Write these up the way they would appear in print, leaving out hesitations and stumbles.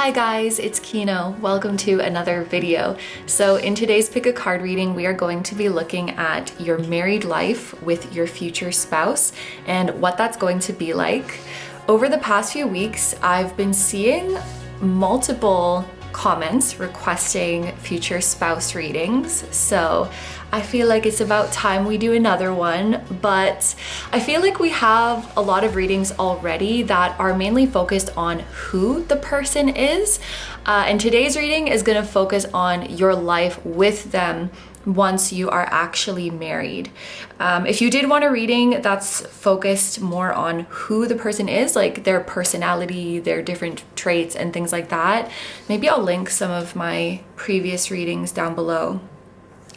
Hi guys, it's KINO. Welcome to another video. So in today's pick a card reading, we are going to be looking at your married life with your future spouse and what that's going to be like. Over the past few weeks, I've been seeing multiple comments requesting future spouse readings. So I feel like it's about time we do another one, but I feel like we have a lot of readings already that are mainly focused on who the person is. And today's reading is going to focus on your life with them once you are actually married. If you did want a reading that's focused more on who the person is, like their personality, their different traits and things like that, maybe I'll link some of my previous readings down below.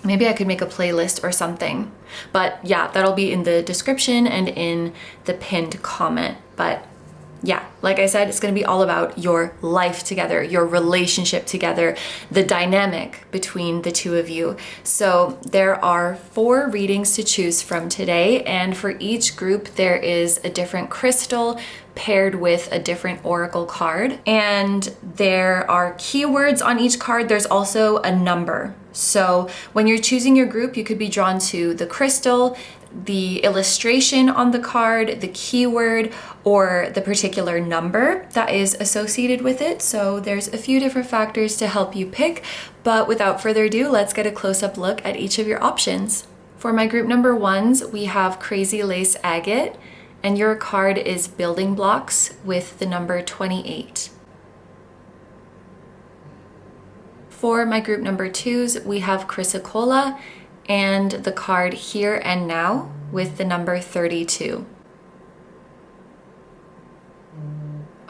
Maybe I could make a playlist or something. But yeah, that'll be in the description and in the pinned comment. But yeah, like I said, it's going to be all about your life together, your relationship together, the dynamic between the two of you. So there are 4 readings to choose from today, and for each group there is a different crystal paired with a different oracle card, and there are keywords on each card. There's also a number. So when you're choosing your group, you could be drawn to the crystal, the illustration on the card, the keyword, or the particular number that is associated with it. So there's a few different factors to help you pick, but without further ado, let's get a close-up look at each of your options. For my group number 1s, we have Crazy Lace Agate, and your card is Building Blocks with the number 28. For my group number 2s, we have Chrysocolla and the card Here and Now with the number 32.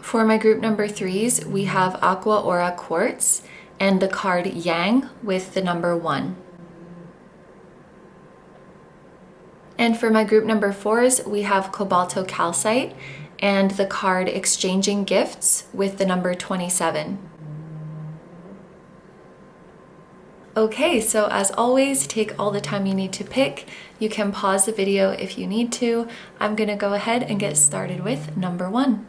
For my group number 3s, we have Aqua Aura Quartz and the card Yang with the number 1. And for my group number 4s, we have Cobalto Calcite and the card Exchanging Gifts with the number 27. Okay, so as always, take all the time you need to pick. You can pause the video if you need to. I'm gonna go ahead and get started with number 1.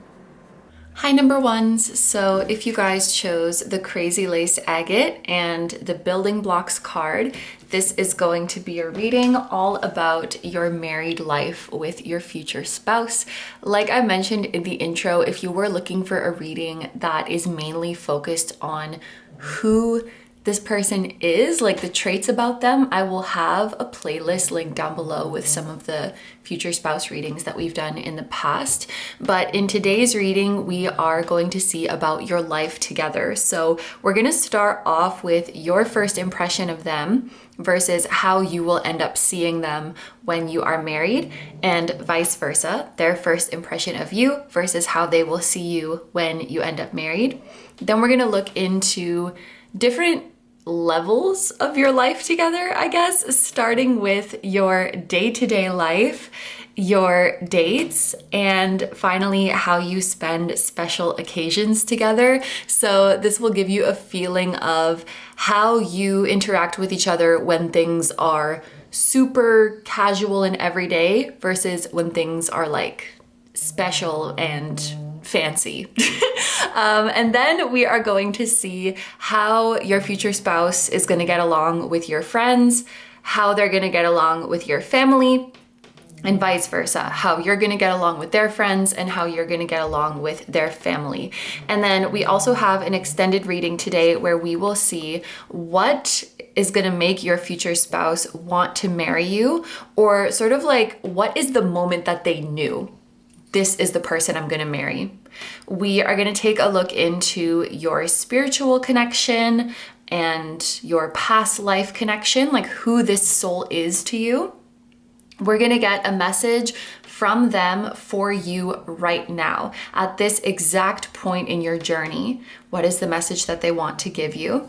Hi number 1s, so if you guys chose the Crazy Lace Agate and the Building Blocks card, this is going to be a reading all about your married life with your future spouse. Like I mentioned in the intro, if you were looking for a reading that is mainly focused on who this person is, like the traits about them, I will have a playlist linked down below with some of the future spouse readings that we've done in the past. But in today's reading, we are going to see about your life together. So we're going to start off with your first impression of them versus how you will end up seeing them when you are married, and vice versa, their first impression of you versus how they will see you when you end up married. Then we're going to look into different levels of your life together, I guess, starting with your day-to-day life, your dates, and finally how you spend special occasions together. So this will give you a feeling of how you interact with each other when things are super casual and everyday versus when things are like special and fancy. And then we are going to see how your future spouse is going to get along with your friends, how they're going to get along with your family, and vice versa, how you're going to get along with their friends and how you're going to get along with their family. And then we also have an extended reading today where we will see what is going to make your future spouse want to marry you, or sort of like what is the moment that they knew this is the person I'm going to marry. We are going to take a look into your spiritual connection and your past life connection, like who this soul is to you. We're going to get a message from them for you right now at this exact point in your journey. What is the message that they want to give you?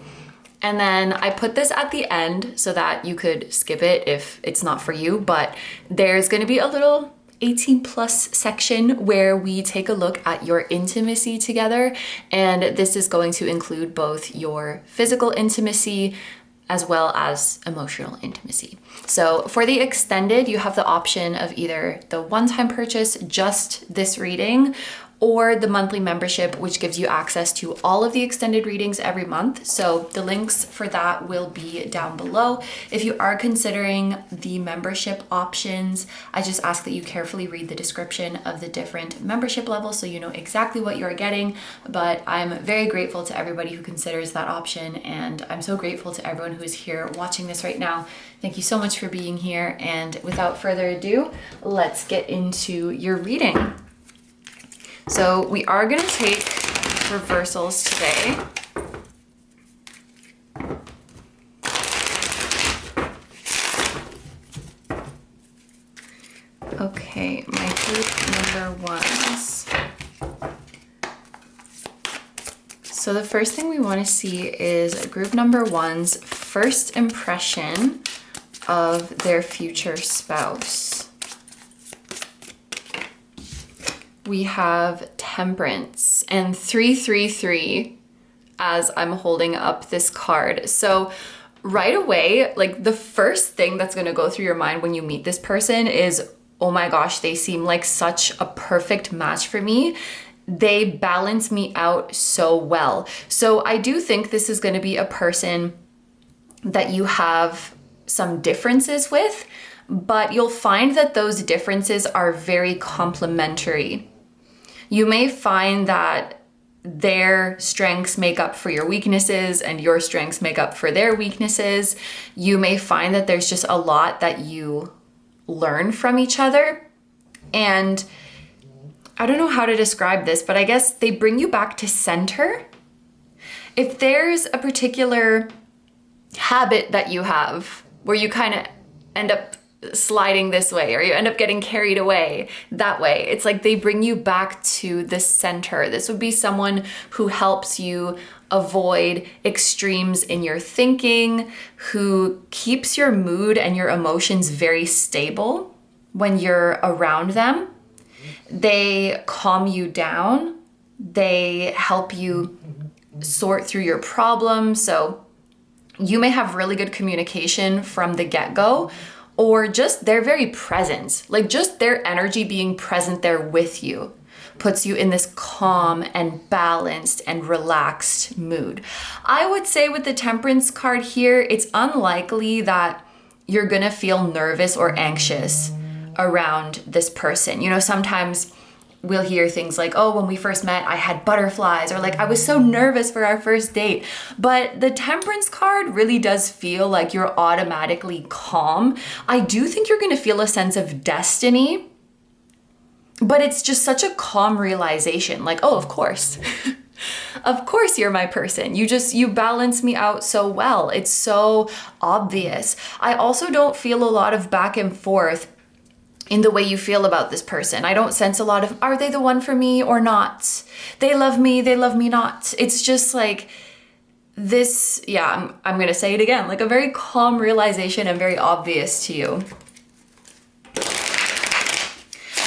And then I put this at the end so that you could skip it if it's not for you, but there's going to be a little 18 plus section where we take a look at your intimacy together. And this is going to include both your physical intimacy as well as emotional intimacy. So for the extended, you have the option of either the one-time purchase, just this reading, or the monthly membership, which gives you access to all of the extended readings every month. So the links for that will be down below. If you are considering the membership options, I just ask that you carefully read the description of the different membership levels so you know exactly what you're getting. But I'm very grateful to everybody who considers that option, and I'm so grateful to everyone who is here watching this right now. Thank you so much for being here, and without further ado, let's get into your reading. So we are going to take reversals today. Okay, my group number ones. So the first thing we want to see is group number one's first impression of their future spouse. We have Temperance and 333 as I'm holding up this card. So right away, like the first thing that's going to go through your mind when you meet this person is, oh my gosh, they seem like such a perfect match for me. They balance me out so well. So I do think this is going to be a person that you have some differences with, but you'll find that those differences are very complementary. You may find that their strengths make up for your weaknesses and your strengths make up for their weaknesses. You may find that there's just a lot that you learn from each other. And I don't know how to describe this, but I guess they bring you back to center. If there's a particular habit that you have where you kind of end up sliding this way or you end up getting carried away that way, it's like they bring you back to the center. This would be someone who helps you avoid extremes in your thinking, who keeps your mood and your emotions very stable when you're around them. They calm you down. They help you sort through your problems. So you may have really good communication from the get-go, or just they're very present. Like just their energy being present there with you puts you in this calm and balanced and relaxed mood. I would say with the Temperance card here, it's unlikely that you're gonna feel nervous or anxious around this person. You know, sometimes we'll hear things like, oh, when we first met, I had butterflies, or like, I was so nervous for our first date. But the Temperance card really does feel like you're automatically calm. I do think you're gonna feel a sense of destiny, but it's just such a calm realization. Like, oh, of course. Of course you're my person. You balance me out so well. It's so obvious. I also don't feel a lot of back and forth in the way you feel about this person. I don't sense a lot of, are they the one for me or not? They love me not. It's just like this, yeah, I'm gonna say it again, like a very calm realization and very obvious to you.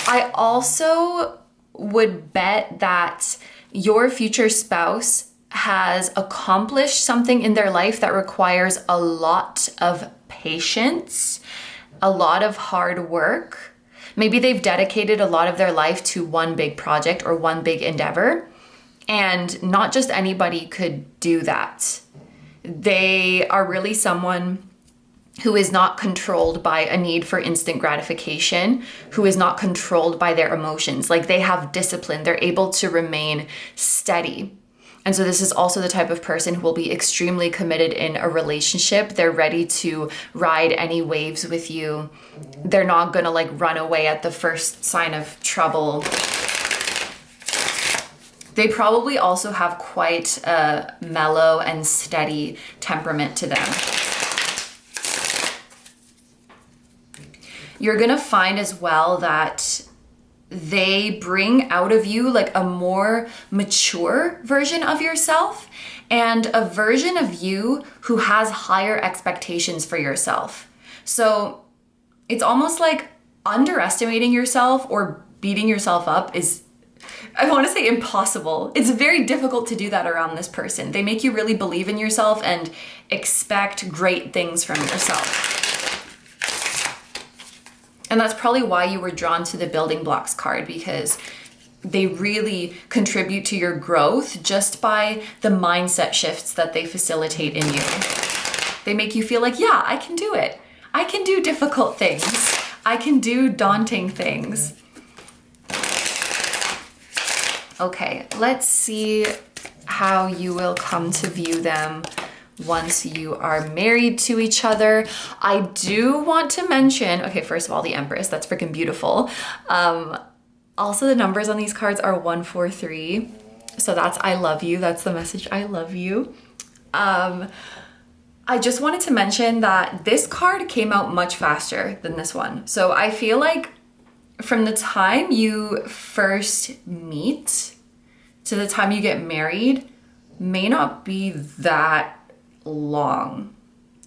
I also would bet that your future spouse has accomplished something in their life that requires a lot of patience, a lot of hard work. Maybe they've dedicated a lot of their life to one big project or one big endeavor, and not just anybody could do that. They are really someone who is not controlled by a need for instant gratification, who is not controlled by their emotions. Like they have discipline, they're able to remain steady. And so this is also the type of person who will be extremely committed in a relationship. They're ready to ride any waves with you. They're not gonna like run away at the first sign of trouble. They probably also have quite a mellow and steady temperament to them. You're gonna find as well that they bring out of you like a more mature version of yourself and a version of you who has higher expectations for yourself. So it's almost like underestimating yourself or beating yourself up is, I want to say, impossible. It's very difficult to do that around this person. They make you really believe in yourself and expect great things from yourself. And that's probably why you were drawn to the building blocks card, because they really contribute to your growth just by the mindset shifts that they facilitate in you. They make you feel like, yeah, I can do it. I can do difficult things. I can do daunting things. Okay, let's see how you will come to view them once you are married to each other. I do want to mention, okay, first of all, the Empress, that's freaking beautiful. Also, the numbers on these cards are 143. So that's I love you. That's the message, I love you. I just wanted to mention that this card came out much faster than this one. So I feel like from the time you first meet to the time you get married may not be that long.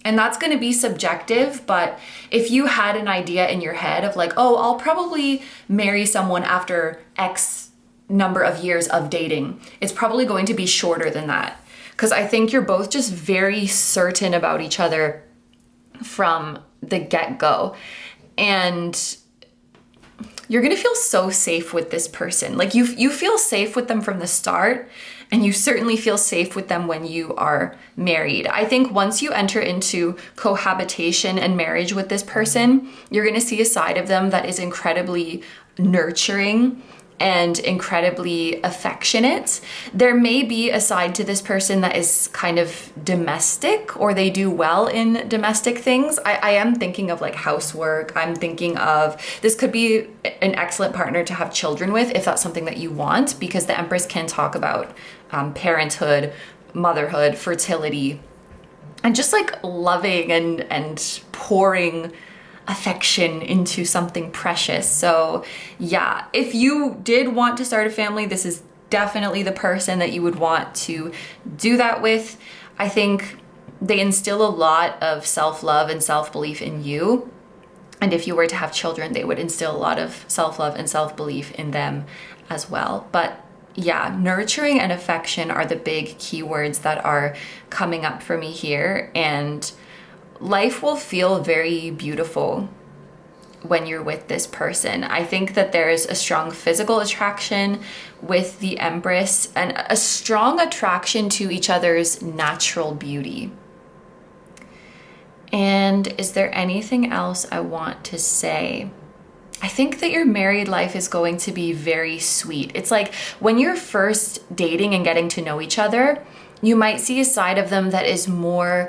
And that's going to be subjective, but if you had an idea in your head of like, oh, I'll probably marry someone after X number of years of dating, it's probably going to be shorter than that. Because I think you're both just very certain about each other from the get-go. And you're gonna feel so safe with this person. Like you feel safe with them from the start, and you certainly feel safe with them when you are married. I think once you enter into cohabitation and marriage with this person, you're gonna see a side of them that is incredibly nurturing and incredibly affectionate. There may be a side to this person that is kind of domestic, or they do well in domestic things. I am thinking of like housework. I'm thinking of, this could be an excellent partner to have children with if that's something that you want, because the Empress can talk about parenthood, motherhood, fertility, and just like loving and pouring affection into something precious. So yeah, if you did want to start a family, this is definitely the person that you would want to do that with. I think they instill a lot of self-love and self-belief in you. And if you were to have children, they would instill a lot of self-love and self-belief in them as well. But yeah, nurturing and affection are the big keywords that are coming up for me here. And life will feel very beautiful when you're with this person. I think that there's a strong physical attraction with the Empress and a strong attraction to each other's natural beauty. And is there anything else I want to say? I think that your married life is going to be very sweet. It's like when you're first dating and getting to know each other, you might see a side of them that is more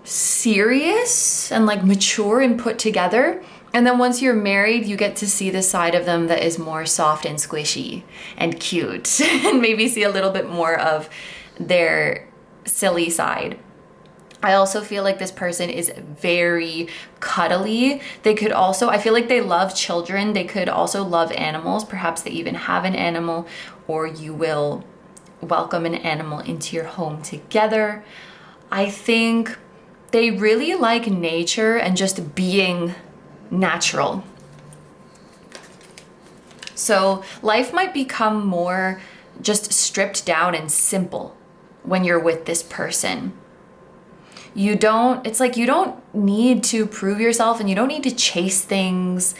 serious and like mature and put together. And then once you're married, you get to see the side of them that is more soft and squishy and cute and maybe see a little bit more of their silly side. I also feel like this person is very cuddly. They could also, I feel like they love children. They could also love animals. Perhaps they even have an animal, or you will welcome an animal into your home together. I think they really like nature and just being natural. So life might become more just stripped down and simple when you're with this person. It's like you don't need to prove yourself, and you don't need to chase things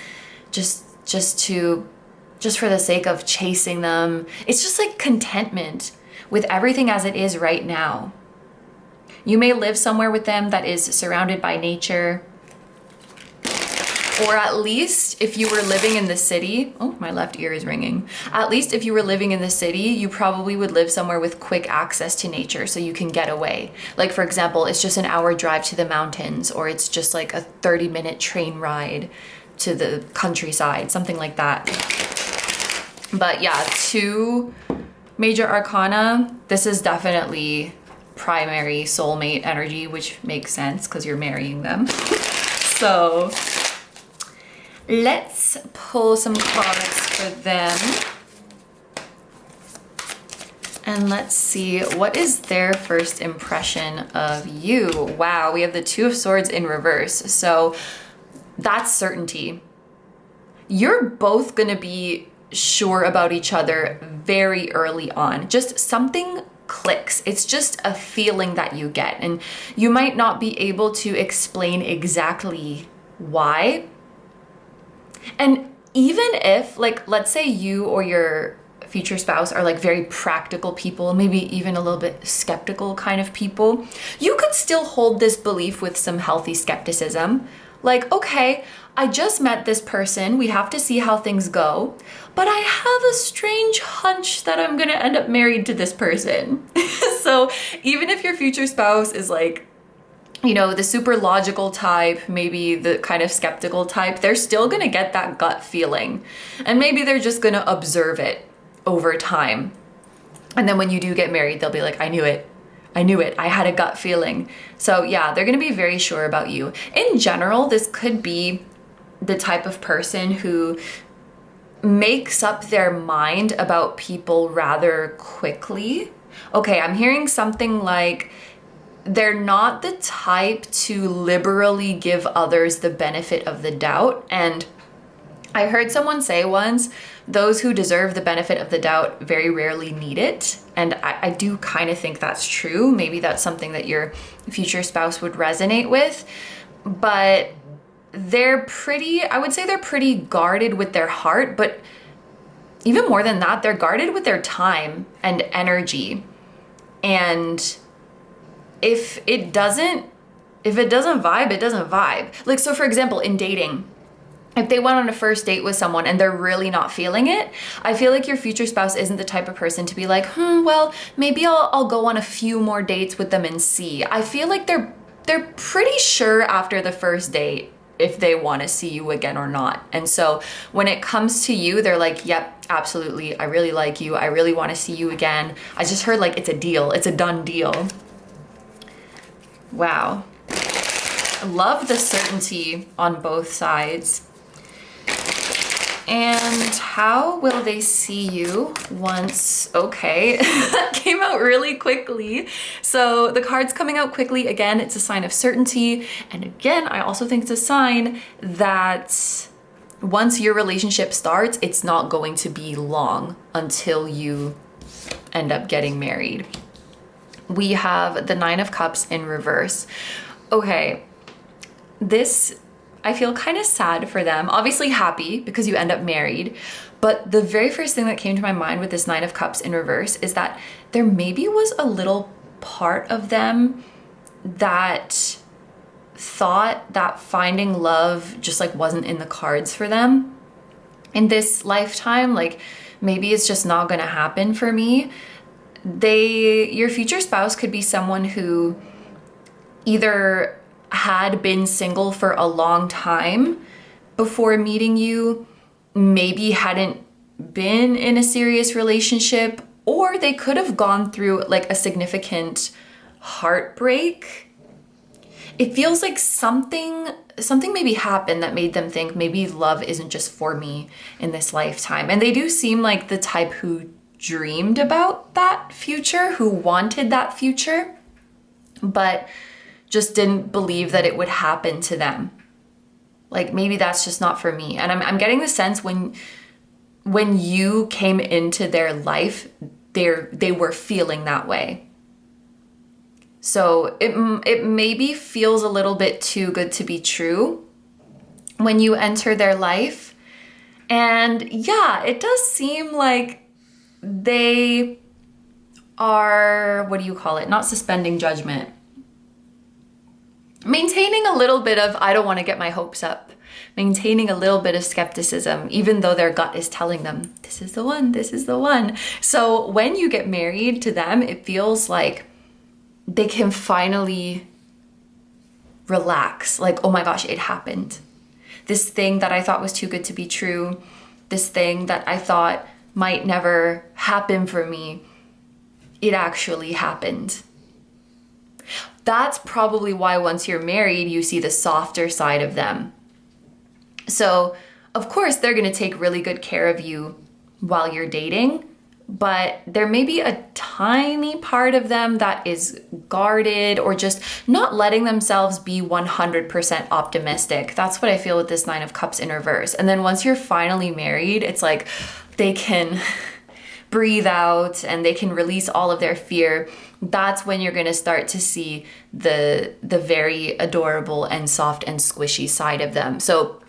just for the sake of chasing them. It's just like contentment with everything as it is right now. You may live somewhere with them that is surrounded by nature, or at least if you were living in the city, oh, my left ear is ringing. At least if you were living in the city, you probably would live somewhere with quick access to nature so you can get away. Like for example, it's just an hour drive to the mountains, or it's just like a 30-minute train ride to the countryside, something like that. But yeah, 2 major arcana, this is definitely primary soulmate energy, which makes sense because you're marrying them. So let's pull some cards for them. And let's see, what is their first impression of you? Wow, we have the 2 of Swords in reverse. So that's certainty. You're both gonna be sure about each other very early on. Just something clicks. It's just a feeling that you get, and you might not be able to explain exactly why. And even if, like, let's say you or your future spouse are like very practical people, maybe even a little bit skeptical kind of people, you could still hold this belief with some healthy skepticism. Like, okay, I just met this person, we have to see how things go, but I have a strange hunch that I'm gonna end up married to this person. So even if your future spouse is like, you know, the super logical type, maybe the kind of skeptical type, they're still gonna get that gut feeling. And maybe they're just gonna observe it over time. And then when you do get married, they'll be like, I knew it. I had a gut feeling. So yeah, they're gonna be very sure about you. In general, this could be the type of person who makes up their mind about people rather quickly. Okay, I'm hearing something like they're not the type to liberally give others the benefit of the doubt. And I heard someone say once, those who deserve the benefit of the doubt very rarely need it. And I do kind of think that's true. Maybe that's something that your future spouse would resonate with. But I would say they're pretty guarded with their heart, but even more than that, they're guarded with their time and energy. And if it doesn't vibe, it doesn't vibe. Like, so for example, in dating, if they went on a first date with someone and they're really not feeling it, I feel like your future spouse isn't the type of person to be like, well, maybe I'll go on a few more dates with them and see. I feel like they're pretty sure after the first date if they want to see you again or not. And so when it comes to you, they're like, yep, absolutely. I really like you. I really want to see you again. I just heard like it's a deal. It's a done deal. Wow. I love the certainty on both sides. And how will they see you once, okay, that came out really quickly. So the card's coming out quickly. Again, it's a sign of certainty. And again, I also think it's a sign that once your relationship starts, it's not going to be long until you end up getting married. We have the Nine of Cups in reverse. Okay, this, I feel kind of sad for them. Obviously happy because you end up married. But the very first thing that came to my mind with this Nine of Cups in reverse is that there maybe was a little part of them that thought that finding love just like wasn't in the cards for them in this lifetime. Like, maybe it's just not gonna happen for me. Your future spouse could be someone who either had been single for a long time before meeting you, maybe hadn't been in a serious relationship, or they could have gone through like a significant heartbreak. It feels like something maybe happened that made them think maybe love isn't just for me in this lifetime. And they do seem like the type who dreamed about that future, who wanted that future, but just didn't believe that it would happen to them. Like, maybe that's just not for me. And I'm getting the sense when you came into their life, they were feeling that way. So it maybe feels a little bit too good to be true when you enter their life. And yeah, it does seem like they are, what do you call it? Not suspending judgment. Maintaining a little bit of, I don't want to get my hopes up. Maintaining a little bit of skepticism, even though their gut is telling them, this is the one, this is the one. So when you get married to them, it feels like they can finally relax. Like, oh my gosh, it happened. This thing that I thought was too good to be true, this thing that I thought might never happen for me, it actually happened. That's probably why once you're married, you see the softer side of them. So, of course, they're going to take really good care of you while you're dating, but there may be a tiny part of them that is guarded or just not letting themselves be 100% optimistic. That's what I feel with this Nine of Cups in reverse. And then once you're finally married, it's like they can breathe out and they can release all of their fear. That's when you're going to start to see the very adorable and soft and squishy side of them. So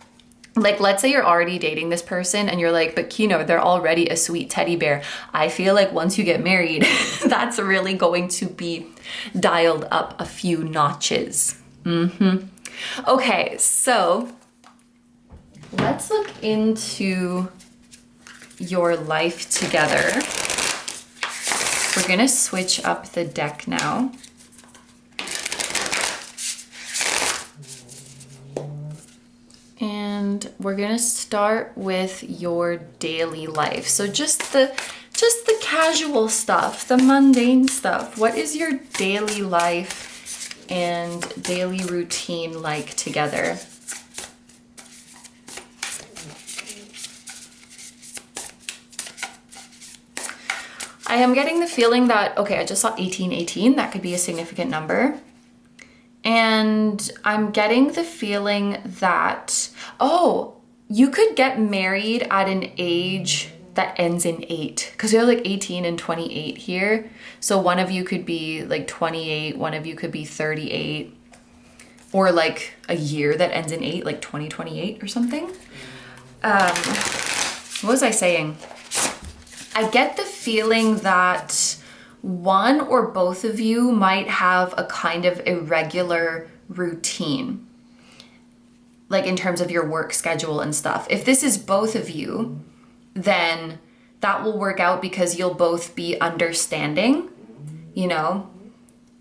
Like, let's say you're already dating this person and you're like, but Kino, they're already a sweet teddy bear. I feel like once you get married, that's really going to be dialed up a few notches. Okay, so let's look into your life together. We're gonna switch up the deck now. And we're gonna start with your daily life. So just the casual stuff, the mundane stuff. What is your daily life and daily routine like together? I am getting the feeling that, okay, I just saw 1818, that could be a significant number. And I'm getting the feeling that, oh, you could get married at an age that ends in 8, because we have like 18 and 28 here. So one of you could be like 28, one of you could be 38, or like a year that ends in 8, like 2028 or something. What was I saying? I get the feeling that one or both of you might have a kind of irregular routine, like in terms of your work schedule and stuff. If this is both of you, then that will work out because you'll both be understanding, you know?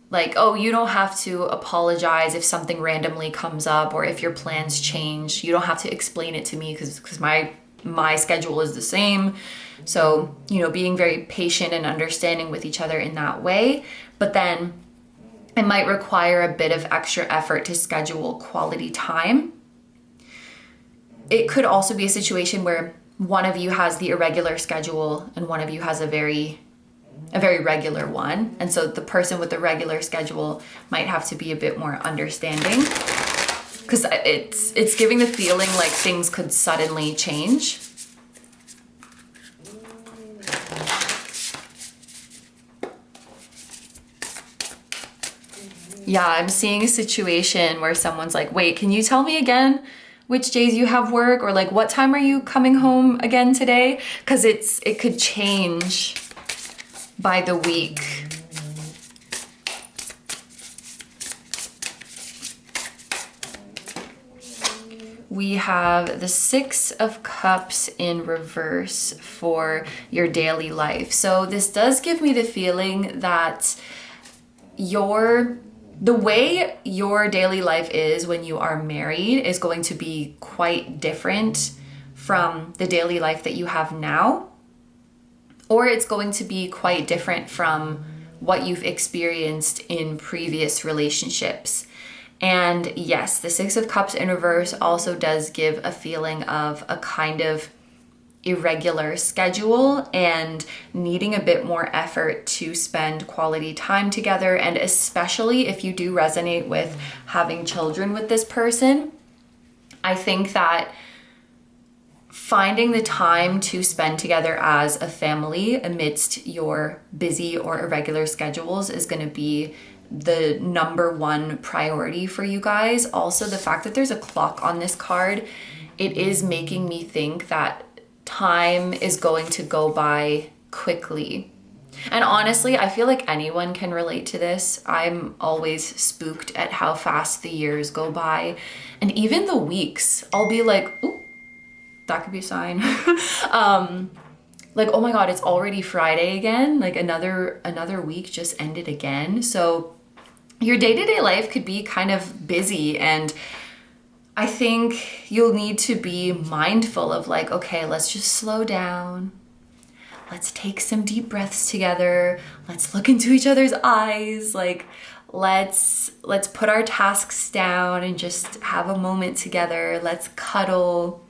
Like, oh, you don't have to apologize if something randomly comes up or if your plans change. You don't have to explain it to me because my schedule is the same. So, you know, being very patient and understanding with each other in that way. But then it might require a bit of extra effort to schedule quality time. It could also be a situation where one of you has the irregular schedule and one of you has a very regular one. And so the person with the regular schedule might have to be a bit more understanding, because it's giving the feeling like things could suddenly change. Yeah, I'm seeing a situation where someone's like, wait, can you tell me again which days you have work? Or like, what time are you coming home again today? Because it could change by the week. We have the 6 of Cups in reverse for your daily life. So this does give me the feeling that the way your daily life is when you are married is going to be quite different from the daily life that you have now, or it's going to be quite different from what you've experienced in previous relationships. And yes, the 6 of Cups in reverse also does give a feeling of a kind of irregular schedule and needing a bit more effort to spend quality time together. And especially if you do resonate with having children with this person, I think that finding the time to spend together as a family amidst your busy or irregular schedules is going to be the number one priority for you guys. Also, the fact that there's a clock on this card, it is making me think that time is going to go by quickly. And honestly, I feel like anyone can relate to this. I'm always spooked at how fast the years go by. And even the weeks, I'll be like, ooh, that could be a sign. Like, oh my God, it's already Friday again. Like another week just ended again. So your day-to-day life could be kind of busy, and I think you'll need to be mindful of like, okay, let's just slow down. Let's take some deep breaths together. Let's look into each other's eyes. Like, let's put our tasks down and just have a moment together. Let's cuddle.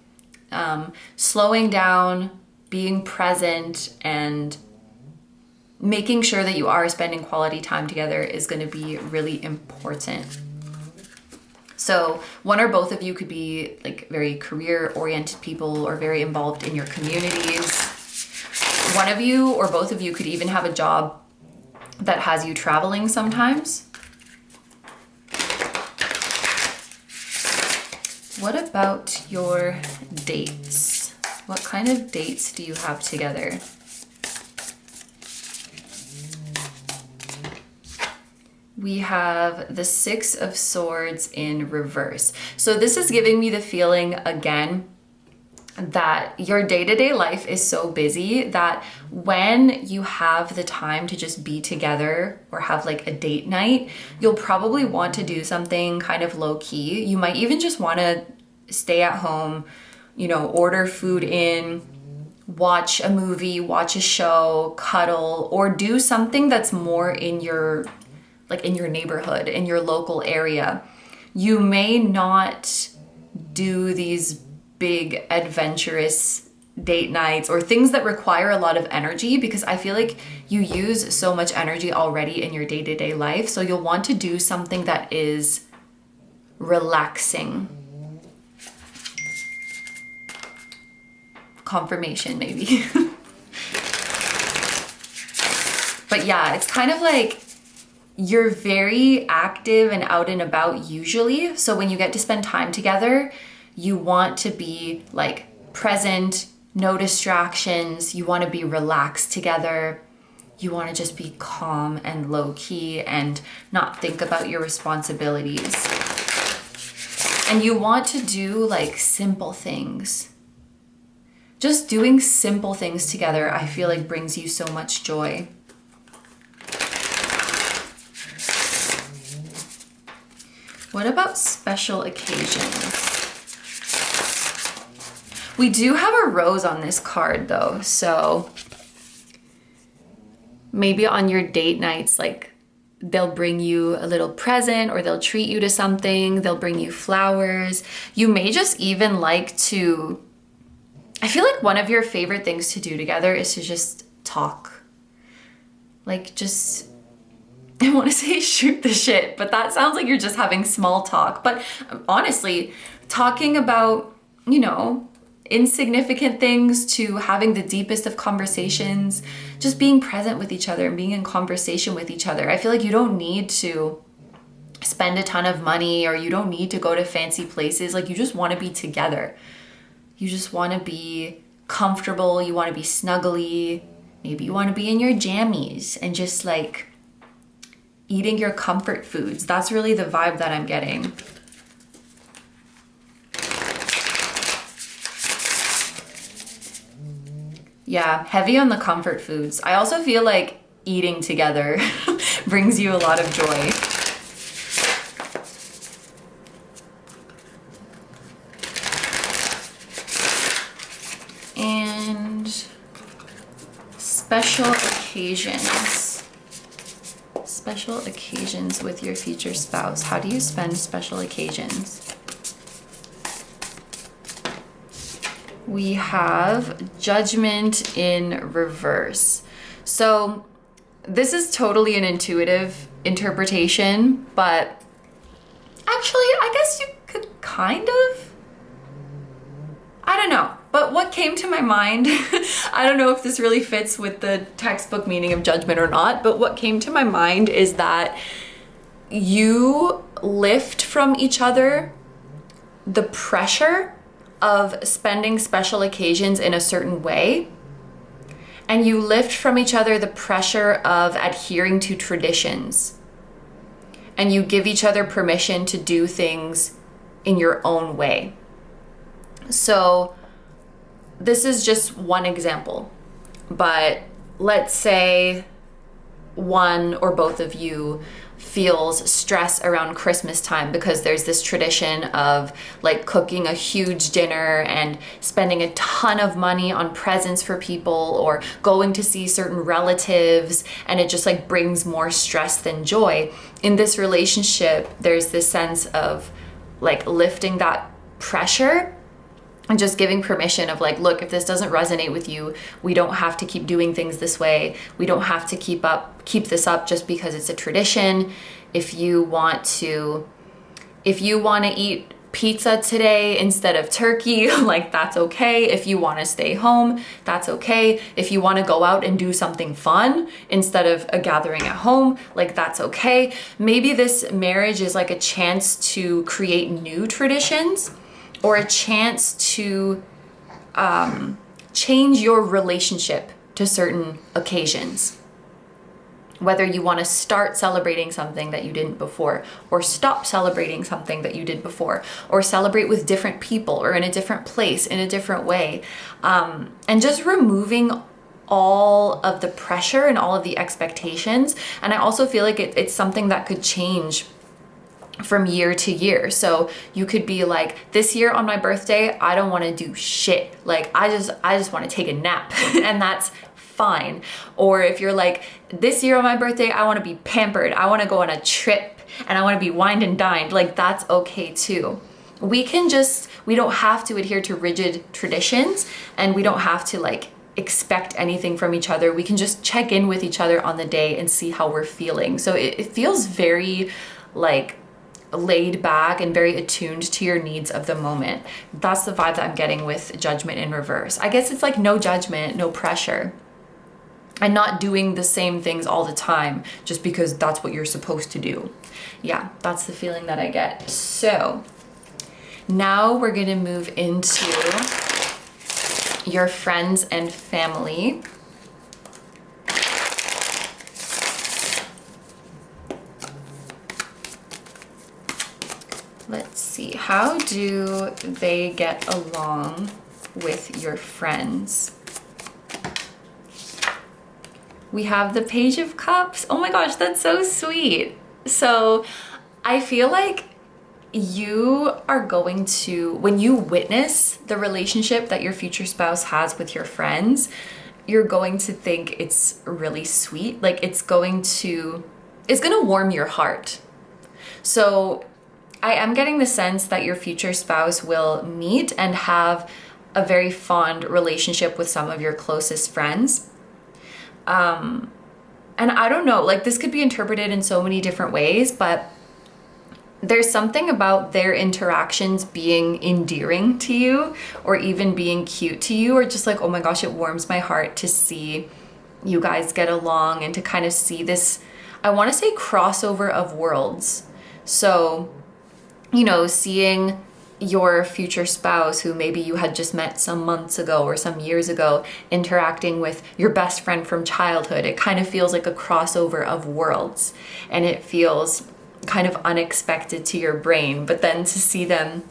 Slowing down, being present, and making sure that you are spending quality time together is going to be really important. So one or both of you could be like very career-oriented people or very involved in your communities. One of you or both of you could even have a job that has you traveling sometimes. What about your dates? What kind of dates do you have together? We have the Six of Swords in reverse. So this is giving me the feeling again that your day-to-day life is so busy that when you have the time to just be together or have like a date night, you'll probably want to do something kind of low-key. You might even just want to stay at home, you know, order food in, watch a movie, watch a show, cuddle, or do something that's more in your, like in your neighborhood, in your local area. You may not do these big adventurous date nights or things that require a lot of energy, because I feel like you use so much energy already in your day-to-day life. So you'll want to do something that is relaxing. Confirmation, maybe. But yeah, it's kind of like you're very active and out and about usually. So when you get to spend time together, you want to be like present, no distractions. You want to be relaxed together. You want to just be calm and low key and not think about your responsibilities. And you want to do like simple things. Just doing simple things together, I feel like brings you so much joy. What about special occasions? We do have a rose on this card though, so maybe on your date nights, like they'll bring you a little present or they'll treat you to something, they'll bring you flowers. You may just even like to, I feel like one of your favorite things to do together is to just talk. Like just, I want to say shoot the shit, but that sounds like you're just having small talk. But honestly, talking about, you know, insignificant things to having the deepest of conversations, just being present with each other and being in conversation with each other. I feel like you don't need to spend a ton of money or you don't need to go to fancy places. Like you just want to be together. You just want to be comfortable. You want to be snuggly. Maybe you want to be in your jammies and just like eating your comfort foods. That's really the vibe that I'm getting. Yeah, heavy on the comfort foods. I also feel like eating together brings you a lot of joy. And special occasions. Special occasions with your future spouse. How do you spend special occasions? We have Judgment in reverse. So this is totally an intuitive interpretation, but actually, I guess you could kind of, I don't know. But what came to my mind, I don't know if this really fits with the textbook meaning of judgment or not, but what came to my mind is that you lift from each other the pressure of spending special occasions in a certain way, and you lift from each other the pressure of adhering to traditions, and you give each other permission to do things in your own way. So this is just one example, but let's say one or both of you feels stress around Christmas time because there's this tradition of like cooking a huge dinner and spending a ton of money on presents for people or going to see certain relatives, and it just like brings more stress than joy. In this relationship, there's this sense of like lifting that pressure and just giving permission of like, look, if this doesn't resonate with you, we don't have to keep doing things this way. We don't have to keep this up just because it's a tradition. If you want to eat pizza today instead of turkey, like that's okay. If you want to stay home, that's okay. If you want to go out and do something fun instead of a gathering at home, like that's okay. Maybe this marriage is like a chance to create new traditions, or a chance to change your relationship to certain occasions. Whether you want to start celebrating something that you didn't before, or stop celebrating something that you did before, or celebrate with different people or in a different place, in a different way. And just removing all of the pressure and all of the expectations. And I also feel like it's something that could change from year to year. So you could be like, this year on my birthday, I don't want to do shit. Like I just want to take a nap and that's fine. Or if you're like, this year on my birthday, I want to be pampered. I want to go on a trip and I want to be wined and dined. Like that's okay too. We don't have to adhere to rigid traditions, and we don't have to like expect anything from each other. We can just check in with each other on the day and see how we're feeling. So it feels very like laid back and very attuned to your needs of the moment. That's the vibe that I'm getting with Judgment in reverse. I guess it's like no judgment, no pressure, and not doing the same things all the time just because that's what you're supposed to do. Yeah, that's the feeling that I get. So now we're gonna move into your friends and family. Let's see, how do they get along with your friends? We have the Page of Cups. Oh my gosh, that's so sweet. So I feel like you are going to, when you witness the relationship that your future spouse has with your friends, you're going to think it's really sweet. Like it's gonna warm your heart. So I am getting the sense that your future spouse will meet and have a very fond relationship with some of your closest friends. And I don't know, like this could be interpreted in so many different ways, but there's something about their interactions being endearing to you, or even being cute to you, or just like, oh my gosh, it warms my heart to see you guys get along and to kind of see this, I want to say, crossover of worlds. So, you know, seeing your future spouse, who maybe you had just met some months ago or some years ago, interacting with your best friend from childhood, it kind of feels like a crossover of worlds, and it feels kind of unexpected to your brain, but then to see them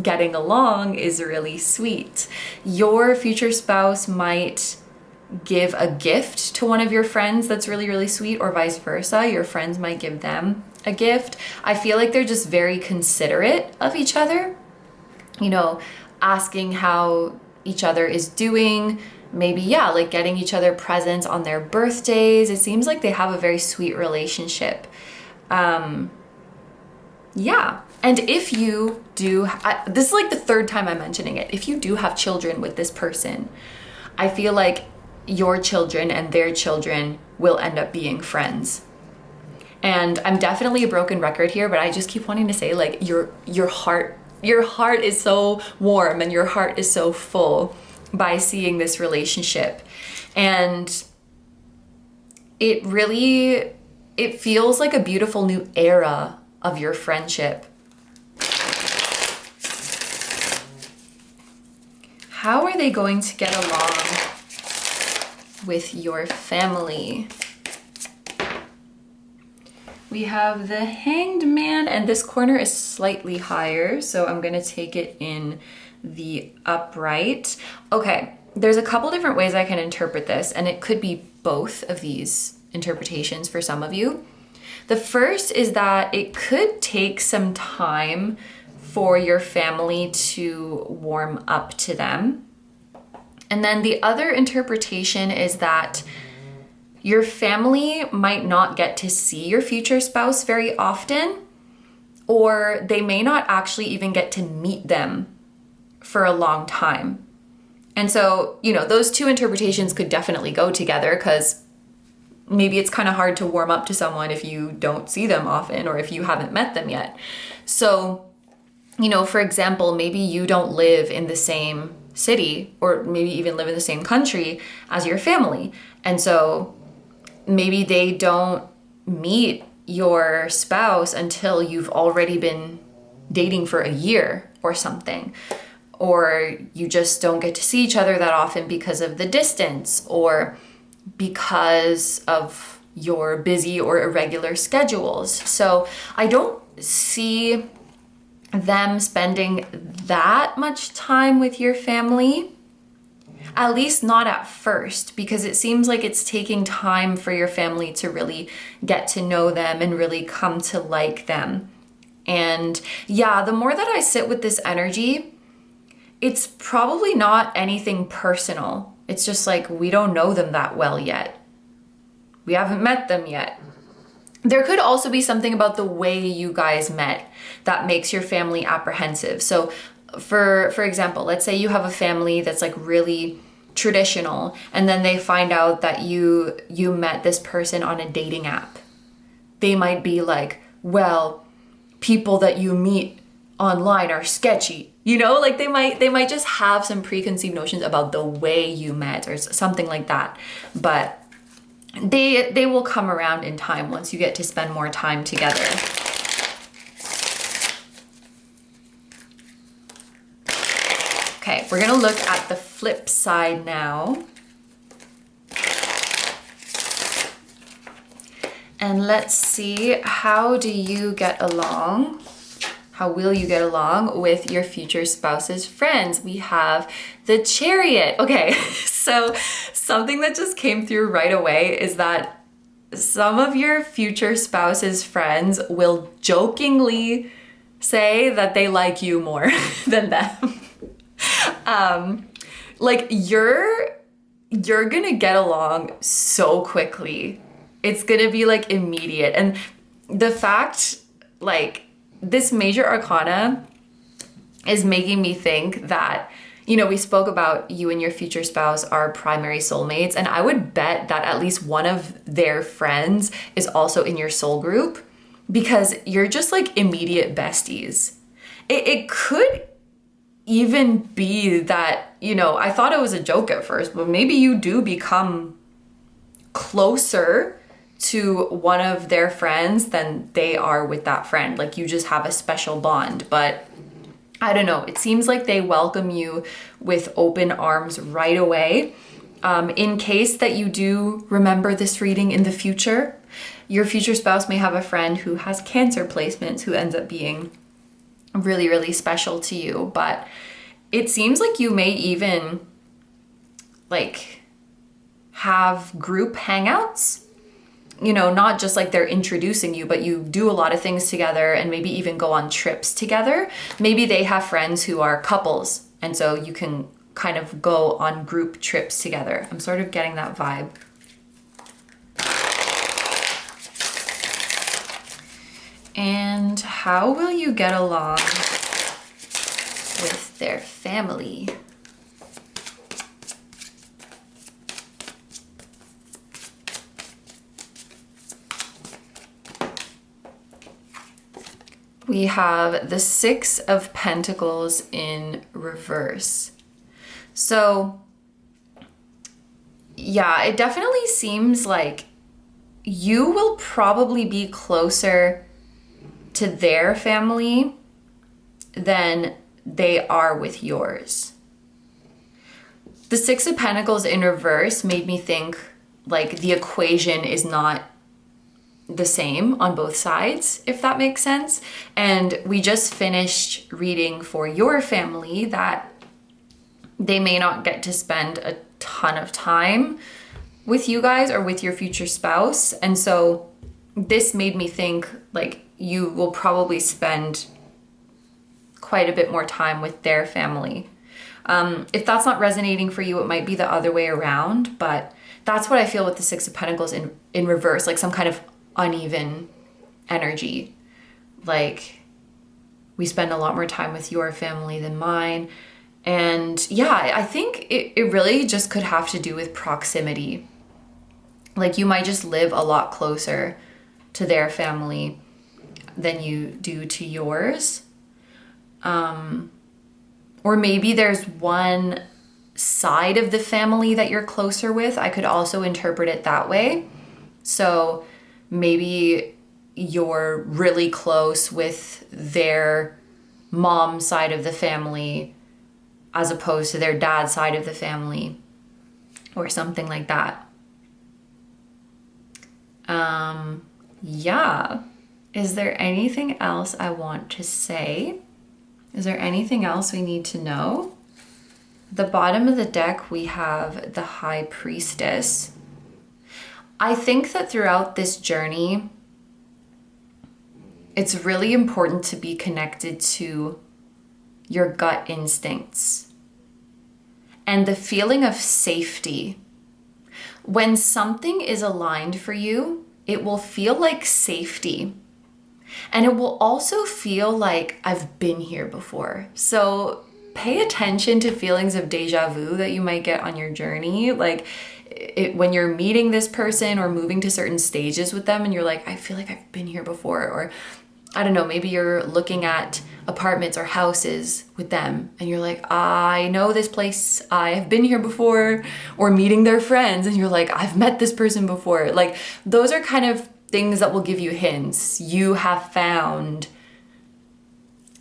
getting along is really sweet. Your future spouse might give a gift to one of your friends that's really, really sweet, or vice versa. Your friends might give them a gift. I feel like they're just very considerate of each other, you know, asking how each other is doing, maybe, yeah, like getting each other presents on their birthdays. It seems like they have a very sweet relationship. Yeah. And if you do, this is like the third time I'm mentioning it, if you do have children with this person, I feel like your children and their children will end up being friends. And I'm definitely a broken record here, but I just keep wanting to say, like, your heart is so warm and your heart is so full by seeing this relationship. And it feels like a beautiful new era of your friendship. How are they going to get along with your family? We have the Hanged Man, and this corner is slightly higher, so I'm gonna take it in the upright. Okay, there's a couple different ways I can interpret this, and it could be both of these interpretations for some of you. The first is that it could take some time for your family to warm up to them. And then the other interpretation is that your family might not get to see your future spouse very often, or they may not actually even get to meet them for a long time. And so, you know, those two interpretations could definitely go together, because maybe it's kind of hard to warm up to someone if you don't see them often or if you haven't met them yet. So, you know, for example, maybe you don't live in the same city, or maybe even live in the same country as your family. And so maybe they don't meet your spouse until you've already been dating for a year, or something. Or you just don't get to see each other that often because of the distance or because of your busy or irregular schedules. So I don't see them spending that much time with your family, at least not at first, because it seems like it's taking time for your family to really get to know them and really come to like them. And yeah, the more that I sit with this energy, it's probably not anything personal. It's just like we don't know them that well yet. We haven't met them yet. There could also be something about the way you guys met that makes your family apprehensive. So for example, let's say you have a family that's like really traditional, and then they find out that you met this person on a dating app. They might be like, well, people that you meet online are sketchy. You know, like they might just have some preconceived notions about the way you met or something like that. But they will come around in time once you get to spend more time together. Okay, we're gonna look at the flip side now. And let's see, how do you get along? How will you get along with your future spouse's friends? We have the Chariot. Okay, so something that just came through right away is that some of your future spouse's friends will jokingly say that they like you more than them. Like you're gonna get along so quickly. It's gonna be like immediate. And the fact, like, this major arcana is making me think that, you know, we spoke about you and your future spouse are primary soulmates, and I would bet that at least one of their friends is also in your soul group, because you're just like immediate besties. It could even be that, you know, I thought it was a joke at first, but maybe you do become closer to one of their friends than they are with that friend. Like you just have a special bond. But I don't know, it seems like they welcome you with open arms right away. In case that you do remember this reading in the future, your future spouse may have a friend who has Cancer placements who ends up being really, really special to you. But it seems like you may even like have group hangouts. You know, not just like they're introducing you, but you do a lot of things together and maybe even go on trips together. Maybe they have friends who are couples, and so you can kind of go on group trips together. I'm sort of getting that vibe. And how will you get along with their family? We have the Six of Pentacles in reverse. So, yeah, it definitely seems like you will probably be closer to their family than they are with yours. The Six of Pentacles in reverse made me think like the equation is not the same on both sides, if that makes sense. And we just finished reading for your family that they may not get to spend a ton of time with you guys or with your future spouse. And so this made me think like you will probably spend quite a bit more time with their family. If that's not resonating for you, it might be the other way around, but that's what I feel with the Six of Pentacles in reverse, like some kind of uneven energy. Like we spend a lot more time with your family than mine. And yeah, I think it really just could have to do with proximity. Like you might just live a lot closer to their family than you do to yours. Or maybe there's one side of the family that you're closer with. I could also interpret it that way. So maybe you're really close with their mom's side of the family as opposed to their dad's side of the family or something like that. Yeah. Is there anything else I want to say? Is there anything else we need to know? The bottom of the deck, we have the High Priestess. I think that throughout this journey, it's really important to be connected to your gut instincts and the feeling of safety. When something is aligned for you, it will feel like safety. And it will also feel like I've been here before. So pay attention to feelings of deja vu that you might get on your journey. Like when you're meeting this person or moving to certain stages with them and you're like, I feel like I've been here before. Or I don't know, maybe you're looking at apartments or houses with them and you're like, I know this place, I have been here before. Or meeting their friends and you're like, I've met this person before. Like those are kind of things that will give you hints. You have found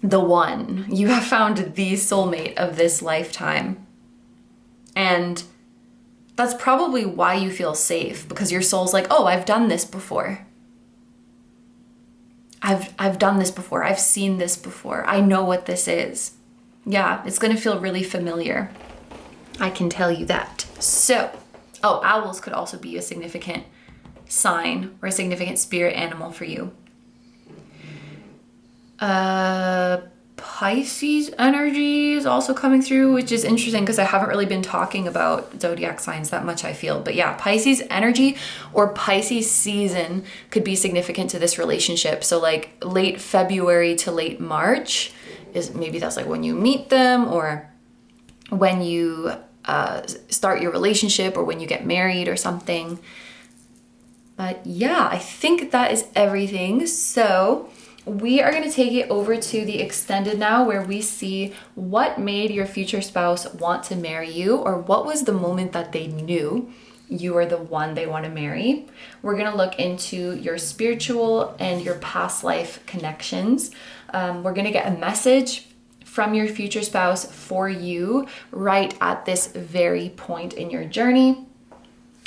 the one. You have found the soulmate of this lifetime. And that's probably why you feel safe, because your soul's like, oh, I've done this before. I've done this before. I've seen this before. I know what this is. Yeah, it's going to feel really familiar. I can tell you that. So, owls could also be a significant sign or a significant spirit animal for you. Pisces energy is also coming through, which is interesting because I haven't really been talking about zodiac signs that much, I feel. But yeah, Pisces energy or Pisces season could be significant to this relationship. So like late February to late March is maybe that's like when you meet them or when you start your relationship or when you get married or something. But yeah, I think that is everything. So we are going to take it over to the extended now, where we see what made your future spouse want to marry you, or what was the moment that they knew you are the one they want to marry. We're going to look into your spiritual and your past life connections. We're going to get a message from your future spouse for you right at this very point in your journey.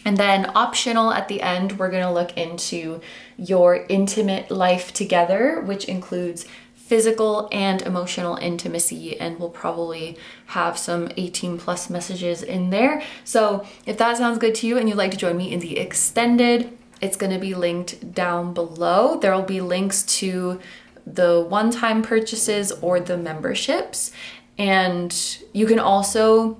And then optional at the end, we're going to look into your intimate life together, which includes physical and emotional intimacy, and we'll probably have some 18 plus messages in there. So if that sounds good to you and you'd like to join me in the extended, it's going to be linked down below. There will be links to the one-time purchases or the memberships, and you can also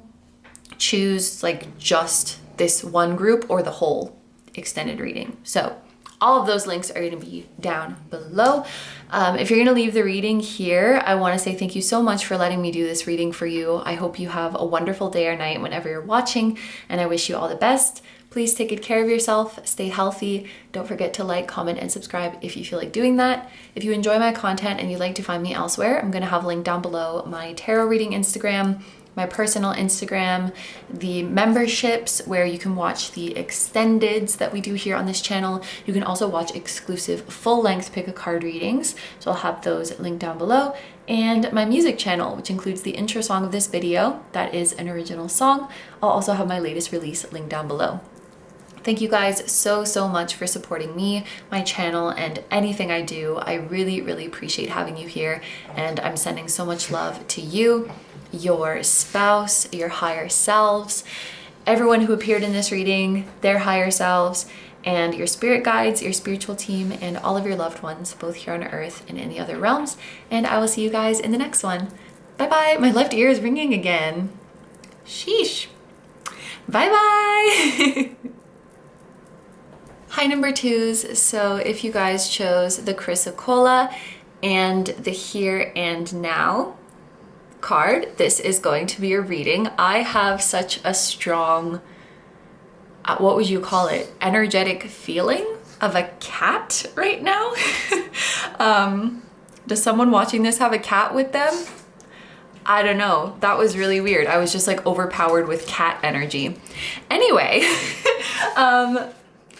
choose like just this one group or the whole extended reading. So all of those links are going to be down below. If you're going to leave the reading here, I want to say thank you so much for letting me do this reading for you. I hope you have a wonderful day or night whenever you're watching, and I wish you all the best. Please take good care of yourself, stay healthy. Don't forget to like, comment, and subscribe if you feel like doing that. If you enjoy my content and you'd like to find me elsewhere, I'm going to have a link down below my tarot reading Instagram, my personal Instagram, the memberships where you can watch the extendeds that we do here on this channel. You can also watch exclusive full-length pick a card readings, so I'll have those linked down below, and my music channel, which includes the intro song of this video. That is an original song. I'll also have my latest release linked down below. Thank you guys so much for supporting me, my channel, and anything I do. I really appreciate having you here, and I'm sending so much love to you, your spouse, your higher selves, everyone who appeared in this reading, their higher selves, and your spirit guides, your spiritual team, and all of your loved ones, both here on earth and in the other realms. And I will see you guys in the next one. Bye bye. My left ear is ringing again. Sheesh. Bye bye. Hi, number twos. So if you guys chose the Chrysocolla and the Here and Now card, this is going to be a reading. I have such a strong, what would you call it, energetic feeling of a cat right now. Does someone watching this have a cat with them? I don't know. That was really weird. I was just like overpowered with cat energy. Anyway,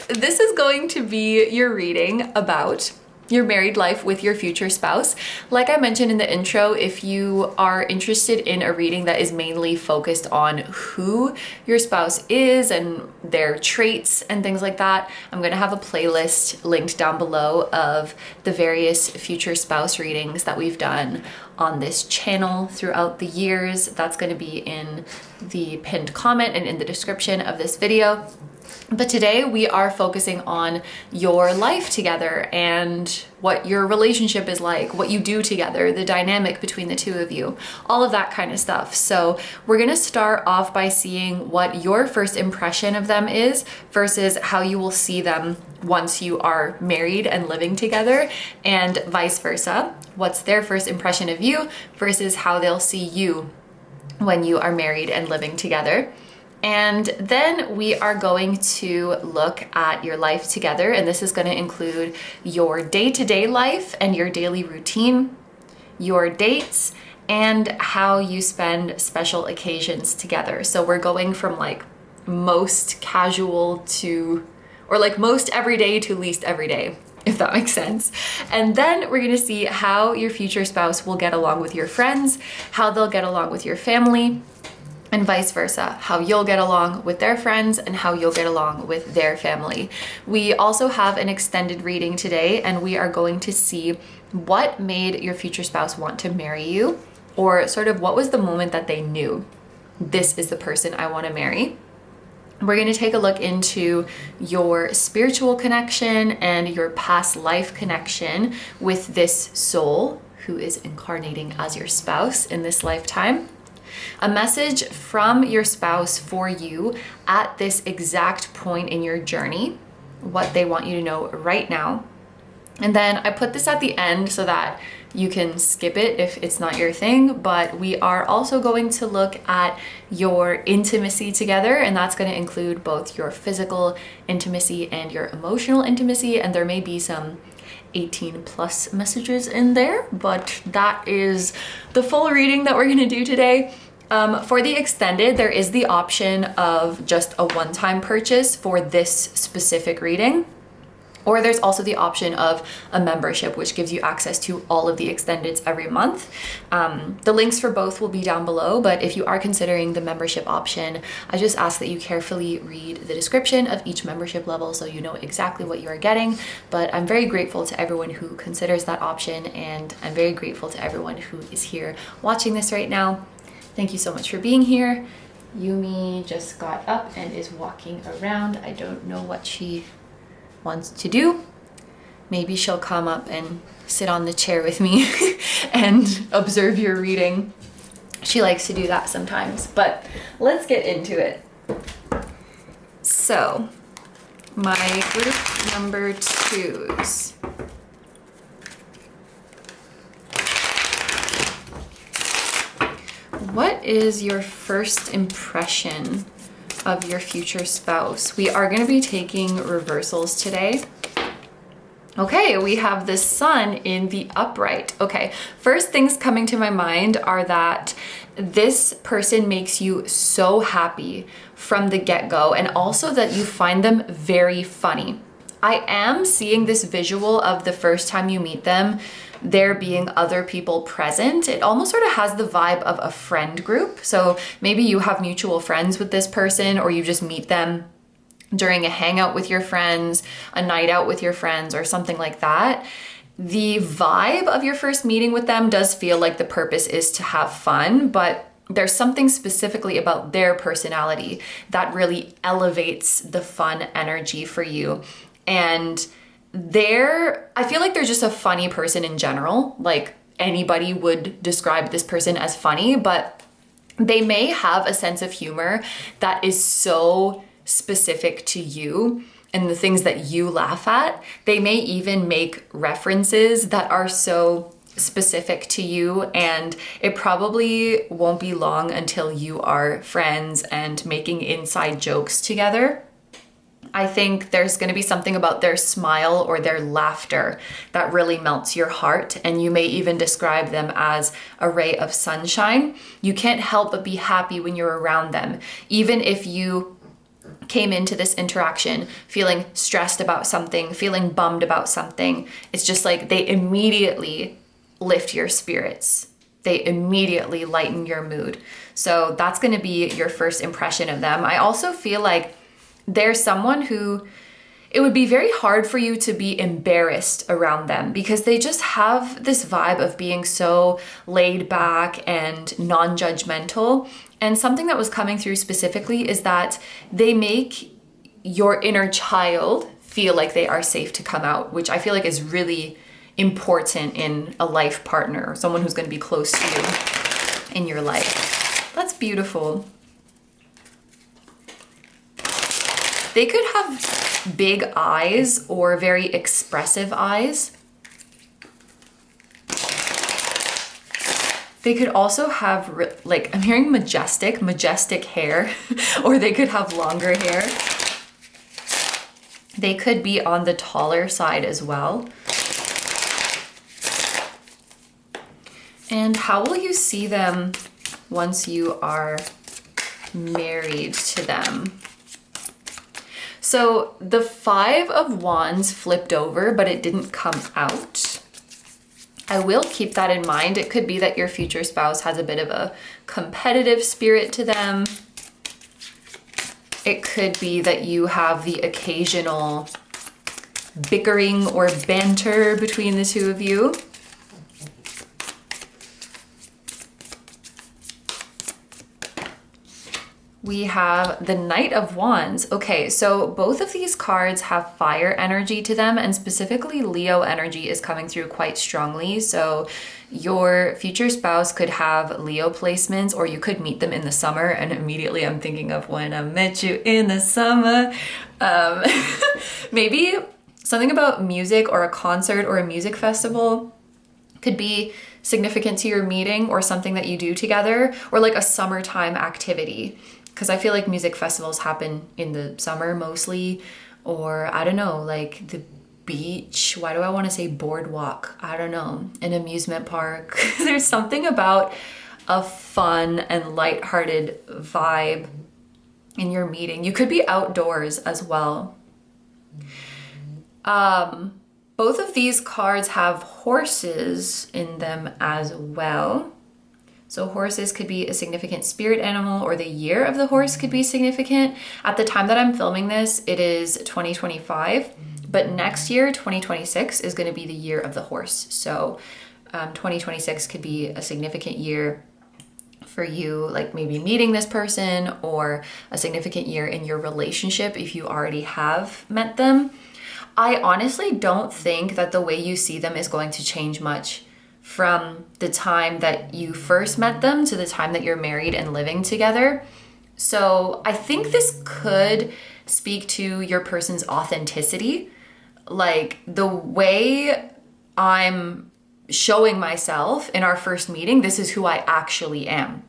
this is going to be your reading about your married life with your future spouse. Like I mentioned in the intro, if you are interested in a reading that is mainly focused on who your spouse is and their traits and things like that, I'm gonna have a playlist linked down below of the various future spouse readings that we've done on this channel throughout the years. That's gonna be in the pinned comment and in the description of this video. But today we are focusing on your life together and what your relationship is like, what you do together, the dynamic between the two of you, all of that kind of stuff. So we're gonna start off by seeing what your first impression of them is versus how you will see them once you are married and living together, and vice versa. What's their first impression of you versus how they'll see you when you are married and living together. And then we are going to look at your life together, and this is going to include your day-to-day life and your daily routine, your dates, and how you spend special occasions together. So we're going from like most casual to, or like most everyday to least everyday, if that makes sense. And then we're going to see how your future spouse will get along with your friends, how they'll get along with your family, and vice versa, how you'll get along with their friends and how you'll get along with their family. We also have an extended reading today, and we are going to see what made your future spouse want to marry you, or sort of what was the moment that they knew, this is the person I want to marry. We're going to take a look into your spiritual connection and your past life connection with this soul who is incarnating as your spouse in this lifetime. A message from your spouse for you at this exact point in your journey, what they want you to know right now. And then I put this at the end so that you can skip it if it's not your thing, but we are also going to look at your intimacy together, and that's going to include both your physical intimacy and your emotional intimacy, and there may be some 18 plus messages in there, but that is the full reading that we're going to do today. For the extended, there is the option of just a one-time purchase for this specific reading, or there's also the option of a membership, which gives you access to all of the extendeds every month. The links for both will be down below, but if you are considering the membership option, I just ask that you carefully read the description of each membership level so you know exactly what you are getting. But I'm very grateful to everyone who considers that option, and I'm very grateful to everyone who is here watching this right now. Thank you so much for being here. Yumi just got up and is walking around. I don't know what she wants to do. Maybe she'll come up and sit on the chair with me and observe your reading. She likes to do that sometimes, but let's get into it. So, my group number 2s. What is your first impression of your future spouse? We are going to be taking reversals today. Okay, we have the sun in the upright. Okay, first things coming to my mind are that this person makes you so happy from the get-go, and also that you find them very funny. I am seeing this visual of the first time you meet them, there being other people present. It almost sort of has the vibe of a friend group. So maybe you have mutual friends with this person, or you just meet them during a hangout with your friends, a night out with your friends, or something like that. The vibe of your first meeting with them does feel like the purpose is to have fun, but there's something specifically about their personality that really elevates the fun energy for you. And I feel like they're just a funny person in general. Like, anybody would describe this person as funny, but they may have a sense of humor that is so specific to you and the things that you laugh at. They may even make references that are so specific to you, and it probably won't be long until you are friends and making inside jokes together. I think there's going to be something about their smile or their laughter that really melts your heart, and you may even describe them as a ray of sunshine. You can't help but be happy when you're around them, even if you came into this interaction feeling stressed about something, feeling bummed about something, it's just like they immediately lift your spirits. They immediately lighten your mood. So that's going to be your first impression of them. I also feel like they're someone who it would be very hard for you to be embarrassed around them because they just have this vibe of being so laid back and non-judgmental. And something that was coming through specifically is that they make your inner child feel like they are safe to come out, which I feel like is really important in a life partner, someone who's going to be close to you in your life. That's beautiful. They could have big eyes or very expressive eyes. They could also have, like, I'm hearing majestic hair, or they could have longer hair. They could be on the taller side as well. And how will you see them once you are married to them? So the 5 of Wands flipped over, but it didn't come out. I will keep that in mind. It could be that your future spouse has a bit of a competitive spirit to them. It could be that you have the occasional bickering or banter between the two of you. We have the Knight of Wands. Okay, so both of these cards have fire energy to them, and specifically Leo energy is coming through quite strongly. So your future spouse could have Leo placements, or you could meet them in the summer. And immediately I'm thinking of When I Met You in the Summer. Maybe something about music or a concert or a music festival could be significant to your meeting, or something that you do together, or like a summertime activity. Because I feel like music festivals happen in the summer mostly, or I don't know, like the beach. Why do I want to say boardwalk? I don't know, an amusement park. There's something about a fun and lighthearted vibe in your meeting. You could be outdoors as well. Both of these cards have horses in them as well. So horses could be a significant spirit animal, or the year of the horse could be significant. At the time that I'm filming this, it is 2025, but next year, 2026, is going to be the year of the horse. So 2026 could be a significant year for you, like maybe meeting this person, or a significant year in your relationship if you already have met them. I honestly don't think that the way you see them is going to change much from the time that you first met them to the time that you're married and living together. So I think this could speak to your person's authenticity. Like the way I'm showing myself in our first meeting, this is who I actually am.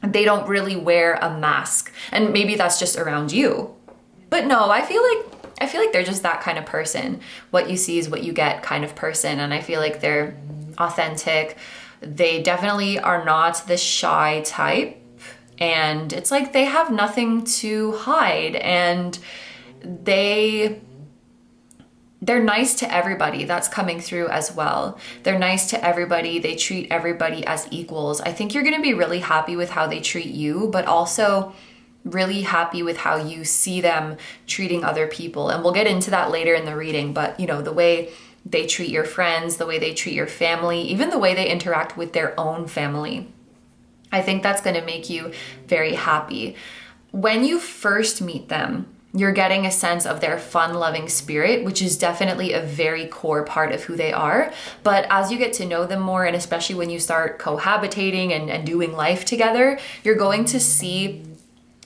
They don't really wear a mask. And maybe that's just around you. But no, I feel like they're just that kind of person. What you see is what you get kind of person. And I feel like they're authentic. They definitely are not the shy type. And it's like they have nothing to hide. And they're nice to everybody. That's coming through as well. They're nice to everybody. They treat everybody as equals. I think you're going to be really happy with how they treat you, but also really happy with how you see them treating other people. And we'll get into that later in the reading, but you know, the way they treat your friends, the way they treat your family, even the way they interact with their own family. I think that's going to make you very happy. When you first meet them, you're getting a sense of their fun-loving spirit, which is definitely a very core part of who they are. But as you get to know them more, and especially when you start cohabitating and doing life together, you're going to see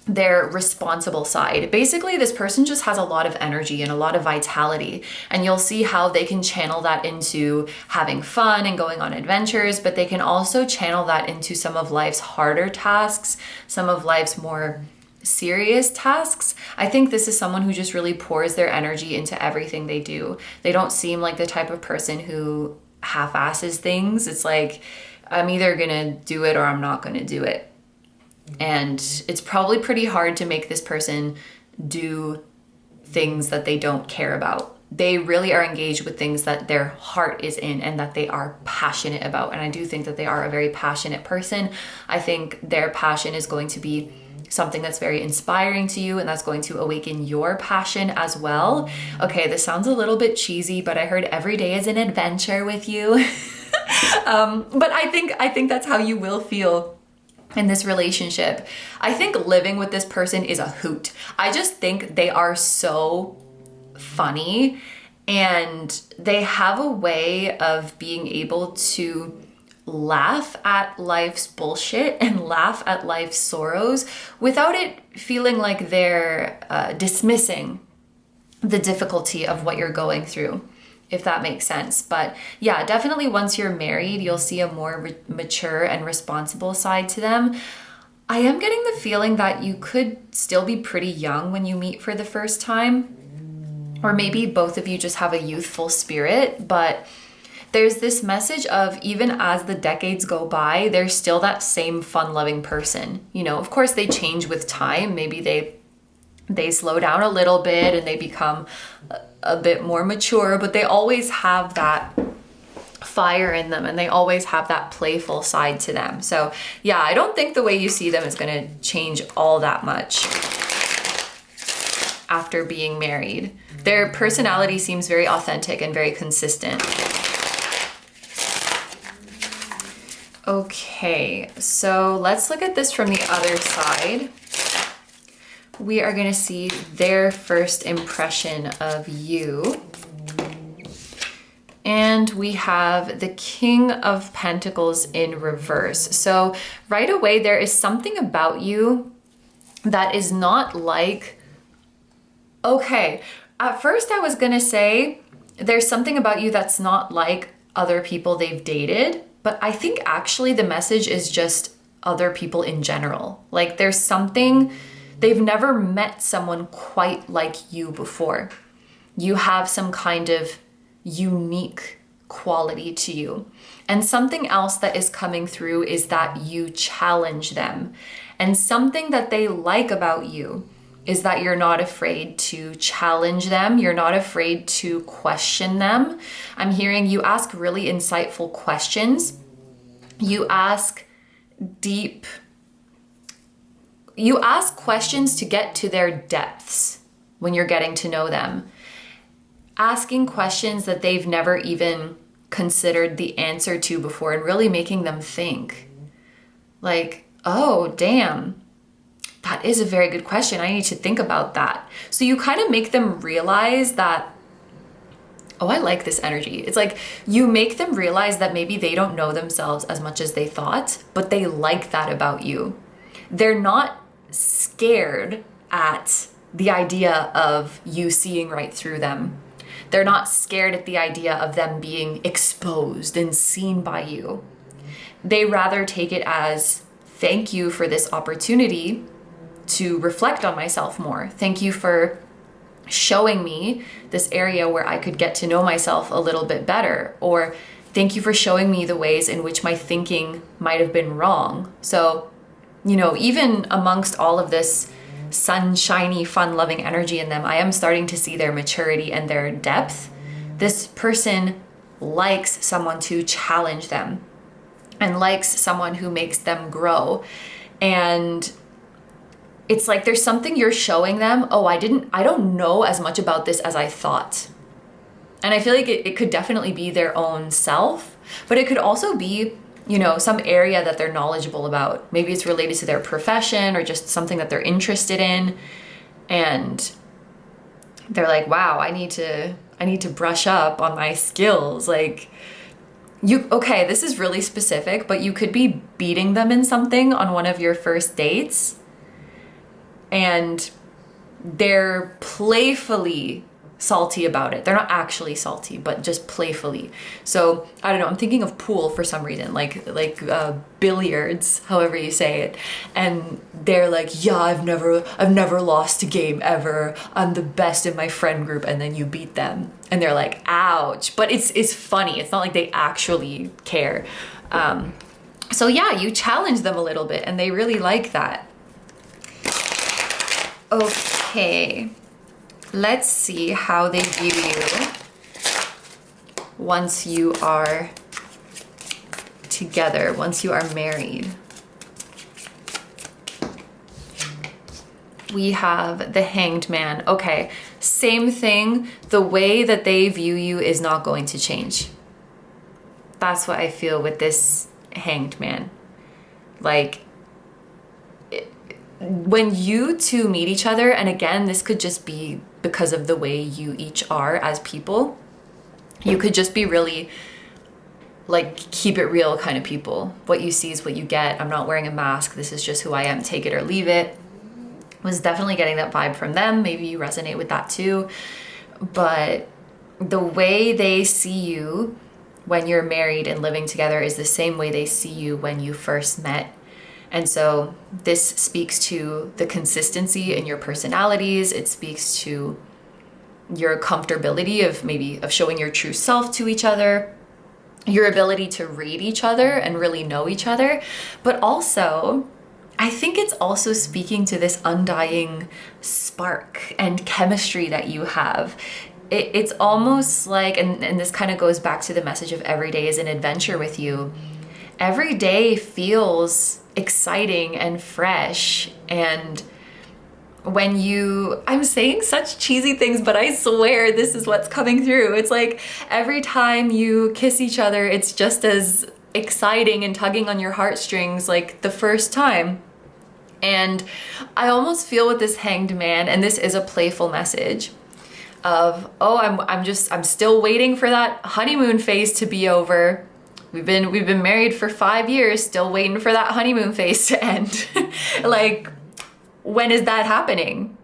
their responsible side. Basically, this person just has a lot of energy and a lot of vitality, and you'll see how they can channel that into having fun and going on adventures, but they can also channel that into some of life's harder tasks, some of life's more serious tasks. I think this is someone who just really pours their energy into everything they do. They don't seem like the type of person who half-asses things. It's like, I'm either gonna do it or I'm not gonna do it. And it's probably pretty hard to make this person do things that they don't care about. They really are engaged with things that their heart is in and that they are passionate about. And I do think that they are a very passionate person. I think their passion is going to be something that's very inspiring to you, and that's going to awaken your passion as well. Okay, this sounds a little bit cheesy, but I heard every day is an adventure with you. But I think that's how you will feel in this relationship. I think living with this person is a hoot. I just think they are so funny, and they have a way of being able to laugh at life's bullshit and laugh at life's sorrows without it feeling like they're dismissing the difficulty of what you're going through, if that makes sense. But yeah, definitely once you're married, you'll see a more mature and responsible side to them. I am getting the feeling that you could still be pretty young when you meet for the first time, or maybe both of you just have a youthful spirit, but there's this message of, even as the decades go by, they're still that same fun-loving person. You know, of course they change with time. Maybe they slow down a little bit and they become a bit more mature, but they always have that fire in them and they always have that playful side to them. So yeah, I don't think the way you see them is going to change all that much after being married. Their personality seems very authentic and very consistent. Okay, so let's look at this from the other side. We are going to see their first impression of you. And we have the King of Pentacles in reverse. So right away, there is something about you that is not like, okay, at first I was going to say there's something about you that's not like other people they've dated. But I think actually the message is just other people in general. Like there's something, they've never met someone quite like you before. You have some kind of unique quality to you. And something else that is coming through is that you challenge them. And something that they like about you is that you're not afraid to challenge them. You're not afraid to question them. I'm hearing you ask really insightful questions. You ask questions to get to their depths when you're getting to know them. Asking questions that they've never even considered the answer to before and really making them think. Like, oh, damn. That is a very good question. I need to think about that. So you kind of make them realize that, oh, I like this energy. It's like you make them realize that maybe they don't know themselves as much as they thought, but they like that about you. They're not scared at the idea of you seeing right through them. They're not scared at the idea of them being exposed and seen by you. They rather take it as, thank you for this opportunity to reflect on myself more. Thank you for showing me this area where I could get to know myself a little bit better. Or thank you for showing me the ways in which my thinking might have been wrong. So, you know, even amongst all of this sunshiny, fun-loving energy in them, I am starting to see their maturity and their depth. This person likes someone to challenge them and likes someone who makes them grow. And it's like there's something you're showing them. Oh, I don't know as much about this as I thought. And I feel like it could definitely be their own self, but it could also be, you know, some area that they're knowledgeable about. Maybe it's related to their profession or just something that they're interested in. And they're like, wow, I need to brush up on my skills. Like, okay, this is really specific, but you could be beating them in something on one of your first dates. And they're playfully salty about it. They're not actually salty, but just playfully. So I don't know, I'm thinking of pool for some reason, like billiards, however you say it. And they're like, yeah, I've never lost a game ever. I'm the best in my friend group. And then you beat them and they're like, ouch. But it's funny. It's not like they actually care. So yeah, you challenge them a little bit and they really like that. Okay, let's see how they view you once you are together, once you are married. We have the Hanged Man. Okay, same thing. The way that they view you is not going to change. That's what I feel with this Hanged Man. Like, when you two meet each other, and again, this could just be because of the way you each are as people, you could just be really like keep it real kind of people. What you see is what you get. I'm not wearing a mask. This is just who I am. Take it or leave it. Was definitely getting that vibe from them. Maybe you resonate with that too. But the way they see you when you're married and living together is the same way they see you when you first met. And so this speaks to the consistency in your personalities. It speaks to your comfortability of showing your true self to each other, your ability to read each other and really know each other. But also, I think it's also speaking to this undying spark and chemistry that you have. It's almost like, and this kind of goes back to the message of every day is an adventure with you. Every day feels exciting and fresh. And when I'm saying such cheesy things, but I swear this is what's coming through. It's like every time you kiss each other, it's just as exciting and tugging on your heartstrings like the first time. And I almost feel with this Hanged Man, and this is a playful message of, oh, I'm still waiting for that honeymoon phase to be over. We've been married for 5 years, still waiting for that honeymoon phase to end. Like, when is that happening?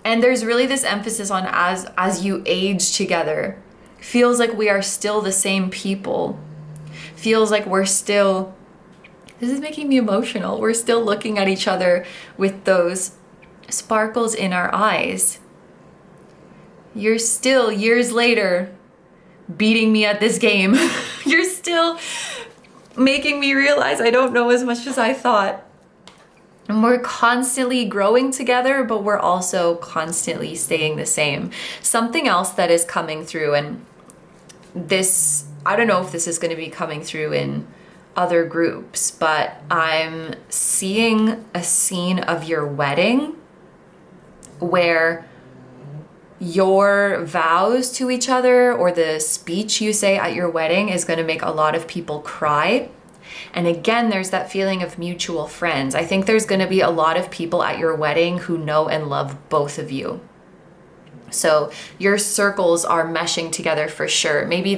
And there's really this emphasis on as you age together, feels like we are still the same people. Feels like we're still, this is making me emotional. We're still looking at each other with those sparkles in our eyes. You're still, years later, beating me at this game. You're still making me realize I don't know as much as I thought. And we're constantly growing together, but we're also constantly staying the same. Something else that is coming through, and this, I don't know if this is going to be coming through in other groups, but I'm seeing a scene of your wedding where your vows to each other or the speech you say at your wedding is going to make a lot of people cry. And again, there's that feeling of mutual friends. I think there's going to be a lot of people at your wedding who know and love both of you. So your circles are meshing together for sure. Maybe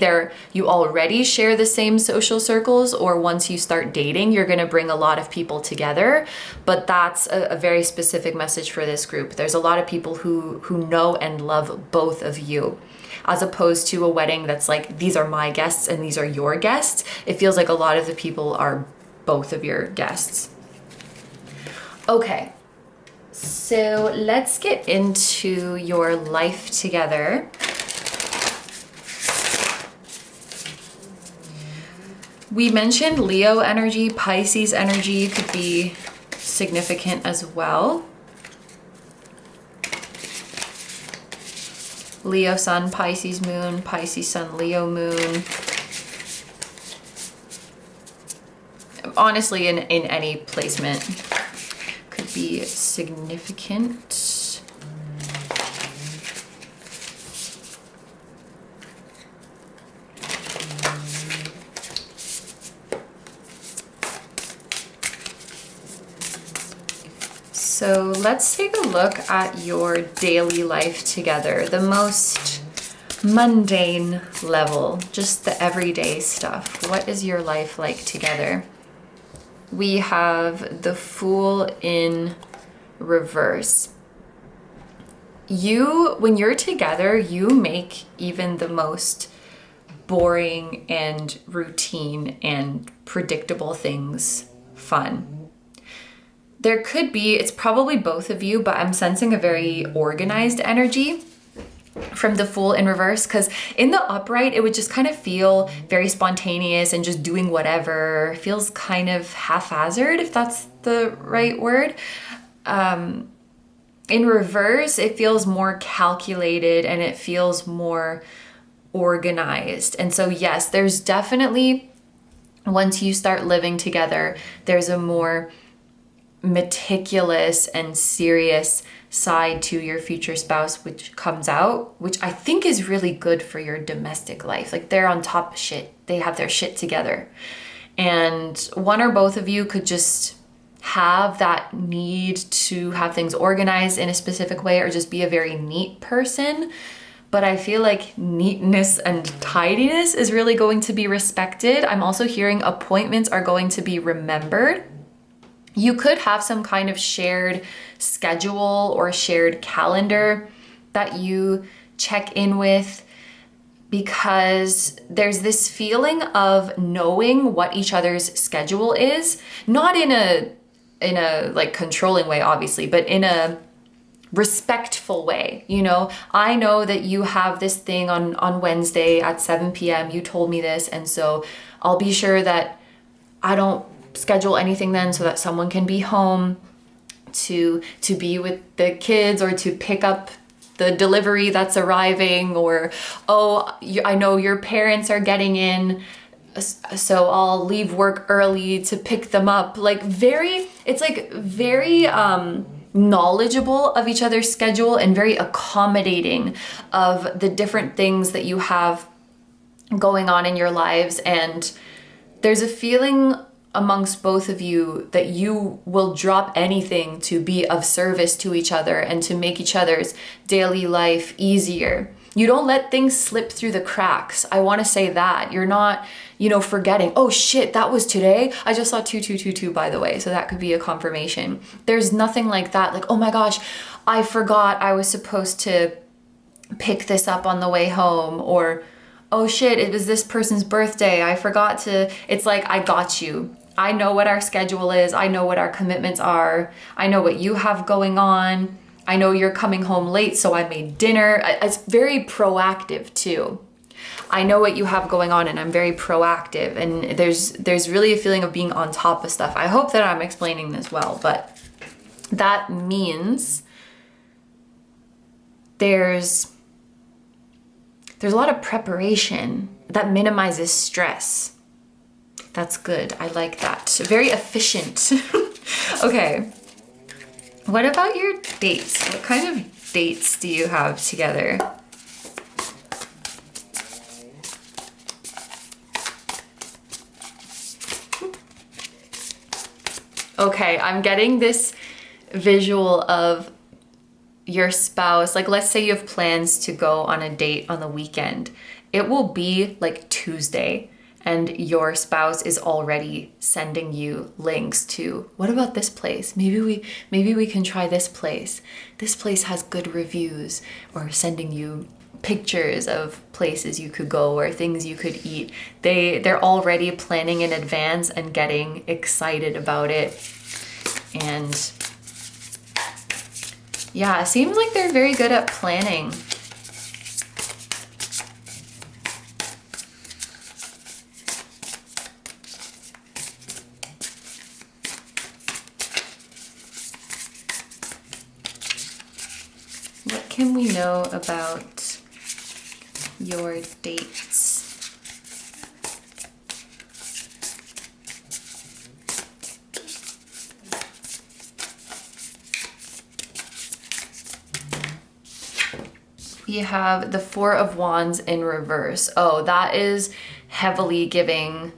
you already share the same social circles, or once you start dating, you're going to bring a lot of people together. But that's a very specific message for this group. There's a lot of people who know and love both of you, as opposed to a wedding that's like, these are my guests and these are your guests. It feels like a lot of the people are both of your guests. Okay. So let's get into your life together. We mentioned Leo energy, Pisces energy could be significant as well. Leo sun, Pisces moon, Pisces sun, Leo moon. Honestly, in any placement could be significant. So let's take a look at your daily life together, the most mundane level, just the everyday stuff. What is your life like together? We have the Fool in reverse. When you're together, you make even the most boring and routine and predictable things fun. There could be, it's probably both of you, but I'm sensing a very organized energy from the Fool in reverse, because in the upright, it would just kind of feel very spontaneous and just doing whatever. Feels kind of haphazard, if that's the right word. In reverse, it feels more calculated and it feels more organized. And so yes, there's definitely, once you start living together, there's a more meticulous and serious side to your future spouse which comes out, which I think is really good for your domestic life. Like, they're on top of shit. They have their shit together. And one or both of you could just have that need to have things organized in a specific way, or just be a very neat person. But I feel like neatness and tidiness is really going to be respected. I'm also hearing appointments are going to be remembered. You could have some kind of shared schedule or shared calendar that you check in with, because there's this feeling of knowing what each other's schedule is, not in a like controlling way, obviously, but in a respectful way. You know, I know that you have this thing on Wednesday at 7 p.m. You told me this, and so I'll be sure that I don't schedule anything then, so that someone can be home to be with the kids, or to pick up the delivery that's arriving, or I know your parents are getting in, so I'll leave work early to pick them up. Like, it's very knowledgeable of each other's schedule, and very accommodating of the different things that you have going on in your lives. And there's a feeling amongst both of you that you will drop anything to be of service to each other and to make each other's daily life easier. You don't let things slip through the cracks. I want to say that. You're not, forgetting, oh shit, that was today. I just saw 2222, by the way. So that could be a confirmation. There's nothing like that. Like, oh my gosh, I forgot I was supposed to pick this up on the way home, or oh shit, it was this person's birthday. I forgot to. It's like, I got you. I know what our schedule is. I know what our commitments are. I know what you have going on. I know you're coming home late, so I made dinner. It's very proactive too. I know what you have going on, and I'm very proactive. And there's really a feeling of being on top of stuff. I hope that I'm explaining this well, but that means there's a lot of preparation that minimizes stress. That's good. I like that. Very efficient. Okay. What about your dates? What kind of dates do you have together? Okay, I'm getting this visual of your spouse. Like, let's say you have plans to go on a date on the weekend. It will be like Tuesday, and your spouse is already sending you links to, what about this place? Maybe we can try this place. This place has good reviews, or sending you pictures of places you could go or things you could eat. They're already planning in advance and getting excited about it. And yeah, it seems like they're very good at planning. What can we know about your dates? We have the Four of Wands in reverse. Oh, that is heavily giving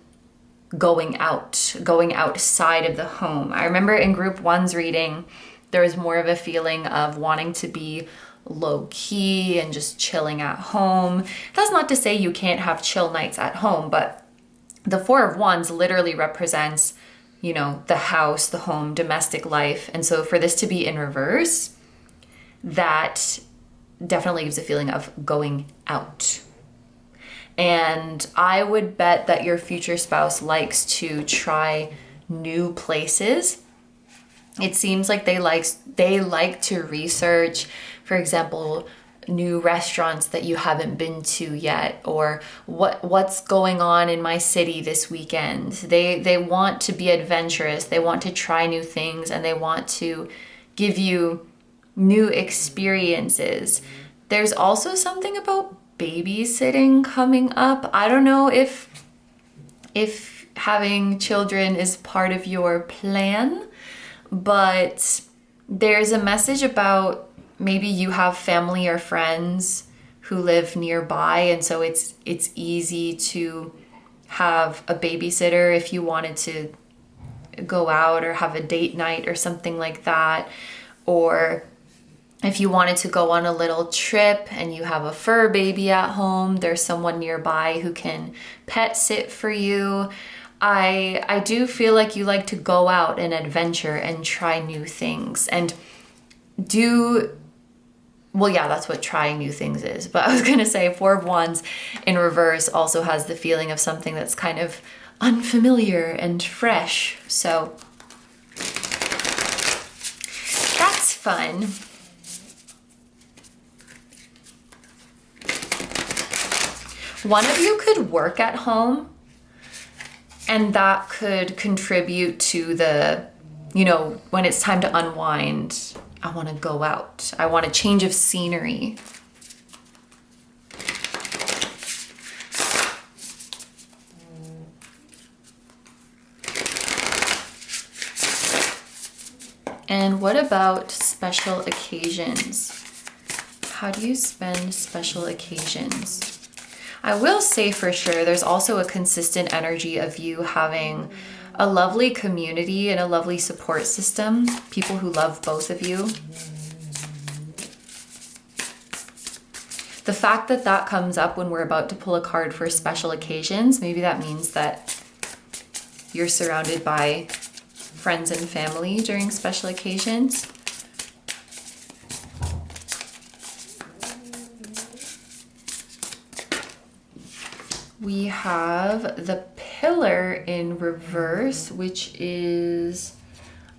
going outside of the home. I remember in group one's reading, there was more of a feeling of wanting to be low key and just chilling at home. That's not to say you can't have chill nights at home, but the Four of Wands literally represents, the house, the home, domestic life. And so for this to be in reverse, that definitely gives a feeling of going out. And I would bet that your future spouse likes to try new places. It seems like they like to research, for example, new restaurants that you haven't been to yet, or what's going on in my city this weekend. They want to be adventurous. They want to try new things, and they want to give you new experiences. There's also something about babysitting coming up. I don't know if having children is part of your plan, but there's a message about maybe you have family or friends who live nearby, and so it's easy to have a babysitter if you wanted to go out or have a date night or something like that, or if you wanted to go on a little trip and you have a fur baby at home, there's someone nearby who can pet sit for you. I do feel like you like to go out and adventure and try new things and well, yeah, that's what trying new things is. But I was going to say Four of Wands in reverse also has the feeling of something that's kind of unfamiliar and fresh. So that's fun. One of you could work at home, and that could contribute to the, when it's time to unwind, I want to go out. I want a change of scenery. And what about special occasions? How do you spend special occasions? I will say for sure, there's also a consistent energy of you having a lovely community and a lovely support system, people who love both of you. The fact that that comes up when we're about to pull a card for special occasions, maybe that means that you're surrounded by friends and family during special occasions. We have the Pillar in reverse, which is,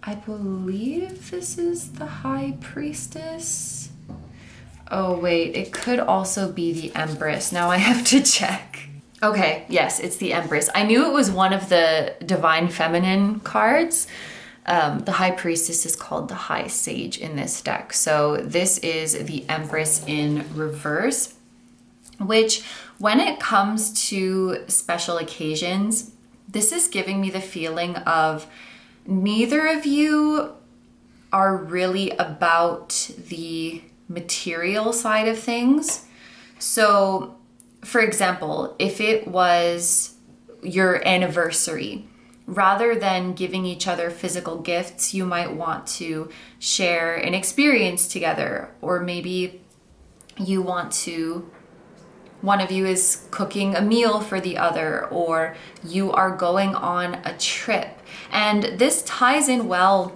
I believe this is the High Priestess. Oh wait, it could also be the Empress. Now I have to check. Okay, yes, it's the Empress. I knew it was one of the Divine Feminine cards. The High Priestess is called the High Sage in this deck. So this is the Empress in reverse, which when it comes to special occasions, this is giving me the feeling of neither of you are really about the material side of things. So, for example, if it was your anniversary, rather than giving each other physical gifts, you might want to share an experience together, or maybe you want to, one of you is cooking a meal for the other, or you are going on a trip. And this ties in well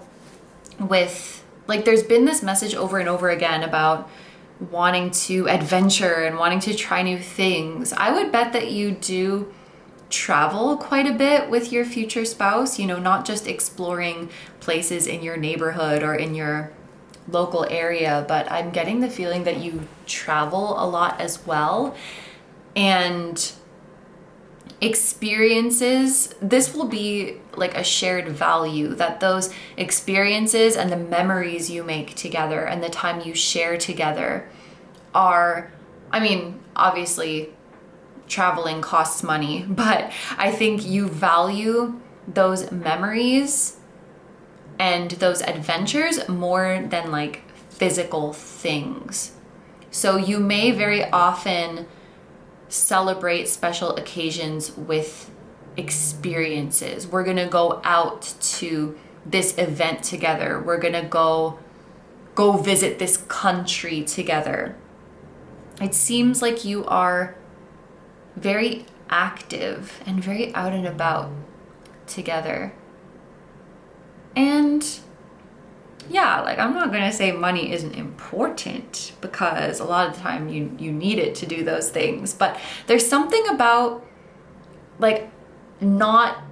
with, like, there's been this message over and over again about wanting to adventure and wanting to try new things. I would bet that you do travel quite a bit with your future spouse, not just exploring places in your neighborhood or in your local area, but I'm getting the feeling that you travel a lot as well. And experiences, this will be like a shared value, that those experiences and the memories you make together and the time you share together are, obviously traveling costs money, but I think you value those memories and those adventures more than like physical things. So you may very often celebrate special occasions with experiences. We're gonna go out to this event together. We're gonna go visit this country together. It seems like you are very active and very out and about together. And yeah, like, I'm not gonna say money isn't important, because a lot of the time you need it to do those things, but there's something about like not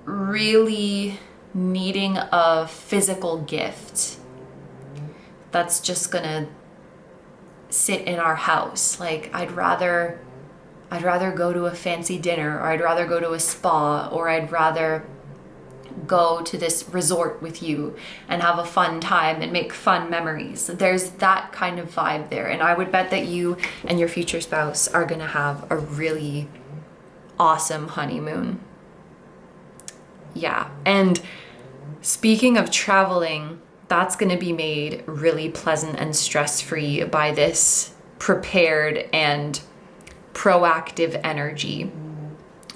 really needing a physical gift that's just gonna sit in our house. Like, I'd rather go to a fancy dinner, or I'd rather go to a spa, or I'd rather go to this resort with you and have a fun time and make fun memories. There's that kind of vibe there. And I would bet that you and your future spouse are gonna have a really awesome honeymoon. Yeah, and speaking of traveling, that's gonna be made really pleasant and stress-free by this prepared and proactive energy.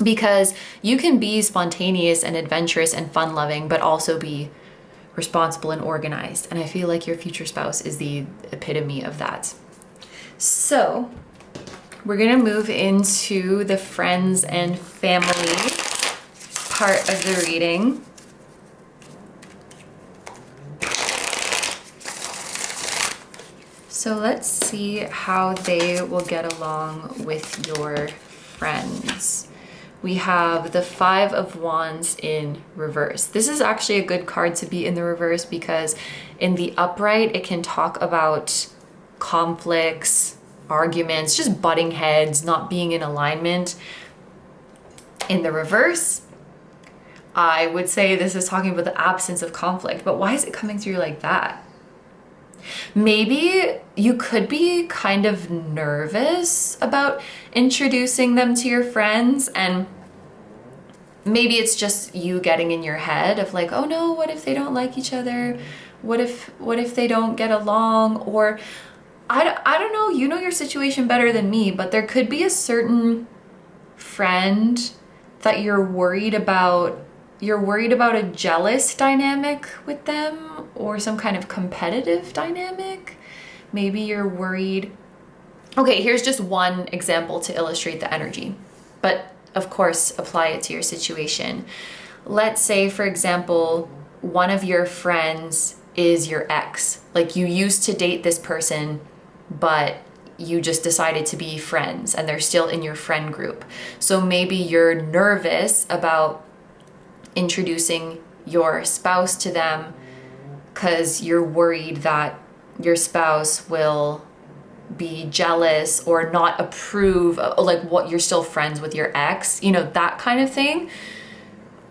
Because you can be spontaneous and adventurous and fun-loving, but also be responsible and organized. And I feel like your future spouse is the epitome of that. So we're gonna move into the friends and family part of the reading. So let's see how they will get along with your friends. We have the Five of Wands in reverse. This is actually a good card to be in the reverse because in the upright, it can talk about conflicts, arguments, just butting heads, not being in alignment. In the reverse, I would say this is talking about the absence of conflict, but why is it coming through like that? Maybe you could be kind of nervous about introducing them to your friends, and maybe it's just you getting in your head of like, oh no, what if they don't like each other? What if they don't get along? Or I don't know, you know your situation better than me, but there could be a certain friend that you're worried about a jealous dynamic with them or some kind of competitive dynamic. Maybe you're worried. Okay, here's just one example to illustrate the energy, but of course, apply it to your situation. Let's say, for example, one of your friends is your ex. Like you used to date this person, but you just decided to be friends and they're still in your friend group. So maybe you're nervous about introducing your spouse to them because you're worried that your spouse will be jealous or not approve of, like, what you're still friends with your ex, you know, that kind of thing.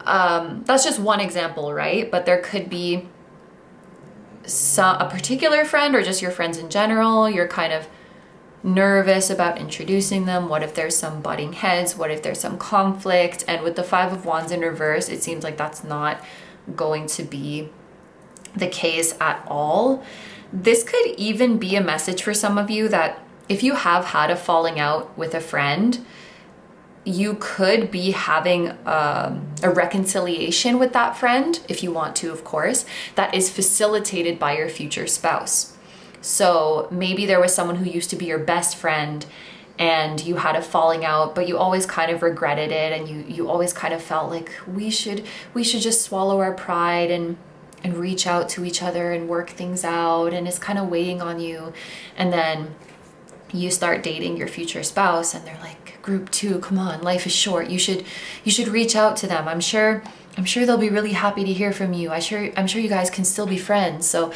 That's just one example, right? But there could be a particular friend or just your friends in general. You're kind of nervous about introducing them. What if there's some butting heads? What if there's some conflict? And with the Five of Wands in reverse, it seems like that's not going to be the case at all. This could even be a message for some of you that if you have had a falling out with a friend, you could be having a reconciliation with that friend, if you want to, of course, that is facilitated by your future spouse. So maybe there was someone who used to be your best friend and you had a falling out, but you always kind of regretted it, and you always kind of felt like we should just swallow our pride and reach out to each other and work things out, and it's kind of weighing on you. And then you start dating your future spouse and they're like, group 2, come on, life is short. You should reach out to them. I'm sure they'll be really happy to hear from you. I'm sure you guys can still be friends. So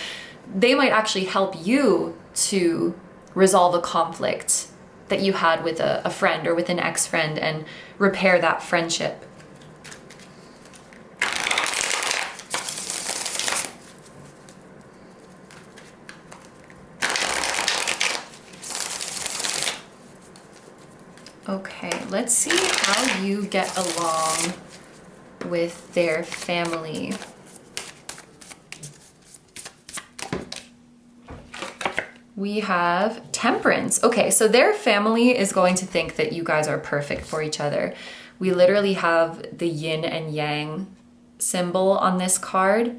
they might actually help you to resolve a conflict that you had with a friend or with an ex-friend and repair that friendship. Okay, let's see how you get along with their family. We have Temperance. Okay, so their family is going to think that you guys are perfect for each other. We literally have the yin and yang symbol on this card.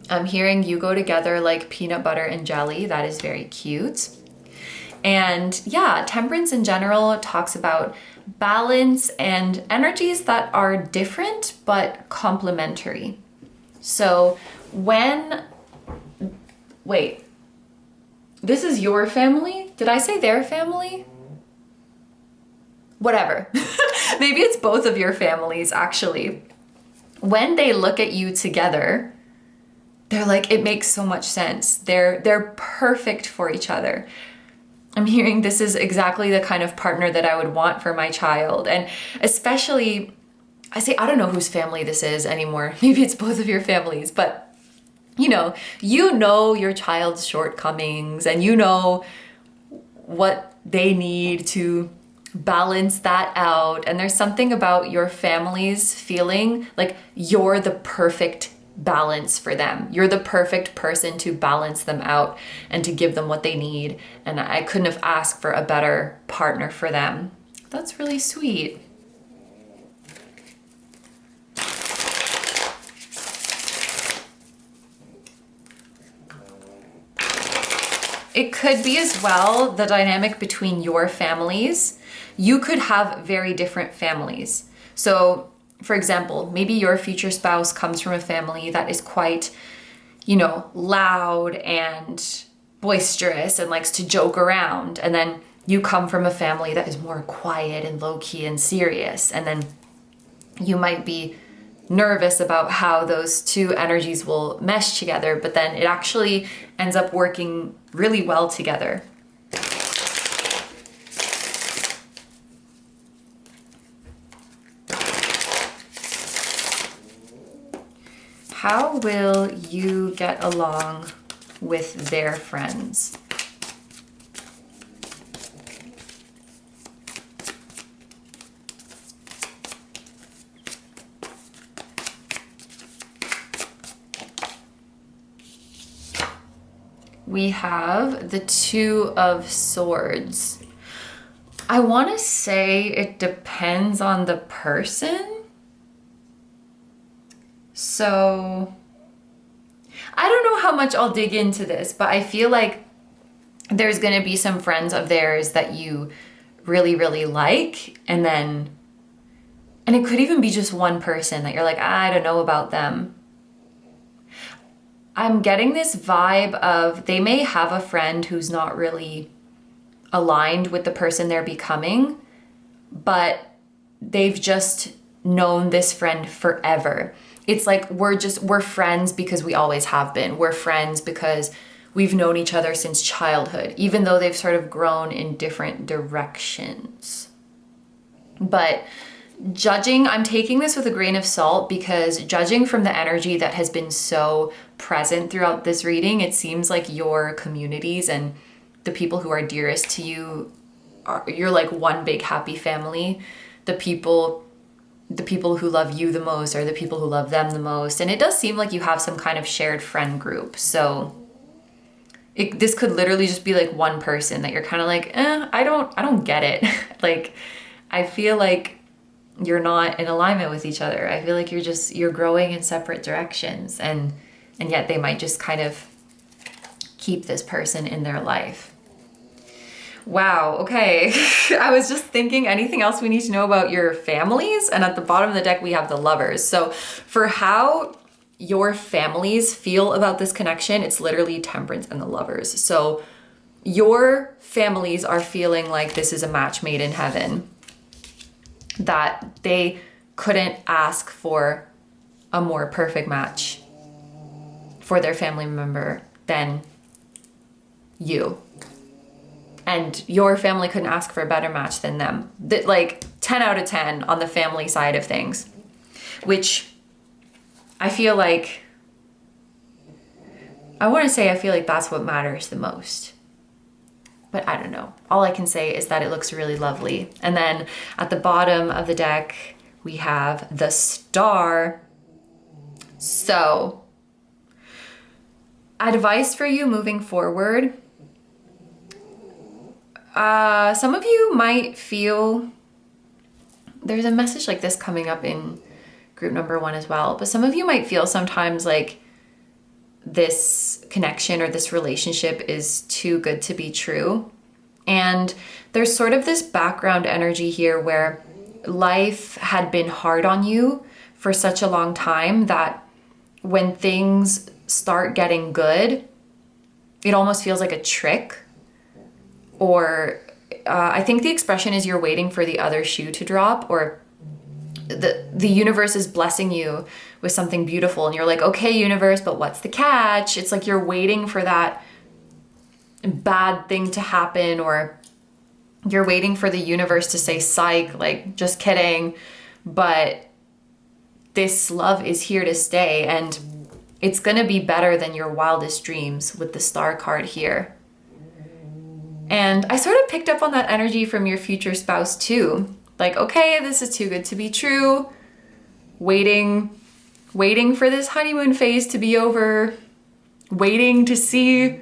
I'm hearing you go together like peanut butter and jelly. That is very cute. And yeah, Temperance in general talks about balance and energies that are different but complementary. So wait, this is your family? Did I say their family? Whatever. Maybe it's both of your families, actually. When they look at you together, they're like, it makes so much sense. They're perfect for each other. I'm hearing this is exactly the kind of partner that I would want for my child. And especially I don't know whose family this is anymore. Maybe it's both of your families, but you know your child's shortcomings, and you know what they need to balance that out. And there's something about your families feeling like you're the perfect balance for them. You're the perfect person to balance them out and to give them what they need. And I couldn't have asked for a better partner for them. That's really sweet. It could be as well the dynamic between your families. You could have very different families. So, for example, maybe your future spouse comes from a family that is quite, loud and boisterous and likes to joke around. And then you come from a family that is more quiet and low-key and serious. And then you might be nervous about how those two energies will mesh together, but then it actually ends up working really well together. How will you get along with their friends? We have the Two of Swords. I want to say it depends on the person. So I don't know how much I'll dig into this, but I feel like there's going to be some friends of theirs that you really, really like. And it could even be just one person that you're like, I don't know about them. I'm getting this vibe of they may have a friend who's not really aligned with the person they're becoming, but they've just known this friend forever. It's like we're friends because we always have been. We're friends because we've known each other since childhood, even though they've sort of grown in different directions. But I'm taking this with a grain of salt, because judging from the energy that has been so present throughout this reading, it seems like your communities and the people who are dearest to you you're like one big happy family. The people who love you the most are the people who love them the most. And it does seem like you have some kind of shared friend group. So this could literally just be like one person that you're kind of like, I don't get it. Like, I feel like you're not in alignment with each other. I feel like you're growing in separate directions, and yet they might just kind of keep this person in their life. Wow, okay. I was just thinking, anything else we need to know about your families? And at the bottom of the deck, we have the Lovers. So for how your families feel about this connection, it's literally Temperance and the Lovers. So your families are feeling like this is a match made in heaven, that they couldn't ask for a more perfect match for their family member than you. And your family couldn't ask for a better match than them. Like 10 out of 10 on the family side of things, which I feel like that's what matters the most. But I don't know. All I can say is that it looks really lovely. And then at the bottom of the deck, we have the Star. So, advice for you moving forward. Some of you might feel, there's a message like this coming up in group number 1 as well, but some of you might feel sometimes like this connection or this relationship is too good to be true. And there's sort of this background energy here where life had been hard on you for such a long time that when things start getting good, it almost feels like a trick. Or I think the expression is you're waiting for the other shoe to drop, or the universe is blessing you with something beautiful and you're like, okay, universe, but what's the catch? It's like you're waiting for that bad thing to happen, or you're waiting for the universe to say psych, like just kidding. But this love is here to stay, and it's gonna be better than your wildest dreams with the Star card here. And I sort of picked up on that energy from your future spouse too. Like, okay, this is too good to be true. Waiting for this honeymoon phase to be over. Waiting to see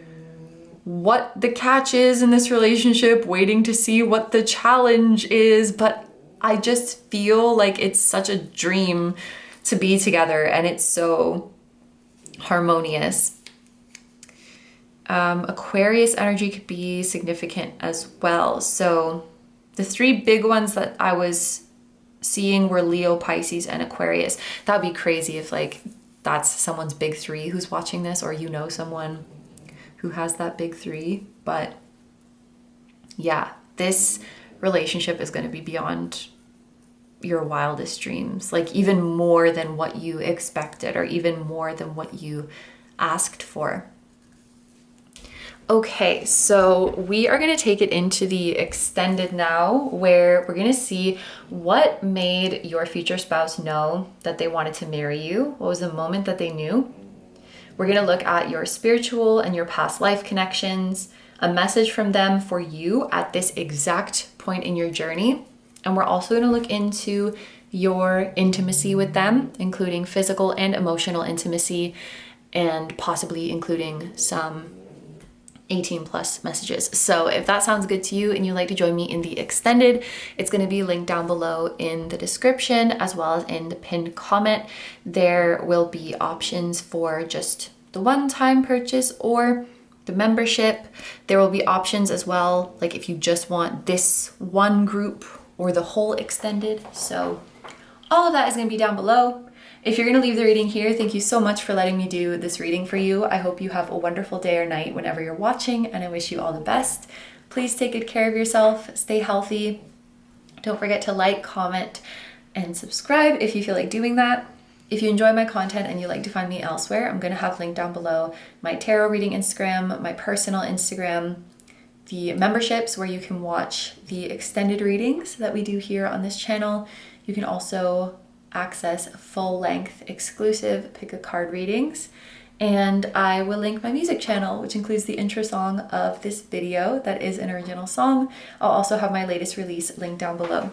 what the catch is in this relationship. Waiting to see what the challenge is. But I just feel like it's such a dream to be together, and it's so harmonious. Aquarius energy could be significant as well. So the three big ones that I was seeing were Leo, Pisces, and Aquarius. That'd be crazy if like that's someone's big three who's watching this, or you know someone who has that big three. But yeah, this relationship is going to be beyond your wildest dreams, like even more than what you expected, or even more than what you asked for. Okay, so we are going to take it into the extended now, where we're going to see what made your future spouse know that they wanted to marry you. What was the moment that they knew? We're going to look at your spiritual and your past life connections, a message from them for you at this exact point in your journey. And we're also going to look into your intimacy with them, including physical and emotional intimacy, and possibly including some 18 plus messages. So if that sounds good to you and you'd like to join me in the extended, it's going to be linked down below in the description as well as in the pinned comment. There will be options for just the one-time purchase or the membership. There will be options as well, like if you just want this one group or the whole extended. So all of that is going to be down below. If you're going to leave the reading here, thank you so much for letting me do this reading for you. I hope you have a wonderful day or night whenever you're watching, and I wish you all the best. Please take good care of yourself, stay healthy. Don't forget to like, comment, and subscribe if you feel like doing that. If you enjoy my content and you'd like to find me elsewhere, I'm going to have linked down below my tarot reading Instagram, my personal Instagram, the memberships where you can watch the extended readings that we do here on this channel. You can also access full-length exclusive pick a card readings, and I will link my music channel, which includes the intro song of this video that is an original song. I'll also have my latest release linked down below.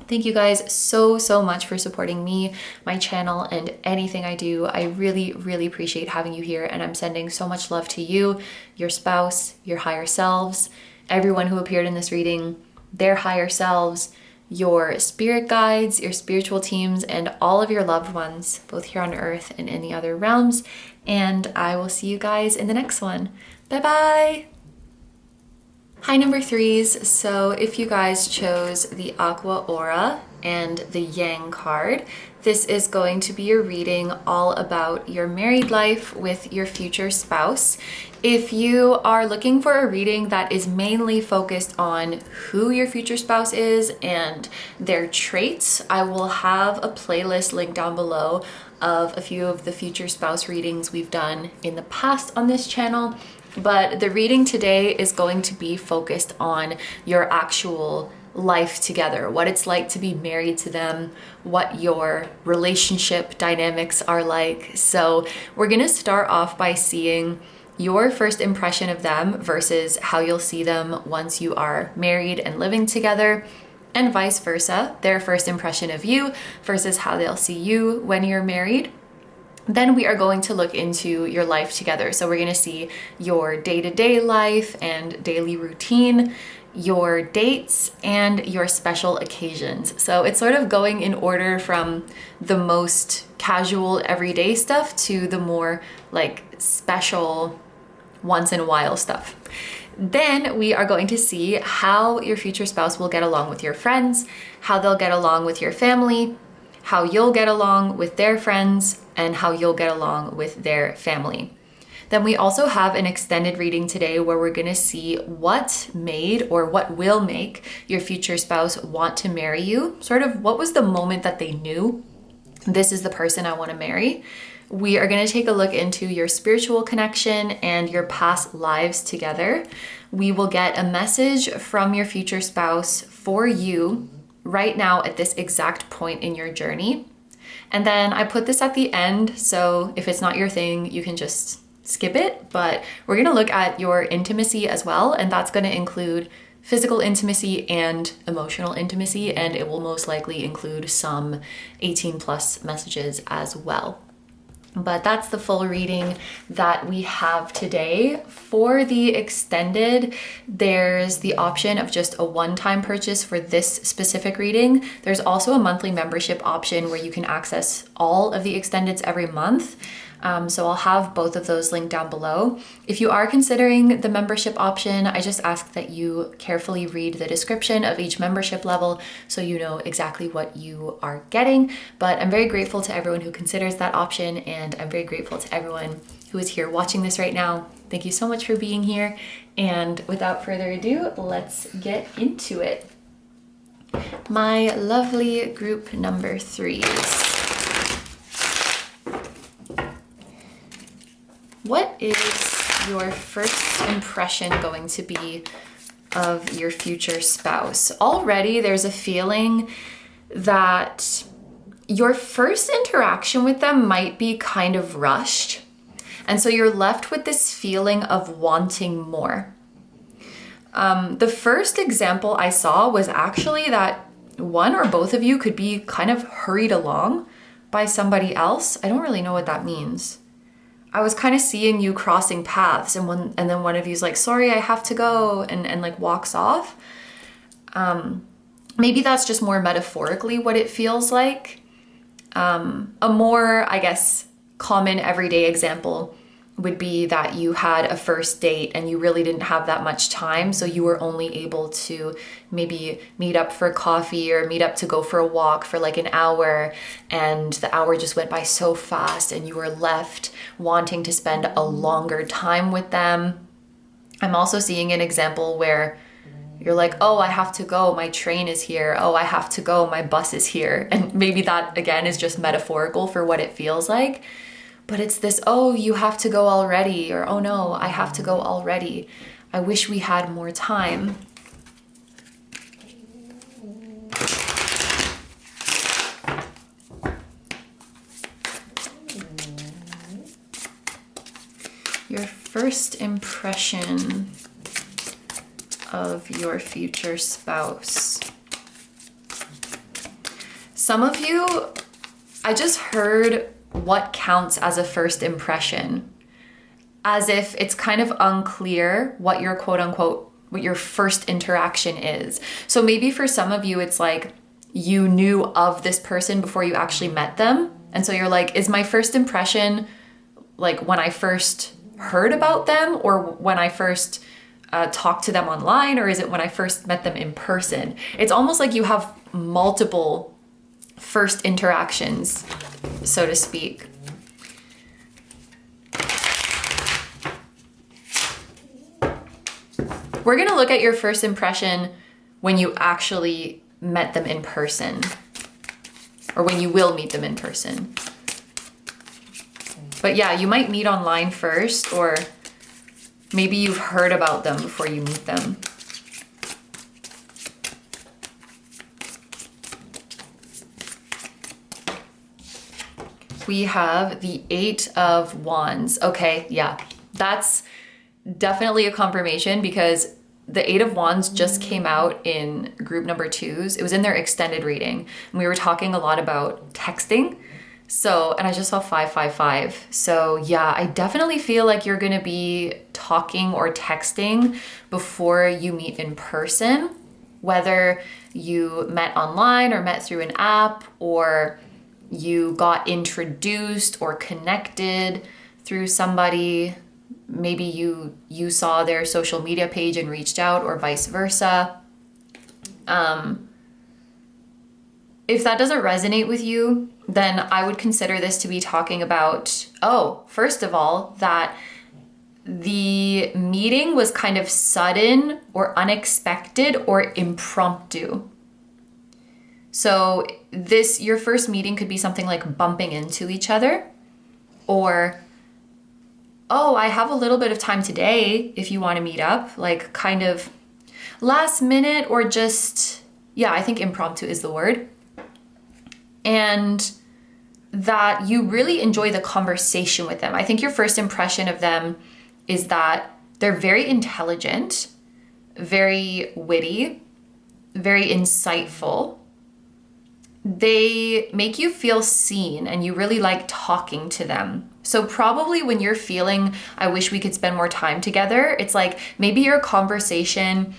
Thank you guys so much for supporting me, my channel, and anything I do. I really appreciate having you here, and I'm sending so much love to you, your spouse, your higher selves, everyone who appeared in this reading, their higher selves, your spirit guides, your spiritual teams, and all of your loved ones, both here on earth and in the other realms. And I will see you guys in the next one. Bye bye. Hi, number threes. So if you guys chose the Aqua Aura and the Yang card, this is going to be your reading all about your married life with your future spouse. If you are looking for a reading that is mainly focused on who your future spouse is and their traits, I will have a playlist linked down below of a few of the future spouse readings we've done in the past on this channel. But the reading today is going to be focused on your actual life together, what it's like to be married to them, what your relationship dynamics are like. So we're gonna start off by seeing your first impression of them versus how you'll see them once you are married and living together, and vice versa, their first impression of you versus how they'll see you when you're married. Then we are going to look into your life together. So we're going to see your day-to-day life and daily routine, your dates, and your special occasions. So it's sort of going in order from the most casual everyday stuff to the more like special once in a while stuff. Then we are going to see how your future spouse will get along with your friends, how they'll get along with your family, how you'll get along with their friends, and how you'll get along with their family. Then we also have an extended reading today where we're going to see what made or what will make your future spouse want to marry you. Sort of what was the moment that they knew, this is the person I want to marry. We are going to take a look into your spiritual connection and your past lives together. We will get a message from your future spouse for you right now at this exact point in your journey. And then I put this at the end, so if it's not your thing, you can just skip it. But we're gonna look at your intimacy as well, and that's gonna include physical intimacy and emotional intimacy, and it will most likely include some 18 plus messages as well. But that's the full reading that we have today. For the extended, there's the option of just a one-time purchase for this specific reading. There's also a monthly membership option where you can access all of the extendeds every month. So I'll have both of those linked down below. If you are considering the membership option, I just ask that you carefully read the description of each membership level so you know exactly what you are getting. But I'm very grateful to everyone who considers that option, and I'm very grateful to everyone who is here watching this right now. Thank you so much for being here. And without further ado, let's get into it. My lovely group number 3s. What is your first impression going to be of your future spouse? Already there's a feeling that your first interaction with them might be kind of rushed. And so you're left with this feeling of wanting more. The first example I saw was actually that one or both of you could be kind of hurried along by somebody else. I don't really know what that means. I was kind of seeing you crossing paths, and then one of you's like, sorry, I have to go, and like walks off. Maybe that's just more metaphorically what it feels like. A more, I guess, common everyday example would be that you had a first date and you really didn't have that much time, so you were only able to maybe meet up for coffee or meet up to go for a walk for like an hour, and the hour just went by so fast and you were left wanting to spend a longer time with them. I'm also seeing an example where you're like, oh, I have to go, my train is here. Oh, I have to go, my bus is here. And maybe that again is just metaphorical for what it feels like. But it's this, oh, you have to go already, or oh no, I have to go already. I wish we had more time. Your first impression of your future spouse. Some of you, I just heard what counts as a first impression, as if it's kind of unclear what your quote unquote, what your first interaction is. So maybe for some of you, it's like you knew of this person before you actually met them. And so you're like, is my first impression like when I first heard about them, or when I first talked to them online, or is it when I first met them in person? It's almost like you have multiple first interactions, so to speak. We're gonna look at your first impression when you actually met them in person, or when you will meet them in person. But yeah, you might meet online first, or maybe you've heard about them before you meet them. We have the 8 of Wands. Okay, yeah, that's definitely a confirmation, because the 8 of Wands just came out in group number 2's. It was in their extended reading, and we were talking a lot about texting. So, and I just saw 555. So yeah, I definitely feel like you're gonna be talking or texting before you meet in person, whether you met online or met through an app, or you got introduced or connected through somebody. Maybe you saw their social media page and reached out, or vice versa. If that doesn't resonate with you, then I would consider this to be talking about, first of all, that the meeting was kind of sudden or unexpected or impromptu. So your first meeting could be something like bumping into each other, or, oh, I have a little bit of time today if you want to meet up, like kind of last minute, or just, yeah, I think impromptu is the word. And that you really enjoy the conversation with them. I think your first impression of them is that they're very intelligent, very witty, very insightful. They make you feel seen and you really like talking to them. So probably when you're feeling, I wish we could spend more time together, it's like maybe your conversation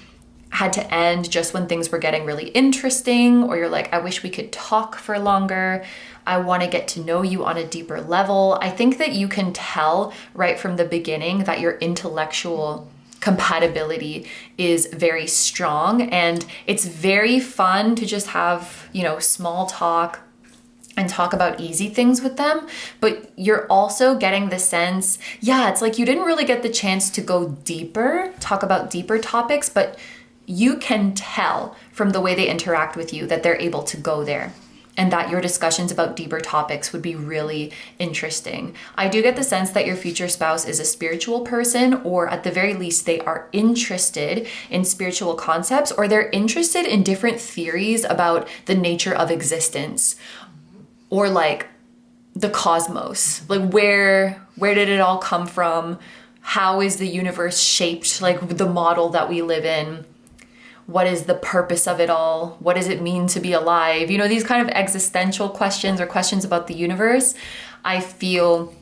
had to end just when things were getting really interesting, or you're like, I wish we could talk for longer. I want to get to know you on a deeper level. I think that you can tell right from the beginning that your intellectual compatibility is very strong, and it's very fun to just have, you know, small talk and talk about easy things with them. But you're also getting the sense, yeah, it's like you didn't really get the chance to go deeper, talk about deeper topics, but you can tell from the way they interact with you that they're able to go there, and that your discussions about deeper topics would be really interesting. I do get the sense that your future spouse is a spiritual person, or at the very least, they are interested in spiritual concepts, or they're interested in different theories about the nature of existence, or like the cosmos. Like where did it all come from? How is the universe shaped? Like the model that we live in. What is the purpose of it all? What does it mean to be alive? You know, these kind of existential questions or questions about the universe, I feel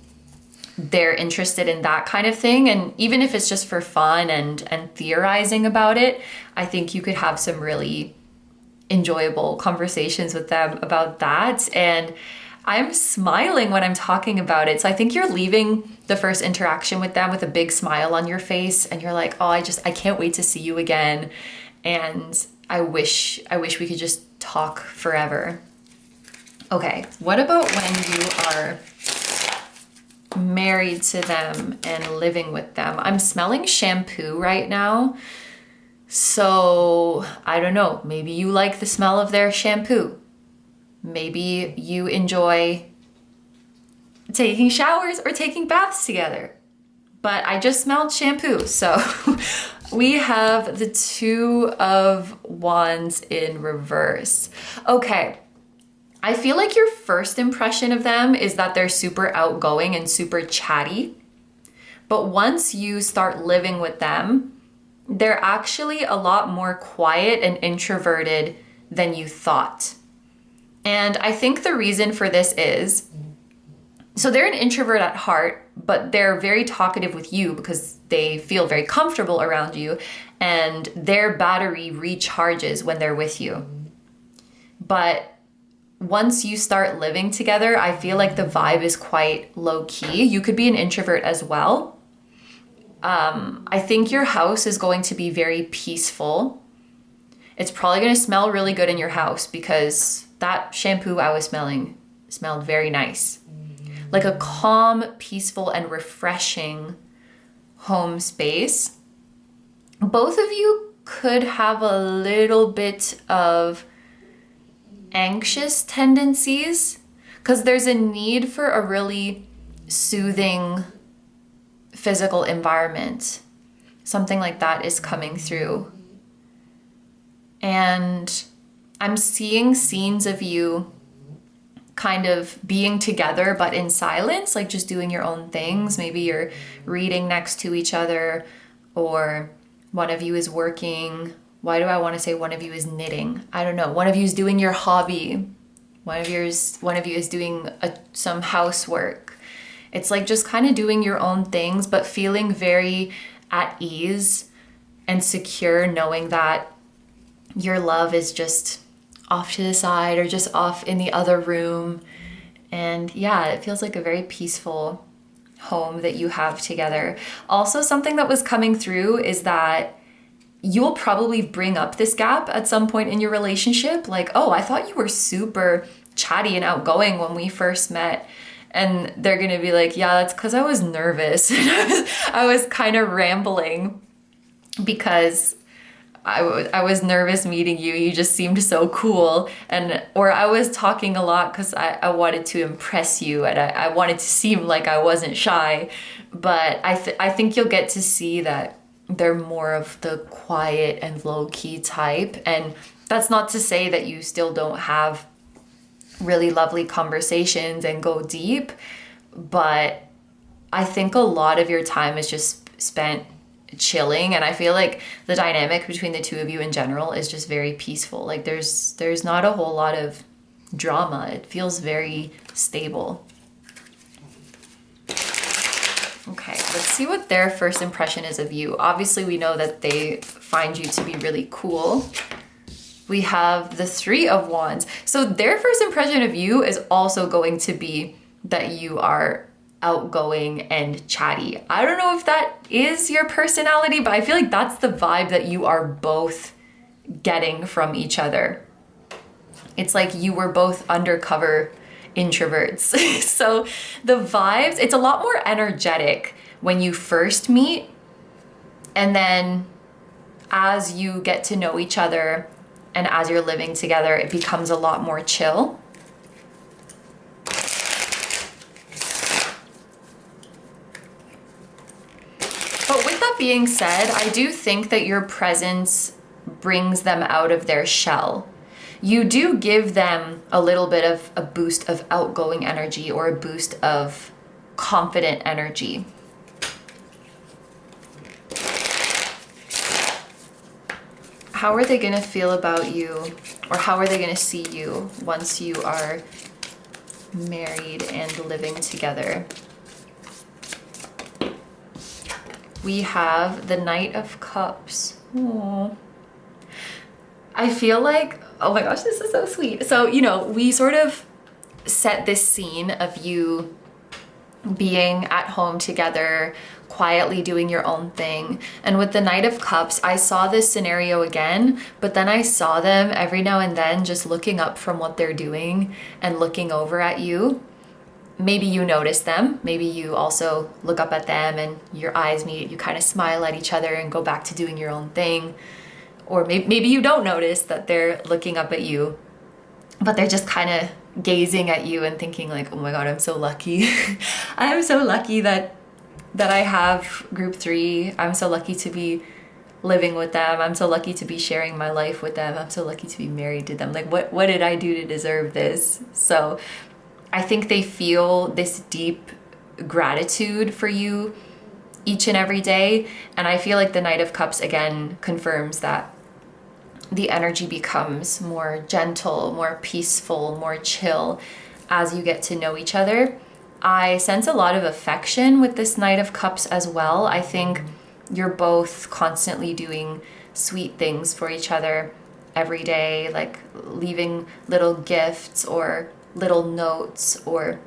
they're interested in that kind of thing. And even if it's just for fun and theorizing about it, I think you could have some really enjoyable conversations with them about that. And I'm smiling when I'm talking about it. So I think you're leaving the first interaction with them with a big smile on your face, and you're like, oh, I can't wait to see you again. And I wish we could just talk forever. Okay, what about when you are married to them and living with them? I'm smelling shampoo right now. So I don't know, maybe you like the smell of their shampoo. Maybe you enjoy taking showers or taking baths together. But I just smelled shampoo, so we have the Two of Wands in reverse. Okay, I feel like your first impression of them is that they're super outgoing and super chatty. But once you start living with them, they're actually a lot more quiet and introverted than you thought. And I think the reason for this is, so they're an introvert at heart, but they're very talkative with you because they feel very comfortable around you, and their battery recharges when they're with you. But once you start living together, I feel like the vibe is quite low key. You could be an introvert as well. I think your house is going to be very peaceful. It's probably going to smell really good in your house because that shampoo I was smelling smelled very nice. Like a calm, peaceful, and refreshing home space. Both of you could have a little bit of anxious tendencies because there's a need for a really soothing physical environment. Something like that is coming through. And I'm seeing scenes of you kind of being together but in silence, like just doing your own things. Maybe you're reading next to each other, or one of you is working. Why do I want to say one of you is knitting? I don't know. One of you is doing your hobby. One of you is doing some housework. It's like just kind of doing your own things, but feeling very at ease and secure, knowing that your love is just off to the side or just off in the other room. And yeah, it feels like a very peaceful home that you have together. Also, something that was coming through is that you'll probably bring up this gap at some point in your relationship. Like, oh, I thought you were super chatty and outgoing when we first met. And they're gonna be like, yeah, that's because I was nervous. I was kind of rambling because I was nervous meeting you. You just seemed so cool. Or I was talking a lot because I wanted to impress you, and I wanted to seem like I wasn't shy. But I think you'll get to see that they're more of the quiet and low-key type. And that's not to say that you still don't have really lovely conversations and go deep, but I think a lot of your time is just spent chilling, and I feel like the dynamic between the two of you in general is just very peaceful. Like there's not a whole lot of drama. It feels very stable. Okay, let's see what their first impression is of you. Obviously, we know that they find you to be really cool. We have the Three of Wands. So their first impression of you is also going to be that you are outgoing and chatty. I don't know if that is your personality, but I feel like that's the vibe that you are both getting from each other. It's like you were both undercover introverts. So the vibes, it's a lot more energetic when you first meet, and then as you get to know each other and as you're living together, it becomes a lot more chill. But with that being said, I do think that your presence brings them out of their shell. You do give them a little bit of a boost of outgoing energy or a boost of confident energy. How are they going to feel about you, or how are they going to see you once you are married and living together? We have the Knight of Cups. Aww. I feel like, oh my gosh, this is so sweet. So, you know, we sort of set this scene of you being at home together, quietly doing your own thing. And with the Knight of Cups, I saw this scenario again, but then I saw them every now and then just looking up from what they're doing and looking over at you. Maybe you notice them, maybe you also look up at them and your eyes meet, you kind of smile at each other and go back to doing your own thing. Or maybe you don't notice that they're looking up at you, but they're just kind of gazing at you and thinking like, oh my God, I'm so lucky. I'm so lucky that I have group 3. I'm so lucky to be living with them. I'm so lucky to be sharing my life with them. I'm so lucky to be married to them. Like what did I do to deserve this? So I think they feel this deep gratitude for you each and every day. And I feel like the Knight of Cups again confirms that the energy becomes more gentle, more peaceful, more chill as you get to know each other. I sense a lot of affection with this Knight of Cups as well. I think you're both constantly doing sweet things for each other every day, like leaving little gifts or little notes, or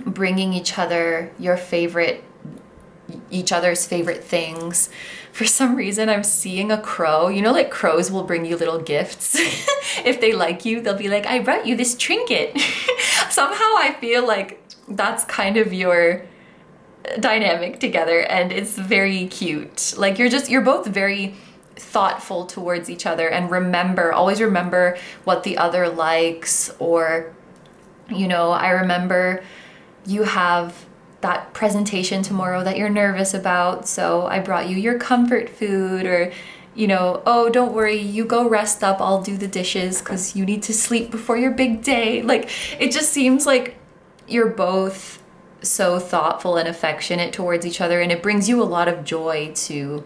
bringing each other each other's favorite things. For some reason, I'm seeing a crow. You know, like crows will bring you little gifts. If they like you, they'll be like, I brought you this trinket. Somehow I feel like that's kind of your dynamic together, and it's very cute. Like you're both very thoughtful towards each other, and always remember what the other likes. Or, you know, I remember you have that presentation tomorrow that you're nervous about, so I brought you your comfort food. Or, you know, oh, don't worry, you go rest up, I'll do the dishes because you need to sleep before your big day. Like, it just seems like you're both so thoughtful and affectionate towards each other, and it brings you a lot of joy to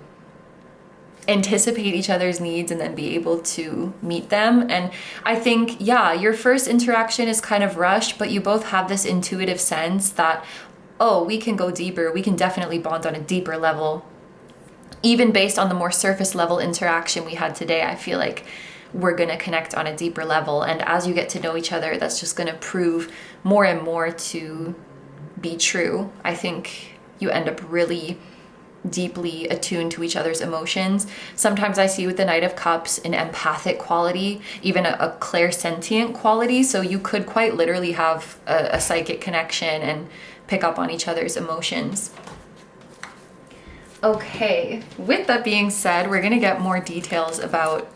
anticipate each other's needs and then be able to meet them. And I think, yeah, your first interaction is kind of rushed, but you both have this intuitive sense that, oh, we can go deeper, we can definitely bond on a deeper level. Even based on the more surface level interaction we had today, I feel like we're gonna connect on a deeper level. And as you get to know each other, that's just gonna prove more and more to be true. I think you end up really deeply attuned to each other's emotions. Sometimes I see with the Knight of Cups an empathic quality, even a clairsentient quality. So you could quite literally have a psychic connection and pick up on each other's emotions. Okay, with that being said, we're gonna get more details about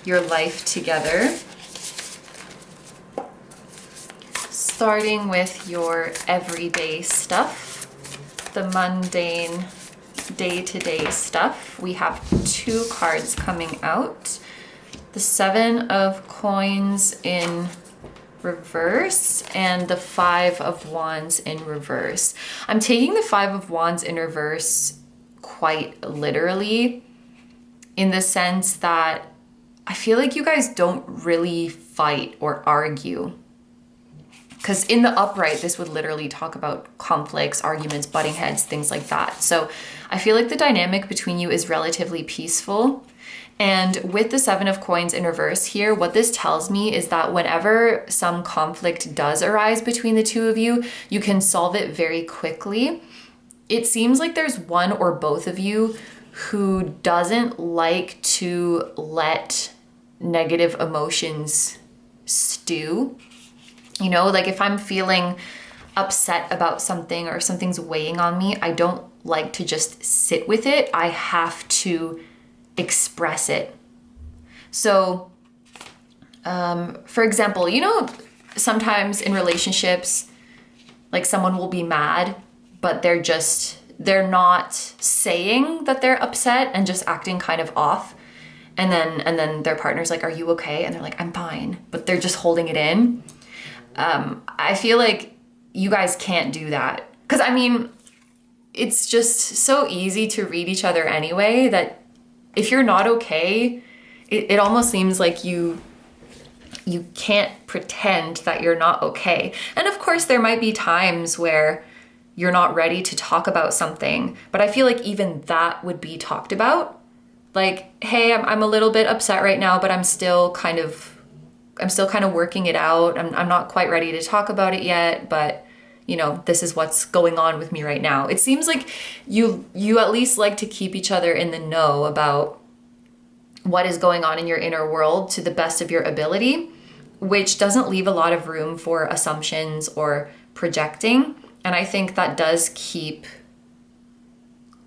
your life together. Starting with your everyday stuff, the mundane day-to-day stuff. We have 2 cards coming out. The 7 of Coins in reverse and the Five of Wands in reverse. I'm taking the Five of Wands in reverse quite literally, in the sense that I feel like you guys don't really fight or argue. Because in the upright, this would literally talk about conflicts, arguments, butting heads, things like that. So I feel like the dynamic between you is relatively peaceful. And with the Seven of Coins in reverse here, what this tells me is that whenever some conflict does arise between the two of you, you can solve it very quickly. It seems like there's one or both of you who doesn't like to let negative emotions stew. You know, like if I'm feeling upset about something or something's weighing on me, I don't like to just sit with it. I have to express it. So, for example, you know, sometimes in relationships, like someone will be mad, but they're not saying that they're upset and just acting kind of off. And then their partner's like, "Are you okay?" And they're like, "I'm fine," but they're just holding it in. I feel like you guys can't do that. Because I mean, it's just so easy to read each other anyway that if you're not okay, it almost seems like you can't pretend that you're not okay. And of course, there might be times where you're not ready to talk about something, but I feel like even that would be talked about. Like, hey, I'm a little bit upset right now, but I'm still kind of working it out. I'm not quite ready to talk about it yet, but you know, this is what's going on with me right now. It seems like you at least like to keep each other in the know about what is going on in your inner world to the best of your ability, which doesn't leave a lot of room for assumptions or projecting. And I think that does keep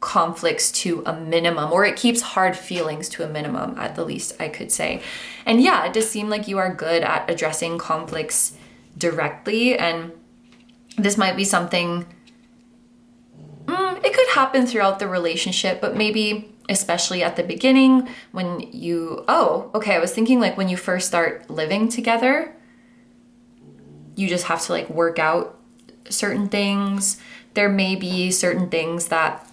conflicts to a minimum, or it keeps hard feelings to a minimum, at the least I could say. And yeah, it does seem like you are good at addressing conflicts directly, and this might be something, it could happen throughout the relationship, but maybe especially at the beginning when I was thinking like when you first start living together, you just have to like work out certain things. There may be certain things that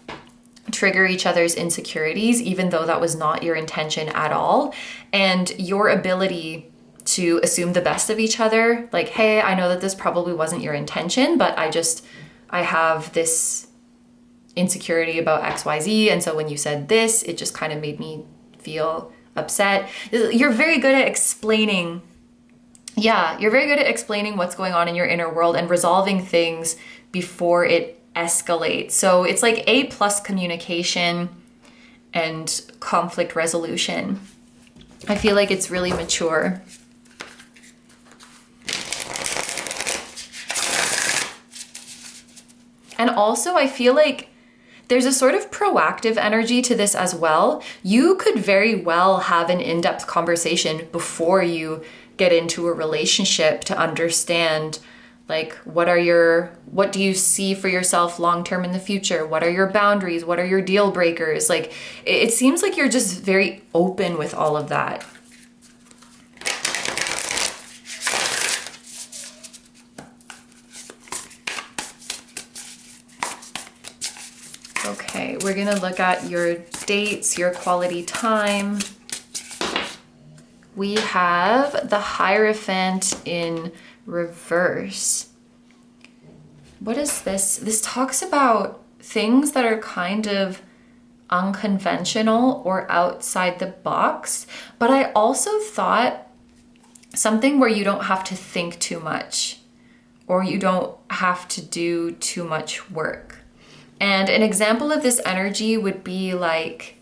trigger each other's insecurities, even though that was not your intention at all. And your ability to assume the best of each other, like, hey, I know that this probably wasn't your intention, but I have this insecurity about XYZ. And so when you said this, it just kind of made me feel upset. You're very good at explaining. Yeah, you're very good at explaining what's going on in your inner world and resolving things before it escalates. So it's like A+ communication and conflict resolution. I feel like it's really mature. And also I feel like there's a sort of proactive energy to this as well. You could very well have an in-depth conversation before you get into a relationship to understand like what do you see for yourself long-term in the future? What are your boundaries? What are your deal breakers? Like it seems like you're just very open with all of that. Okay, we're gonna look at your dates, your quality time. We have the Hierophant in reverse. What is this? This talks about things that are kind of unconventional or outside the box, but I also thought something where you don't have to think too much or you don't have to do too much work. And an example of this energy would be like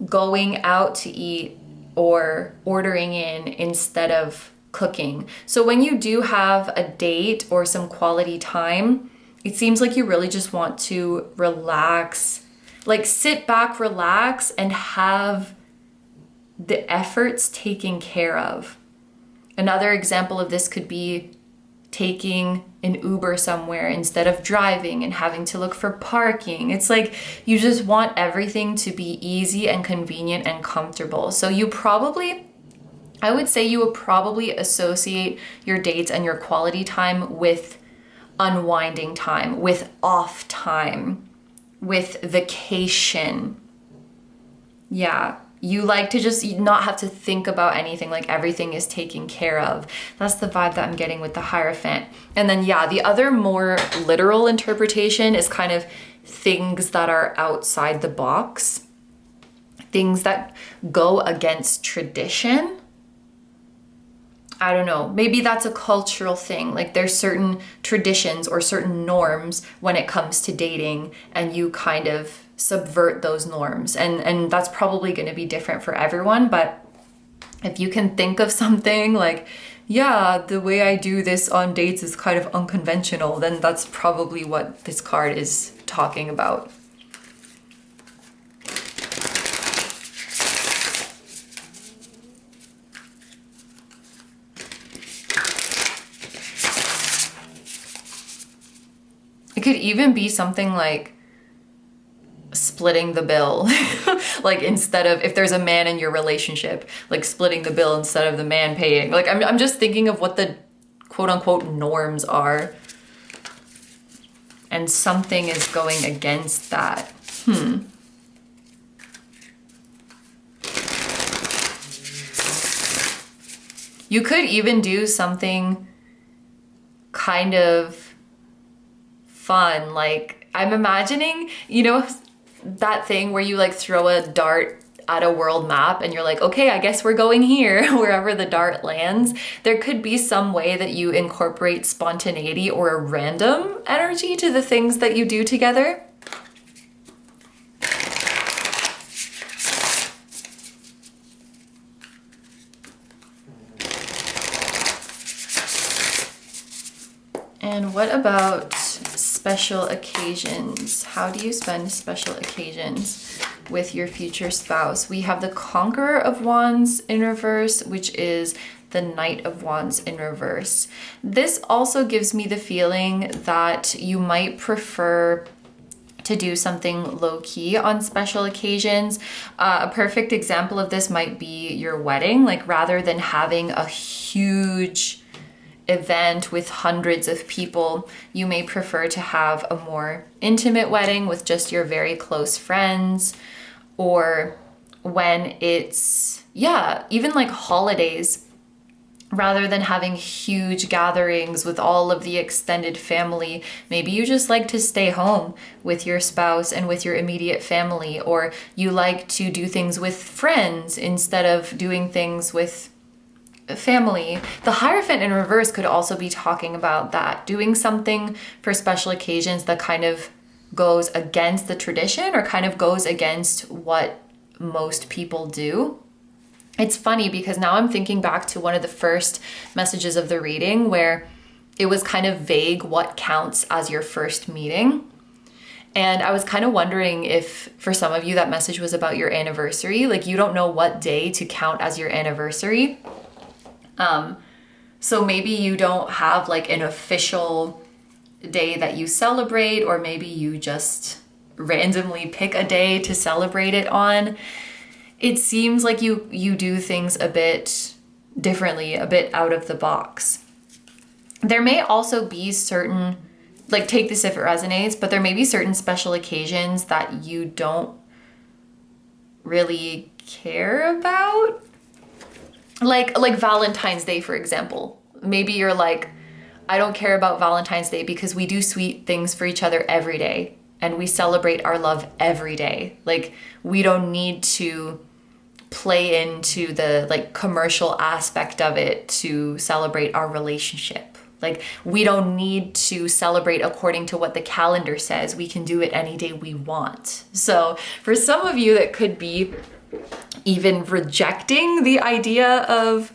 going out to eat or ordering in instead of cooking. So when you do have a date or some quality time, it seems like you really just want to relax, like sit back, relax, and have the efforts taken care of. Another example of this could be taking an Uber somewhere instead of driving and having to look for parking. It's like you just want everything to be easy and convenient and comfortable. So you probably I would say you would probably associate your dates and your quality time with unwinding time, with off time, with vacation. Yeah, you like to just not have to think about anything, like everything is taken care of. That's the vibe that I'm getting with the Hierophant. And then yeah, the other more literal interpretation is kind of things that are outside the box, things that go against tradition. I don't know, maybe that's a cultural thing. Like there's certain traditions or certain norms when it comes to dating, and you kind of subvert those norms. And that's probably going to be different for everyone. But if you can think of something like, yeah, the way I do this on dates is kind of unconventional, then that's probably what this card is talking about. It could even be something like splitting the bill. Like instead of, if there's a man in your relationship, like splitting the bill instead of the man paying. Like I'm just thinking of what the quote unquote norms are. And something is going against that. You could even do something kind of fun. Like I'm imagining, you know, that thing where you like throw a dart at a world map and you're like, okay, I guess we're going here, wherever the dart lands. There could be some way that you incorporate spontaneity or a random energy to the things that you do together. And what about special occasions? How do you spend special occasions with your future spouse? We have the Conqueror of Wands in reverse, which is the Knight of Wands in reverse. This also gives me the feeling that you might prefer to do something low-key on special occasions. A perfect example of this might be your wedding. Like rather than having a huge event with hundreds of people, you may prefer to have a more intimate wedding with just your very close friends. Or when it's, yeah, even like holidays, rather than having huge gatherings with all of the extended family, maybe you just like to stay home with your spouse and with your immediate family, or you like to do things with friends instead of doing things with family. The Hierophant in reverse could also be talking about that, doing something for special occasions that kind of goes against the tradition or kind of goes against what most people do. It's funny because now I'm thinking back to one of the first messages of the reading where it was kind of vague what counts as your first meeting. And I was kind of wondering if for some of you that message was about your anniversary, like you don't know what day to count as your anniversary. So maybe you don't have like an official day that you celebrate, or maybe you just randomly pick a day to celebrate it on. It seems like you do things a bit differently, a bit out of the box. There may also be certain, like take this if it resonates, but there may be certain special occasions that you don't really care about. Like Valentine's Day, for example. Maybe you're like, I don't care about Valentine's Day because we do sweet things for each other every day and we celebrate our love every day. Like we don't need to play into the like commercial aspect of it to celebrate our relationship. Like we don't need to celebrate according to what the calendar says. We can do it any day we want. So for some of you that could be even rejecting the idea of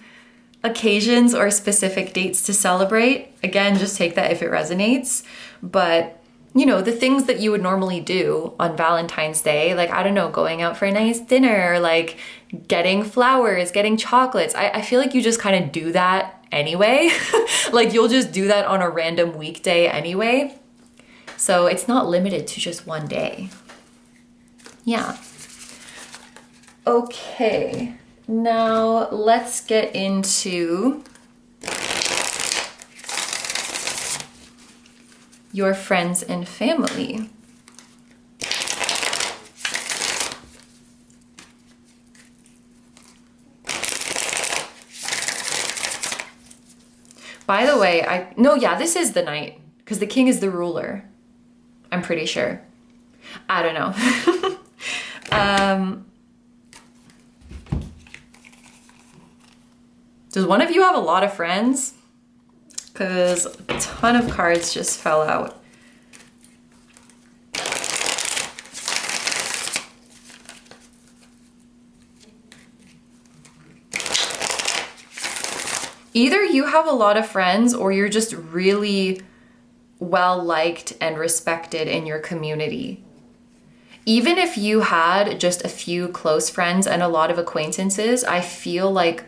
occasions or specific dates to celebrate. Again, just take that if it resonates. But, you know, the things that you would normally do on Valentine's Day, like, I don't know, going out for a nice dinner, like getting flowers, getting chocolates. I feel like you just kind of do that anyway. Like you'll just do that on a random weekday anyway. So it's not limited to just one day. Yeah. Okay, Now let's get into your friends and family. By the way, no, yeah, this is the Knight, because the King is the ruler. I'm pretty sure. I don't know. Does one of you have a lot of friends? Because a ton of cards just fell out. Either you have a lot of friends or you're just really well liked and respected in your community. Even if you had just a few close friends and a lot of acquaintances, I feel like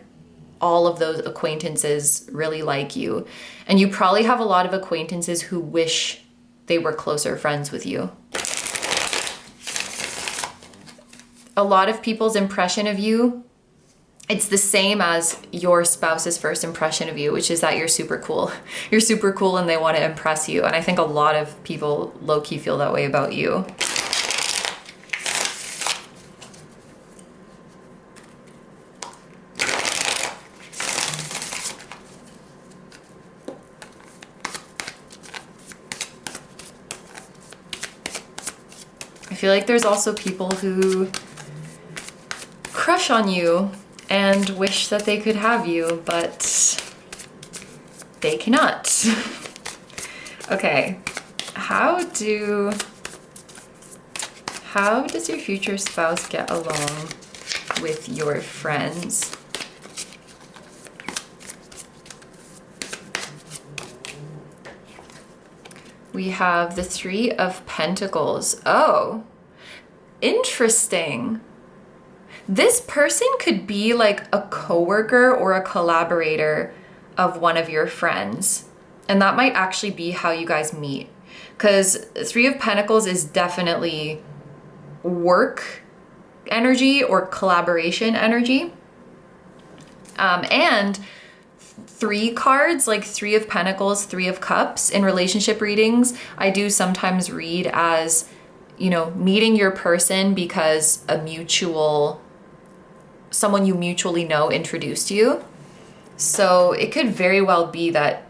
all of those acquaintances really like you. And you probably have a lot of acquaintances who wish they were closer friends with you. A lot of people's impression of you, it's the same as your spouse's first impression of you, which is that you're super cool. You're super cool and they want to impress you. And I think a lot of people low-key feel that way about you. I feel like there's also people who crush on you and wish that they could have you, but they cannot. Okay, how does your future spouse get along with your friends? We have the Three of Pentacles. Oh, interesting. This person could be like a coworker or a collaborator of one of your friends. And that might actually be how you guys meet. Because Three of Pentacles is definitely work energy or collaboration energy. And three cards, like Three of Pentacles, Three of Cups in relationship readings, I do sometimes read as, you know, meeting your person because someone you mutually know introduced you. So it could very well be that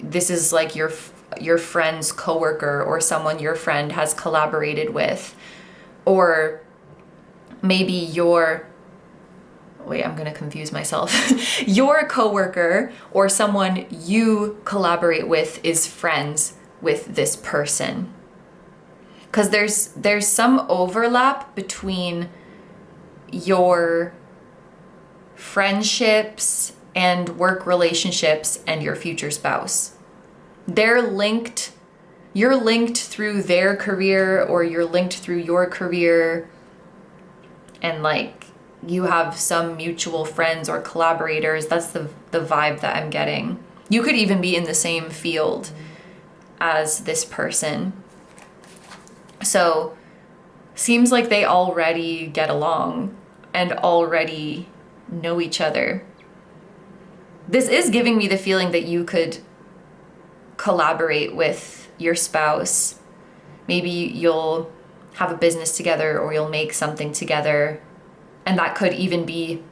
this is like your friend's coworker or someone your friend has collaborated with, or maybe I'm gonna confuse myself. Your coworker or someone you collaborate with is friends with this person. Because there's some overlap between your friendships and work relationships and your future spouse. They're linked. You're linked through their career or you're linked through your career, and like you have some mutual friends or collaborators. That's the vibe that I'm getting. You could even be in the same field as this person. So seems like they already get along and already know each other. This is giving me the feeling that you could collaborate with your spouse. Maybe you'll have a business together or you'll make something together. And that could even be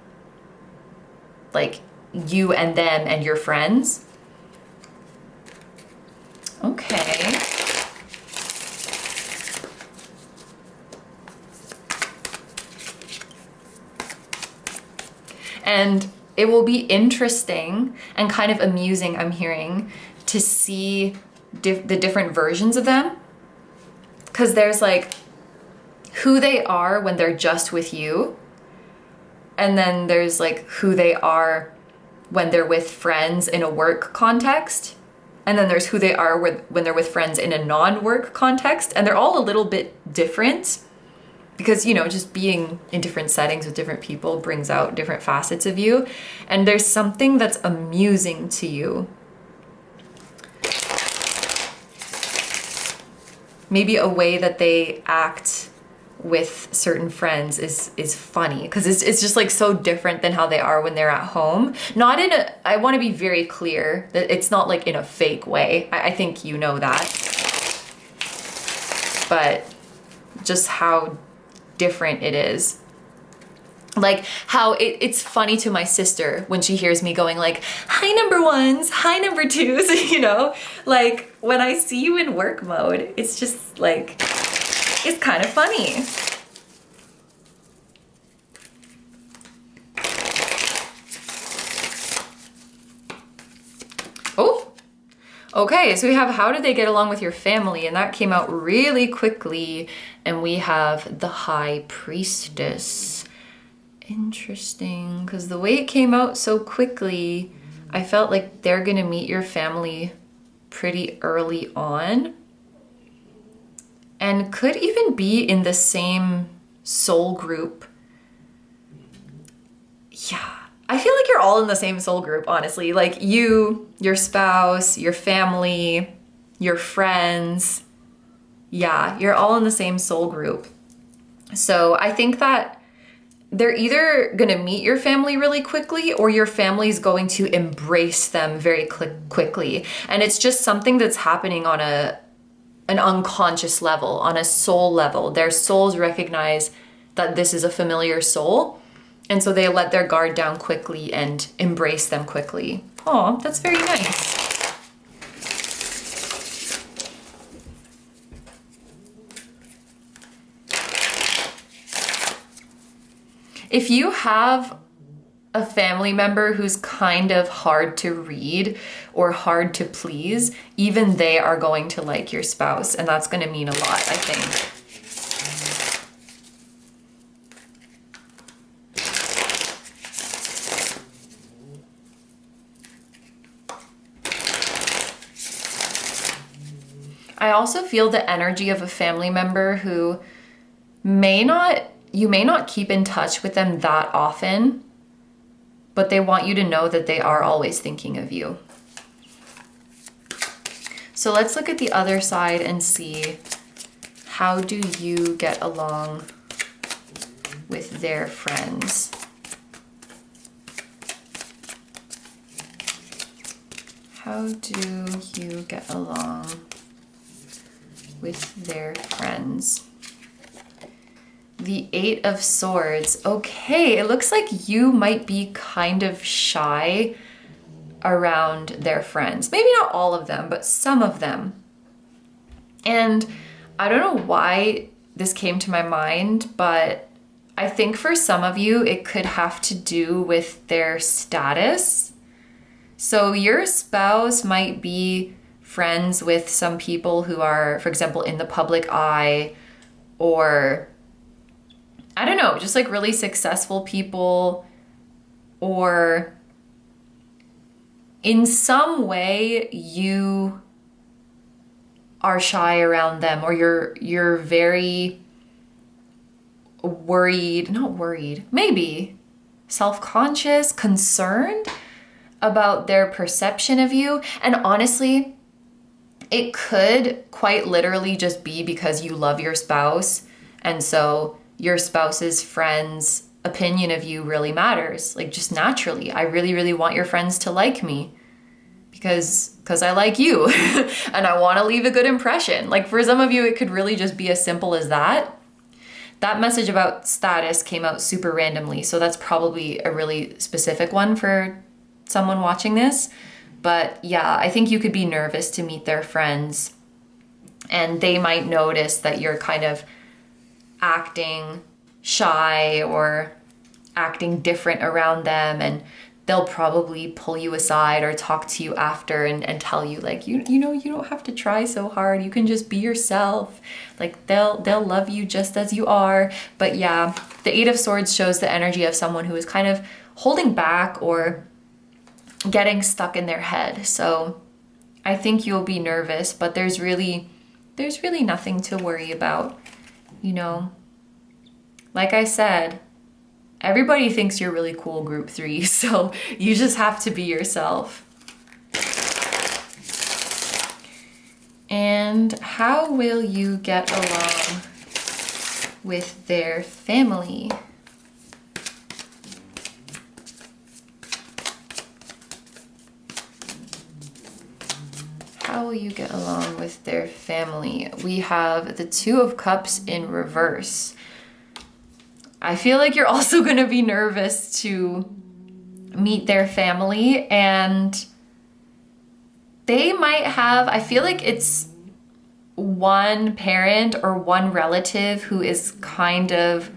like you and them and your friends. Okay. And it will be interesting and kind of amusing, I'm hearing, to see the different versions of them. Because there's like who they are when they're just with you. And then there's like who they are when they're with friends in a work context. And then there's who they are when they're with friends in a non-work context. And they're all a little bit different. Because, you know, just being in different settings with different people brings out different facets of you. And there's something that's amusing to you. Maybe a way that they act with certain friends is funny because it's just like so different than how they are when they're at home. Not in a, I want to be very clear that it's not like in a fake way. I think you know that. But just how different it is. Like how it's funny to my sister when she hears me going like, hi number ones, hi number twos, you know? Like when I see you in work mode, it's just like, it's kind of funny. Oh, okay, so we have how did they get along with your family? And that came out really quickly. And we have the High Priestess. Interesting, because the way it came out so quickly, I felt like they're gonna meet your family pretty early on and could even be in the same soul group. Yeah, I feel like you're all in the same soul group, honestly. Like you, your spouse, your family, your friends. Yeah, you're all in the same soul group. So I think that they're either gonna meet your family really quickly or your family's going to embrace them very quickly. And it's just something that's happening on an unconscious level, on a soul level. Their souls recognize that this is a familiar soul. And so they let their guard down quickly and embrace them quickly. Oh, that's very nice. If you have a family member who's kind of hard to read or hard to please, even they are going to like your spouse, and that's going to mean a lot, I think. I also feel the energy of a family member who you may not keep in touch with them that often, but they want you to know that they are always thinking of you. So let's look at the other side and see, how do you get along with their friends? How do you get along with their friends? The Eight of Swords. Okay, it looks like you might be kind of shy around their friends. Maybe not all of them, but some of them. And I don't know why this came to my mind, but I think for some of you, it could have to do with their status. So your spouse might be friends with some people who are, for example, in the public eye, or I don't know, just like really successful people, or in some way you are shy around them, or you're very worried, not worried, maybe self-conscious, concerned about their perception of you. And honestly, it could quite literally just be because you love your spouse, and so your spouse's friends' opinion of you really matters. Like just naturally, I really, really want your friends to like me because I like you and I want to leave a good impression. Like for some of you, it could really just be as simple as that. That message about status came out super randomly, so that's probably a really specific one for someone watching this. But yeah, I think you could be nervous to meet their friends, and they might notice that you're kind of acting shy or acting different around them, and they'll probably pull you aside or talk to you after and tell you like, you know, you don't have to try so hard. You can just be yourself. Like they'll love you just as you are. But yeah, the Eight of Swords shows the energy of someone who is kind of holding back or getting stuck in their head. So I think you'll be nervous, but there's really nothing to worry about. You know, like I said, everybody thinks you're really cool, group 3, so you just have to be yourself. And how will you get along with their family. How will you get along with their family? We have the Two of Cups in reverse. I feel like you're also going to be nervous to meet their family, and they might have, I feel like it's one parent or one relative who is kind of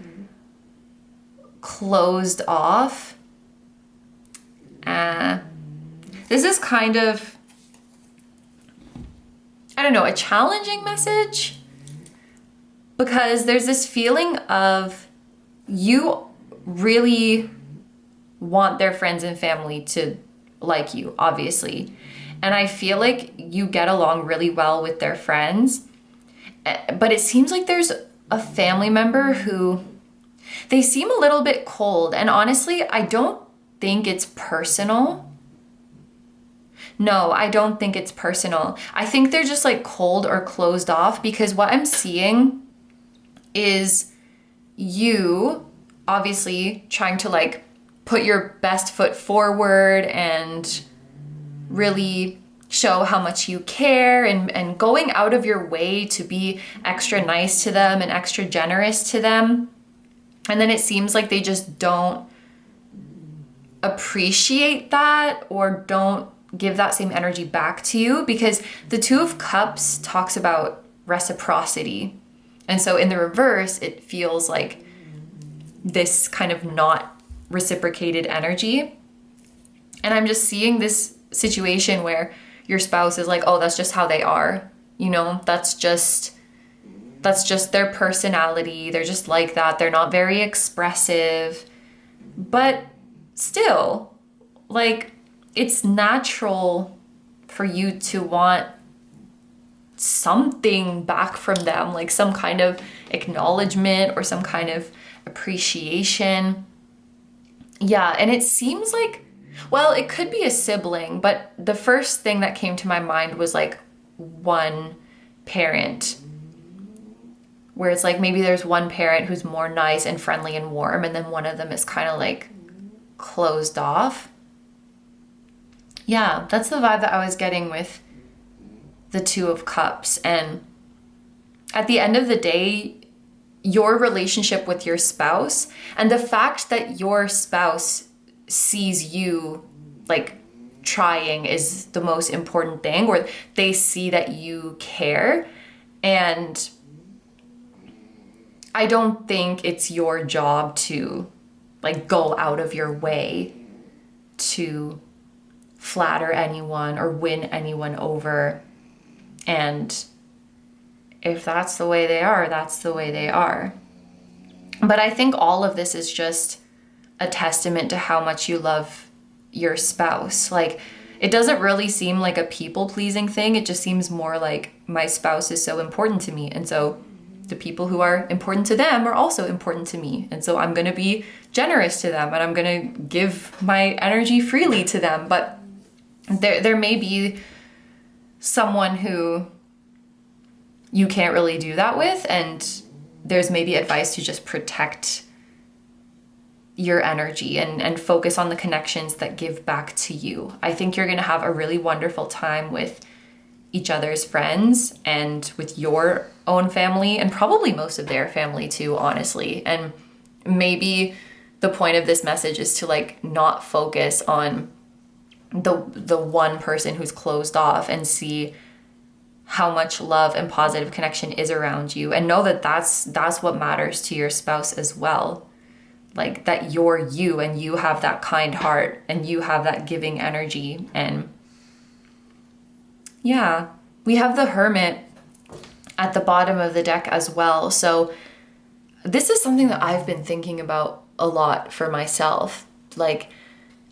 closed off. This is kind of, I don't know, a challenging message, because there's this feeling of you really want their friends and family to like you, obviously. And I feel like you get along really well with their friends. But it seems like there's a family member who, they seem a little bit cold. And honestly, I don't think it's personal. No, I don't think it's personal. I think they're just like cold or closed off, because what I'm seeing is you obviously trying to like put your best foot forward and really show how much you care, and going out of your way to be extra nice to them and extra generous to them. And then it seems like they just don't appreciate that or don't give that same energy back to you, because the Two of Cups talks about reciprocity. And so in the reverse, it feels like this kind of not reciprocated energy. And I'm just seeing this situation where your spouse is like, oh, that's just how they are. You know, that's just their personality. They're just like that. They're not very expressive. But still, like, it's natural for you to want something back from them, like some kind of acknowledgement or some kind of appreciation. Yeah, and it seems like, well, it could be a sibling, but the first thing that came to my mind was like one parent, where it's like maybe there's one parent who's more nice and friendly and warm, and then one of them is kind of like closed off. Yeah, that's the vibe that I was getting with the Two of Cups. And at the end of the day, your relationship with your spouse and the fact that your spouse sees you like trying is the most important thing, or they see that you care. And I don't think it's your job to like go out of your way to flatter anyone or win anyone over. And if that's the way they are, that's the way they are. But I think all of this is just a testament to how much you love your spouse. Like, it doesn't really seem like a people-pleasing thing. It just seems more like my spouse is so important to me. And so the people who are important to them are also important to me. And so I'm going to be generous to them, and I'm going to give my energy freely to them. But there may be someone who you can't really do that with, and there's maybe advice to just protect your energy and focus on the connections that give back to you. I think you're going to have a really wonderful time with each other's friends and with your own family, and probably most of their family too, honestly. And maybe the point of this message is to like not focus on the one person who's closed off, and see how much love and positive connection is around you, and know that that's what matters to your spouse as well. Like, that you're you, and you have that kind heart, and you have that giving energy. And yeah, we have the Hermit at the bottom of the deck as well. So this is something that I've been thinking about a lot for myself. Like,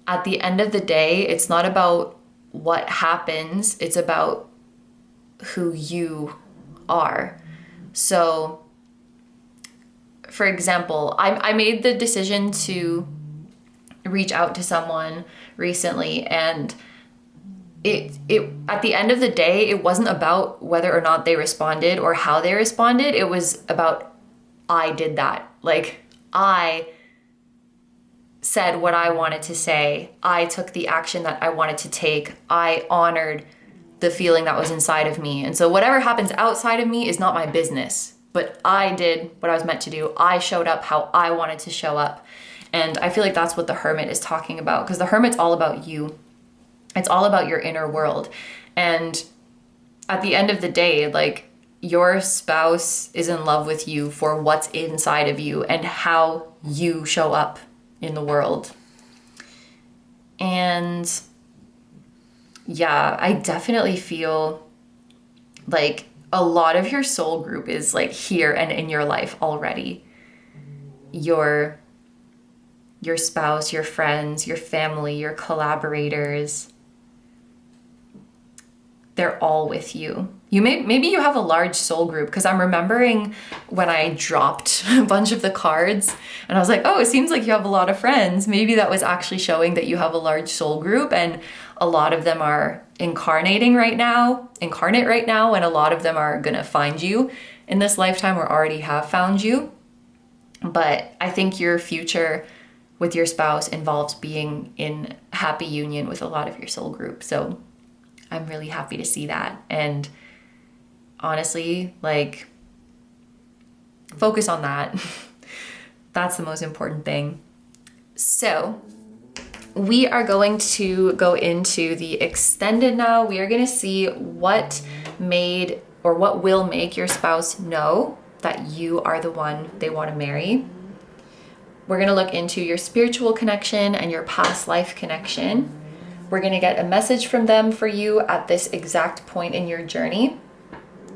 at the end of the day, it's not about what happens, it's about who you are. So, for example, I made the decision to reach out to someone recently, and it at the end of the day, it wasn't about whether or not they responded or how they responded. It was about I did that. Like, I said what I wanted to say. I took the action that I wanted to take. I honored the feeling that was inside of me. And so whatever happens outside of me is not my business. But I did what I was meant to do. I showed up how I wanted to show up. And I feel like that's what the Hermit is talking about, because the Hermit's all about you. It's all about your inner world. And at the end of the day, like, your spouse is in love with you for what's inside of you and how you show up in the world. And yeah, I definitely feel like a lot of your soul group is like here and in your life already. Your spouse, your friends, your family, your collaborators, they're all with you. Maybe you have a large soul group, because I'm remembering when I dropped a bunch of the cards and I was like, oh, it seems like you have a lot of friends. Maybe that was actually showing that you have a large soul group, and a lot of them are incarnate right now, and a lot of them are gonna find you in this lifetime or already have found you. But I think your future with your spouse involves being in happy union with a lot of your soul group. So I'm really happy to see that. And honestly, like, focus on that. That's the most important thing. So we are going to go into the extended now. We are going to see what made or what will make your spouse know that you are the one they want to marry. We're going to look into your spiritual connection and your past life connection. We're going to get a message from them for you at this exact point in your journey.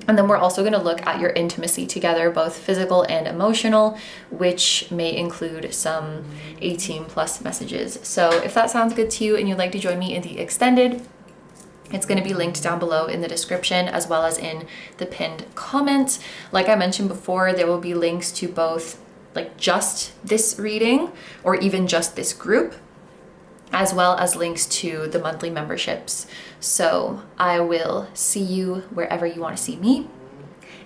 And then we're also going to look at your intimacy together, both physical and emotional, which may include some 18 plus messages. So if that sounds good to you and you'd like to join me in the extended, it's going to be linked down below in the description as well as in the pinned comments. Like I mentioned before, there will be links to both like just this reading or even just this group, as well as links to the monthly memberships. So I will see you wherever you want to see me.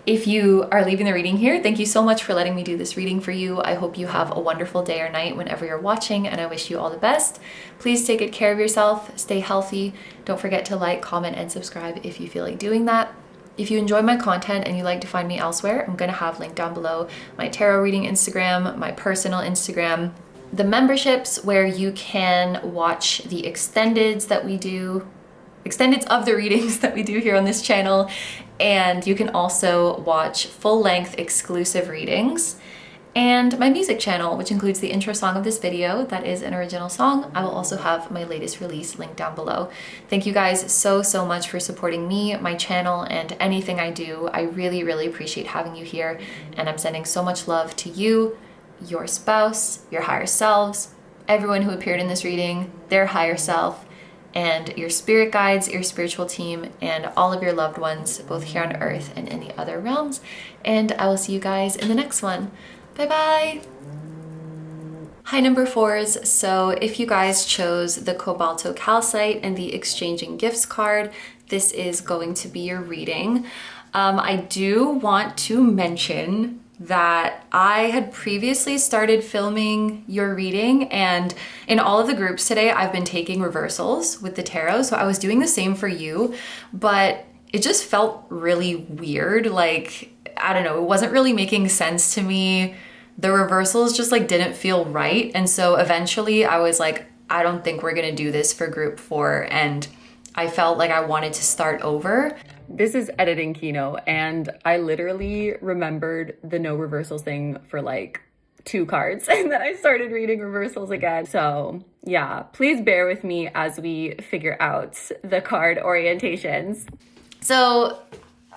If you are leaving the reading here, thank you so much for letting me do this reading for you. I hope you have a wonderful day or night whenever you're watching, and I wish you all the best. Please take good care of yourself, stay healthy. Don't forget to like, comment, and subscribe if you feel like doing that. If you enjoy my content and you'd like to find me elsewhere, I'm gonna have linked down below my tarot reading Instagram, my personal Instagram, the memberships where you can watch the extendeds that we do, extendeds of the readings that we do here on this channel. And you can also watch full-length exclusive readings, and my music channel, which includes the intro song of this video. That is an original song. I will also have my latest release linked down below. Thank you guys so much for supporting me, my channel, and anything I do. I really appreciate having you here, and I'm sending so much love to you, your spouse, your higher selves, everyone who appeared in this reading, their higher self, and your spirit guides, your spiritual team, and all of your loved ones, both here on earth and in the other realms. And I will see you guys in the next one. Bye bye. Hi number 4s. So if you guys chose the Cobalto Calcite and the Exchanging Gifts card, this is going to be your reading. I do want to mention that I had previously started filming your reading, and in all of the groups today I've been taking reversals with the tarot, so I was doing the same for you, but it just felt really weird. Like, I don't know, it wasn't really making sense to me. The reversals just like didn't feel right, and so eventually I was like, I don't think we're gonna do this for group 4, and I felt like I wanted to start over. This is editing KINO, and I literally remembered the no reversals thing for like 2 cards, and then I started reading reversals again. So yeah, please bear with me as we figure out the card orientations. So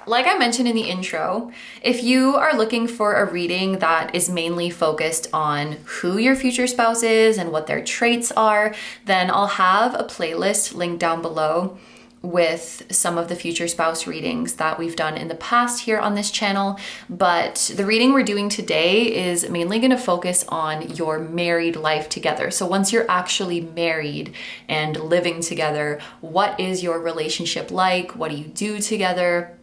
like I mentioned in the intro, if you are looking for a reading that is mainly focused on who your future spouse is and what their traits are, then I'll have a playlist linked down below with some of the future spouse readings that we've done in the past here on this channel. But the reading we're doing today is mainly going to focus on your married life together. So once you're actually married and living together, what is your relationship like? What do you do together?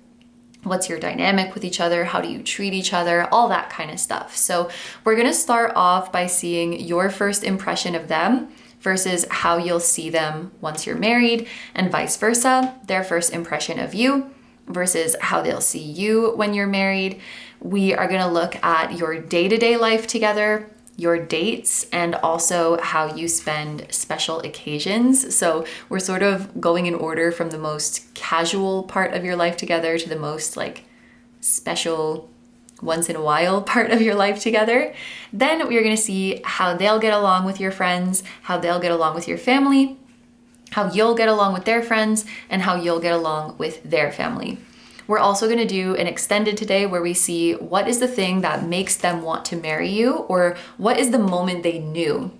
What's your dynamic with each other? How do you treat each other? All that kind of stuff. So we're gonna start off by seeing your first impression of them versus how you'll see them once you're married, and vice versa, their first impression of you versus how they'll see you when you're married. We are gonna look at your day-to-day life together, your dates, and also how you spend special occasions. So we're sort of going in order from the most casual part of your life together to the most like special once in a while part of your life together. Then we're gonna see how they'll get along with your friends, how they'll get along with your family, how you'll get along with their friends, and how you'll get along with their family. We're also gonna do an extended today where we see what is the thing that makes them want to marry you, or what is the moment they knew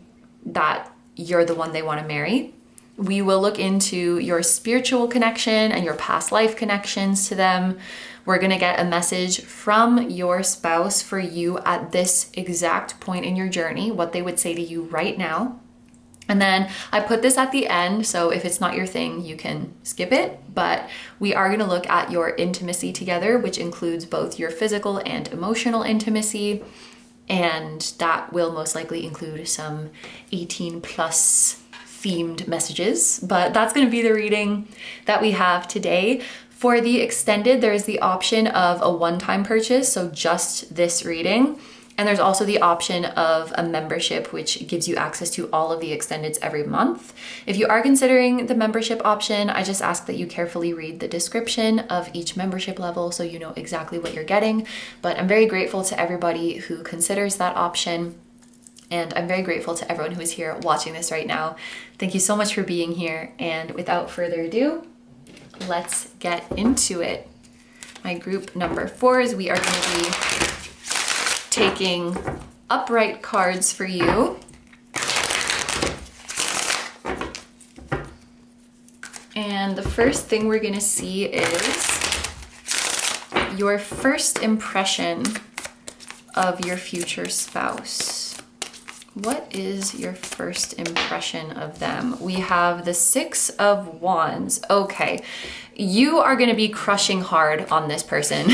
that you're the one they wanna marry. We will look into your spiritual connection and your past life connections to them. We're gonna get a message from your spouse for you at this exact point in your journey, what they would say to you right now. And then I put this at the end, so if it's not your thing, you can skip it. But we are gonna look at your intimacy together, which includes both your physical and emotional intimacy. And that will most likely include some 18 plus themed messages. But that's gonna be the reading that we have today. For the extended, there is the option of a one-time purchase, so just this reading. And there's also the option of a membership, which gives you access to all of the extendeds every month. If you are considering the membership option, I just ask that you carefully read the description of each membership level so you know exactly what you're getting. But I'm very grateful to everybody who considers that option. And I'm very grateful to everyone who is here watching this right now. Thank you so much for being here. And without further ado, let's get into it. My group number 4 is we are going to be taking upright cards for you. And the first thing we're gonna see is your first impression of your future spouse. What is your first impression of them? We have the 6 of Wands. Okay, you are gonna be crushing hard on this person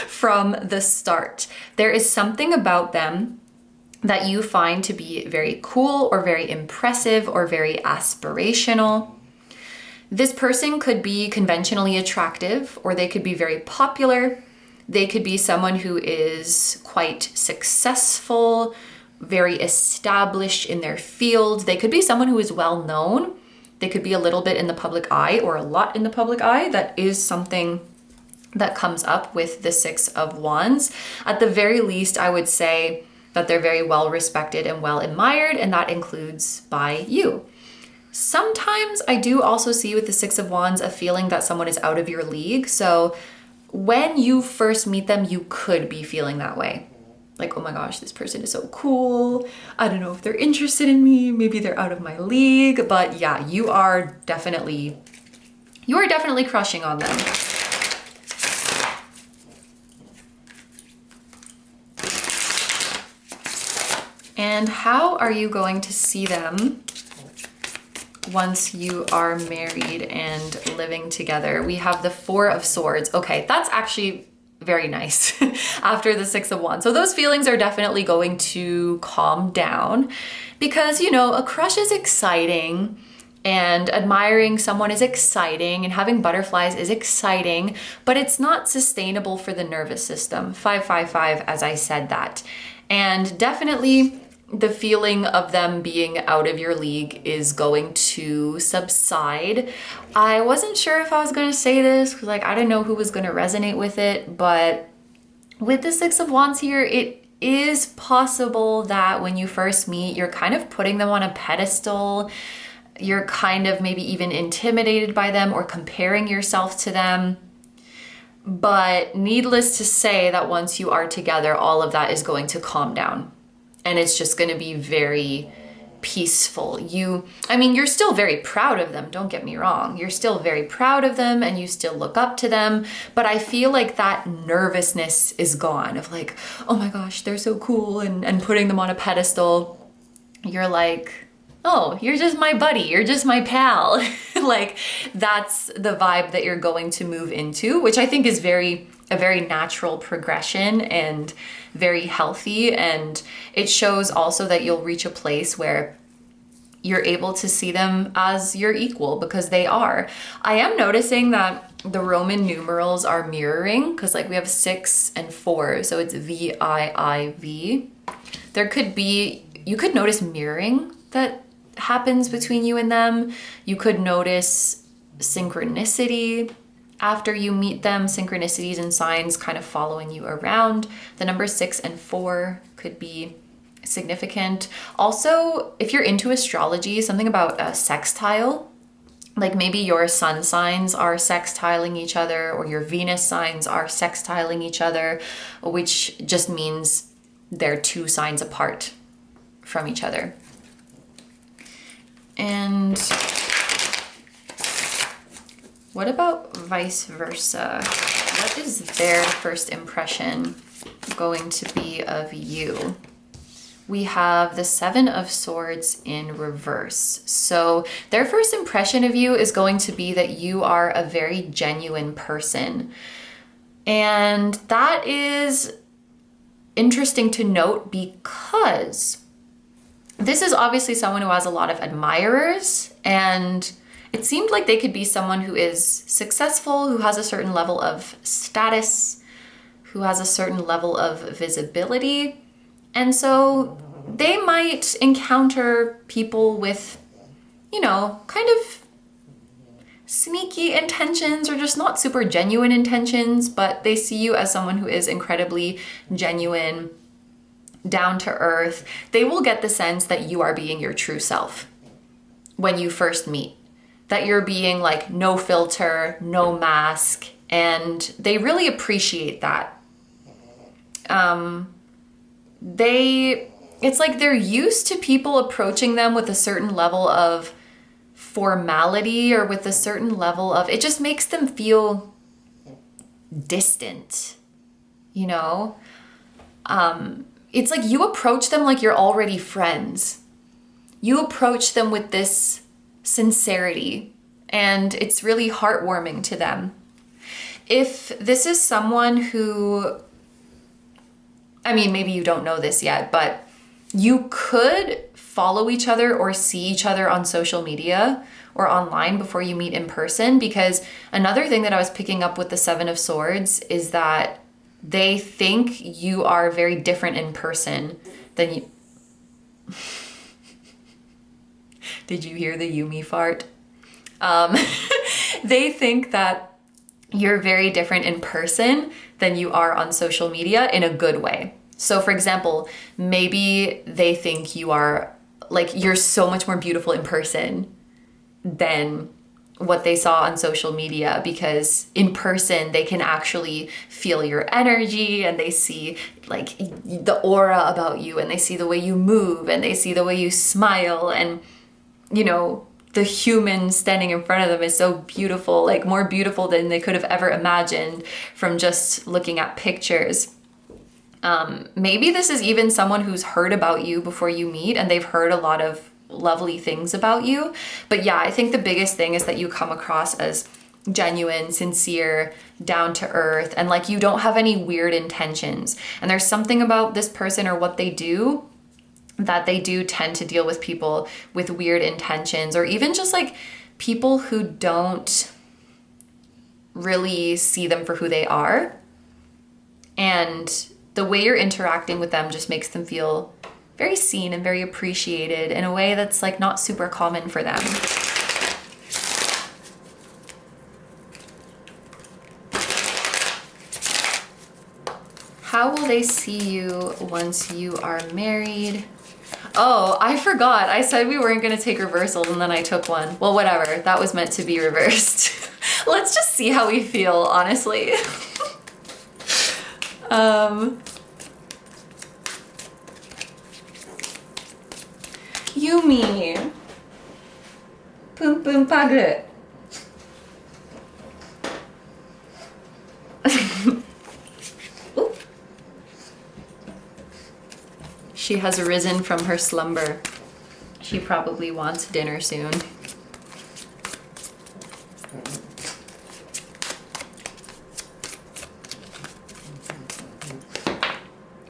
from the start. There is something about them that you find to be very cool or very impressive or very aspirational. This person could be conventionally attractive, or they could be very popular. They could be someone who is quite successful, very established in their field. They could be someone who is well known. They could be a little bit in the public eye or a lot in the public eye. That is something that comes up with the 6 of Wands. At the very least, I would say that they're very well respected and well admired, and that includes by you. Sometimes I do also see with the 6 of Wands a feeling that someone is out of your league. So when you first meet them, you could be feeling that way. Like, oh my gosh, this person is so cool. I don't know if they're interested in me. Maybe they're out of my league. But yeah, you are definitely crushing on them. And how are you going to see them once you are married and living together? We have the 4 of Swords. Okay, that's actually very nice after the 6 of Wands. So those feelings are definitely going to calm down because, you know, a crush is exciting and admiring someone is exciting and having butterflies is exciting, but it's not sustainable for the nervous system. 555, as I said that. And definitely the feeling of them being out of your league is going to subside. I wasn't sure if I was going to say this because I didn't know who was going to resonate with it, but with the 6 of Wands here, it is possible that when you first meet, you're kind of putting them on a pedestal. You're kind of maybe even intimidated by them or comparing yourself to them. But needless to say that once you are together, all of that is going to calm down. And it's just going to be very peaceful. You're still very proud of them. Don't get me wrong. You're still very proud of them and you still look up to them. But I feel like that nervousness is gone of like, oh my gosh, they're so cool and putting them on a pedestal. You're like, oh, you're just my buddy, you're just my pal. Like, that's the vibe that you're going to move into, which I think is a very natural progression and very healthy. And it shows also that you'll reach a place where you're able to see them as your equal, because they are. I am noticing that the Roman numerals are mirroring, because like we have 6 and 4, so it's VIIV. You could notice mirroring that happens between you and them. You could notice synchronicity after you meet them, synchronicities and signs kind of following you around. The number 6 and 4 could be significant. Also, if you're into astrology, something about a sextile, like maybe your sun signs are sextiling each other, or your Venus signs are sextiling each other, which just means they're 2 signs apart from each other. And what about vice versa? What is their first impression going to be of you? We have the 7 of Swords in reverse. So their first impression of you is going to be that you are a very genuine person. And that is interesting to note, because this is obviously someone who has a lot of admirers, and it seemed like they could be someone who is successful, who has a certain level of status, who has a certain level of visibility. And so they might encounter people with, you know, kind of sneaky intentions, or just not super genuine intentions, but they see you as someone who is incredibly genuine, down to earth. They will get the sense that you are being your true self when you first meet, that you're being like no filter, no mask, and they really appreciate that. It's like they're used to people approaching them with a certain level of formality, or with a certain level of, it just makes them feel distant, you know? It's like you approach them like you're already friends. You approach them with this sincerity, and it's really heartwarming to them. If this is someone who, I mean, maybe you don't know this yet, but you could follow each other or see each other on social media or online before you meet in person, because another thing that I was picking up with the 7 of Swords is that they think you are very different in person than you. Did you hear the Yumi fart? They think that you're very different in person than you are on social media, in a good way. So for example, maybe they think you are like, you're so much more beautiful in person than what they saw on social media, because in person they can actually feel your energy, and they see like the aura about you, and they see the way you move, and they see the way you smile, and you know, the human standing in front of them is so beautiful, like more beautiful than they could have ever imagined from just looking at pictures. Maybe this is even someone who's heard about you before you meet, and they've heard a lot of lovely things about you. But yeah, I think the biggest thing is that you come across as genuine, sincere, down to earth, and like you don't have any weird intentions. And there's something about this person or what they do that they do tend to deal with people with weird intentions, or even just like people who don't really see them for who they are. And the way you're interacting with them just makes them feel very seen and very appreciated in a way that's like not super common for them. How will they see you once you are married? Oh, I forgot. I said we weren't going to take reversals, and then I took one. Well, whatever. That was meant to be reversed. Let's just see how we feel, honestly. Yumi. Pum pum pagu. She has arisen from her slumber. She probably wants dinner soon.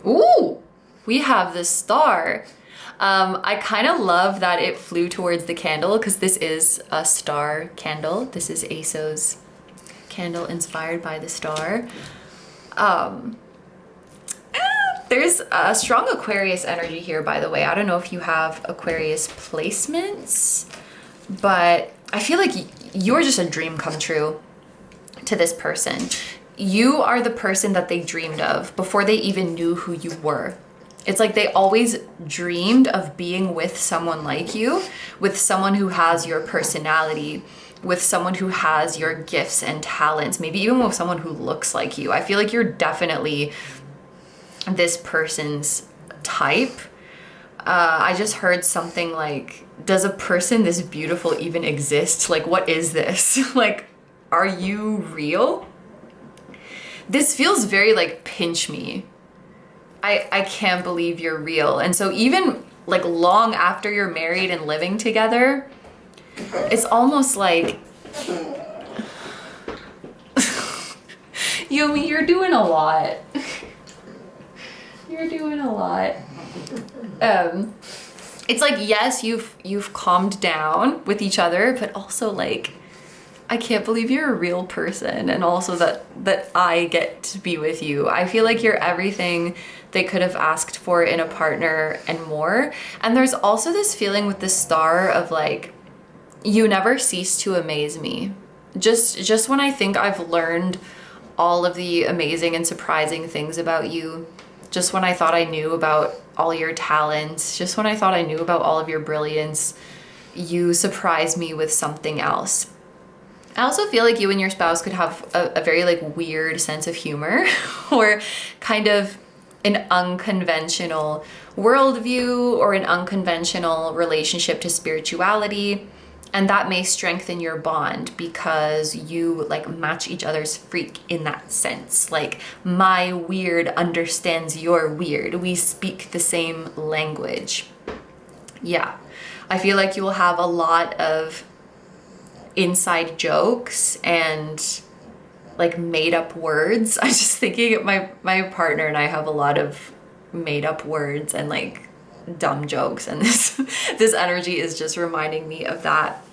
Ooh, we have the star. I kind of love that it flew towards the candle because this is a star candle. This is ASO's candle inspired by the star. There's a strong Aquarius energy here, by the way. I don't know if you have Aquarius placements, but I feel like you're just a dream come true to this person. You are the person that they dreamed of before they even knew who you were. It's like they always dreamed of being with someone like you, with someone who has your personality, with someone who has your gifts and talents, maybe even with someone who looks like you. I feel like you're definitely this person's type. I just heard something like, does a person this beautiful even exist? Like, what is this? Like, are you real? This feels very like pinch me. I can't believe you're real. And so even like long after you're married and living together, it's almost like Yumi, you're doing a lot. You're doing a lot. It's like, yes, you've calmed down with each other, but also like, I can't believe you're a real person, and also that I get to be with you. I feel like you're everything they could have asked for in a partner and more. And there's also this feeling with the star of like, you never cease to amaze me. Just when I think I've learned all of the amazing and surprising things about you, just when I thought I knew about all your talents, just when I thought I knew about all of your brilliance, you surprise me with something else. I also feel like you and your spouse could have a very like weird sense of humor or kind of an unconventional worldview or an unconventional relationship to spirituality. And that may strengthen your bond because you like match each other's freak in that sense. Like, my weird understands your weird. We speak the same language. Yeah, I feel like you will have a lot of inside jokes and like made up words. I'm just thinking my partner and I have a lot of made up words and like dumb jokes, and this energy is just reminding me of that.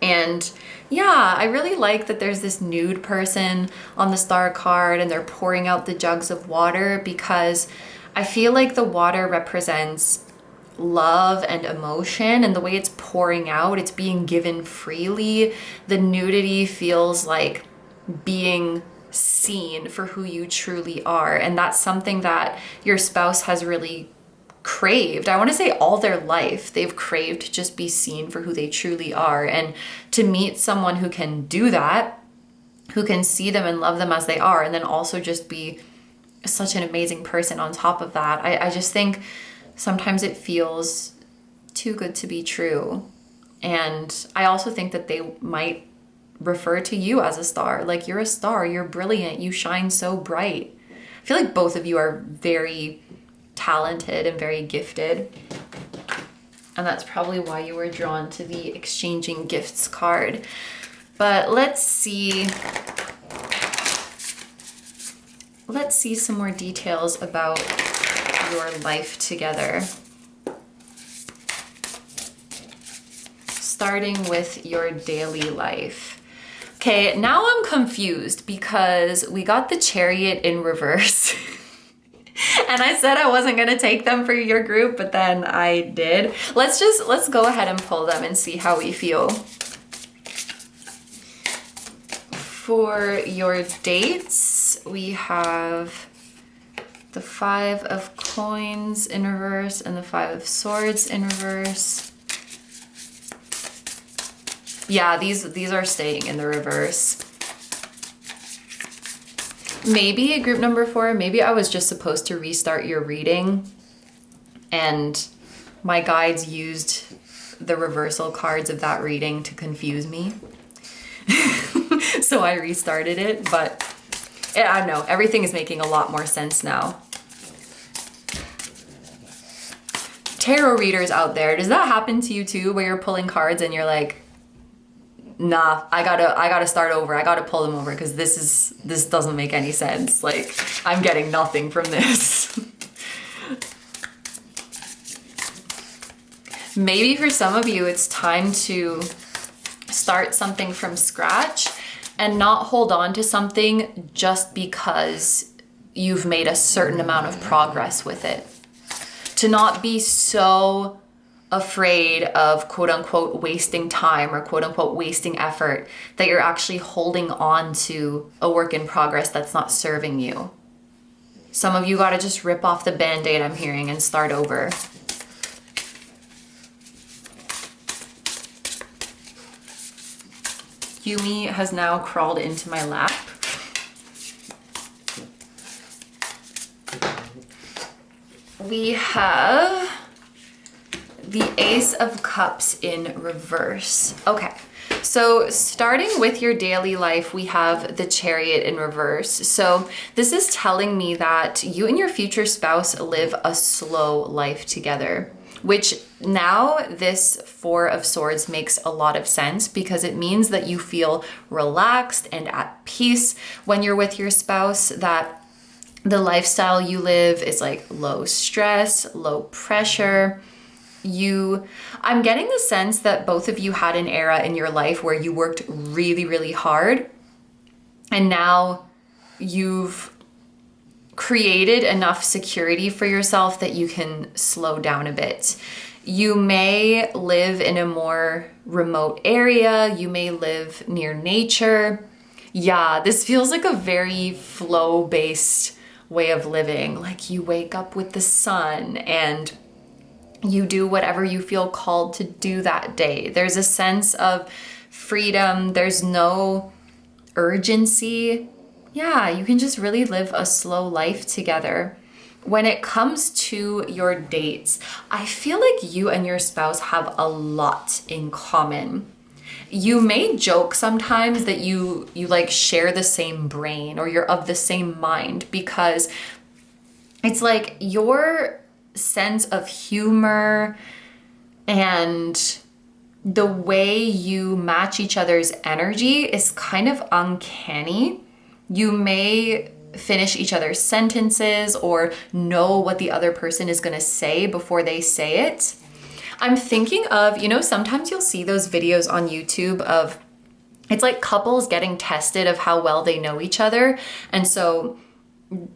And yeah, I really like that there's this nude person on the star card and they're pouring out the jugs of water, because I feel like the water represents love and emotion, and the way it's pouring out, it's being given freely. The nudity feels like being seen for who you truly are, and that's something that your spouse has really craved. I want to say all their life they've craved to just be seen for who they truly are, and to meet someone who can do that, who can see them and love them as they are, and then also just be such an amazing person on top of that. I just think sometimes it feels too good to be true. And I also think that they might refer to you as a star. Like, you're a star, you're brilliant, you shine so bright. I feel like both of you are very talented and very gifted. And that's probably why you were drawn to the exchanging gifts card. But let's see some more details about your life together. Starting with your daily life. Okay, now I'm confused because we got the Chariot in reverse. And I said I wasn't gonna take them for your group, but then I did. Let's go ahead and pull them and see how we feel. For your dates, we have the 5 of Coins in reverse and the 5 of Swords in reverse. Yeah, these are staying in the reverse. Maybe group number 4, maybe I was just supposed to restart your reading and my guides used the reversal cards of that reading to confuse me. So I restarted it, but I don't know, everything is making a lot more sense now. tarot readers out there, does that happen to you too, where you're pulling cards and you're like, nah, I gotta start over. I gotta pull them over because this doesn't make any sense. Like, I'm getting nothing from this. Maybe for some of you, it's time to start something from scratch and not hold on to something just because you've made a certain amount of progress with it. To not be so afraid of quote unquote wasting time or quote unquote wasting effort that you're actually holding on to a work in progress that's not serving you. Some of you gotta just rip off the band-aid, I'm hearing, and start over. Yumi has now crawled into my lap. We have the Ace of Cups in reverse. Okay, so starting with your daily life, we have the Chariot in reverse. So this is telling me that you and your future spouse live a slow life together, which now this Four of Swords makes a lot of sense because it means that you feel relaxed and at peace when you're with your spouse, that the lifestyle you live is like low stress, low pressure. I'm getting the sense that both of you had an era in your life where you worked really, really hard, and now you've created enough security for yourself that you can slow down a bit. You may live in a more remote area. You may live near nature. Yeah, this feels like a very flow-based way of living. Like you wake up with the sun and you do whatever you feel called to do that day. There's a sense of freedom. There's no urgency. Yeah, you can just really live a slow life together. When it comes to your dates, I feel like you and your spouse have a lot in common. You may joke sometimes that you like share the same brain or you're of the same mind, because it's like your sense of humor and the way you match each other's energy is kind of uncanny. You may finish each other's sentences or know what the other person is going to say before they say it. I'm thinking of, sometimes you'll see those videos on YouTube of, it's like couples getting tested of how well they know each other. And so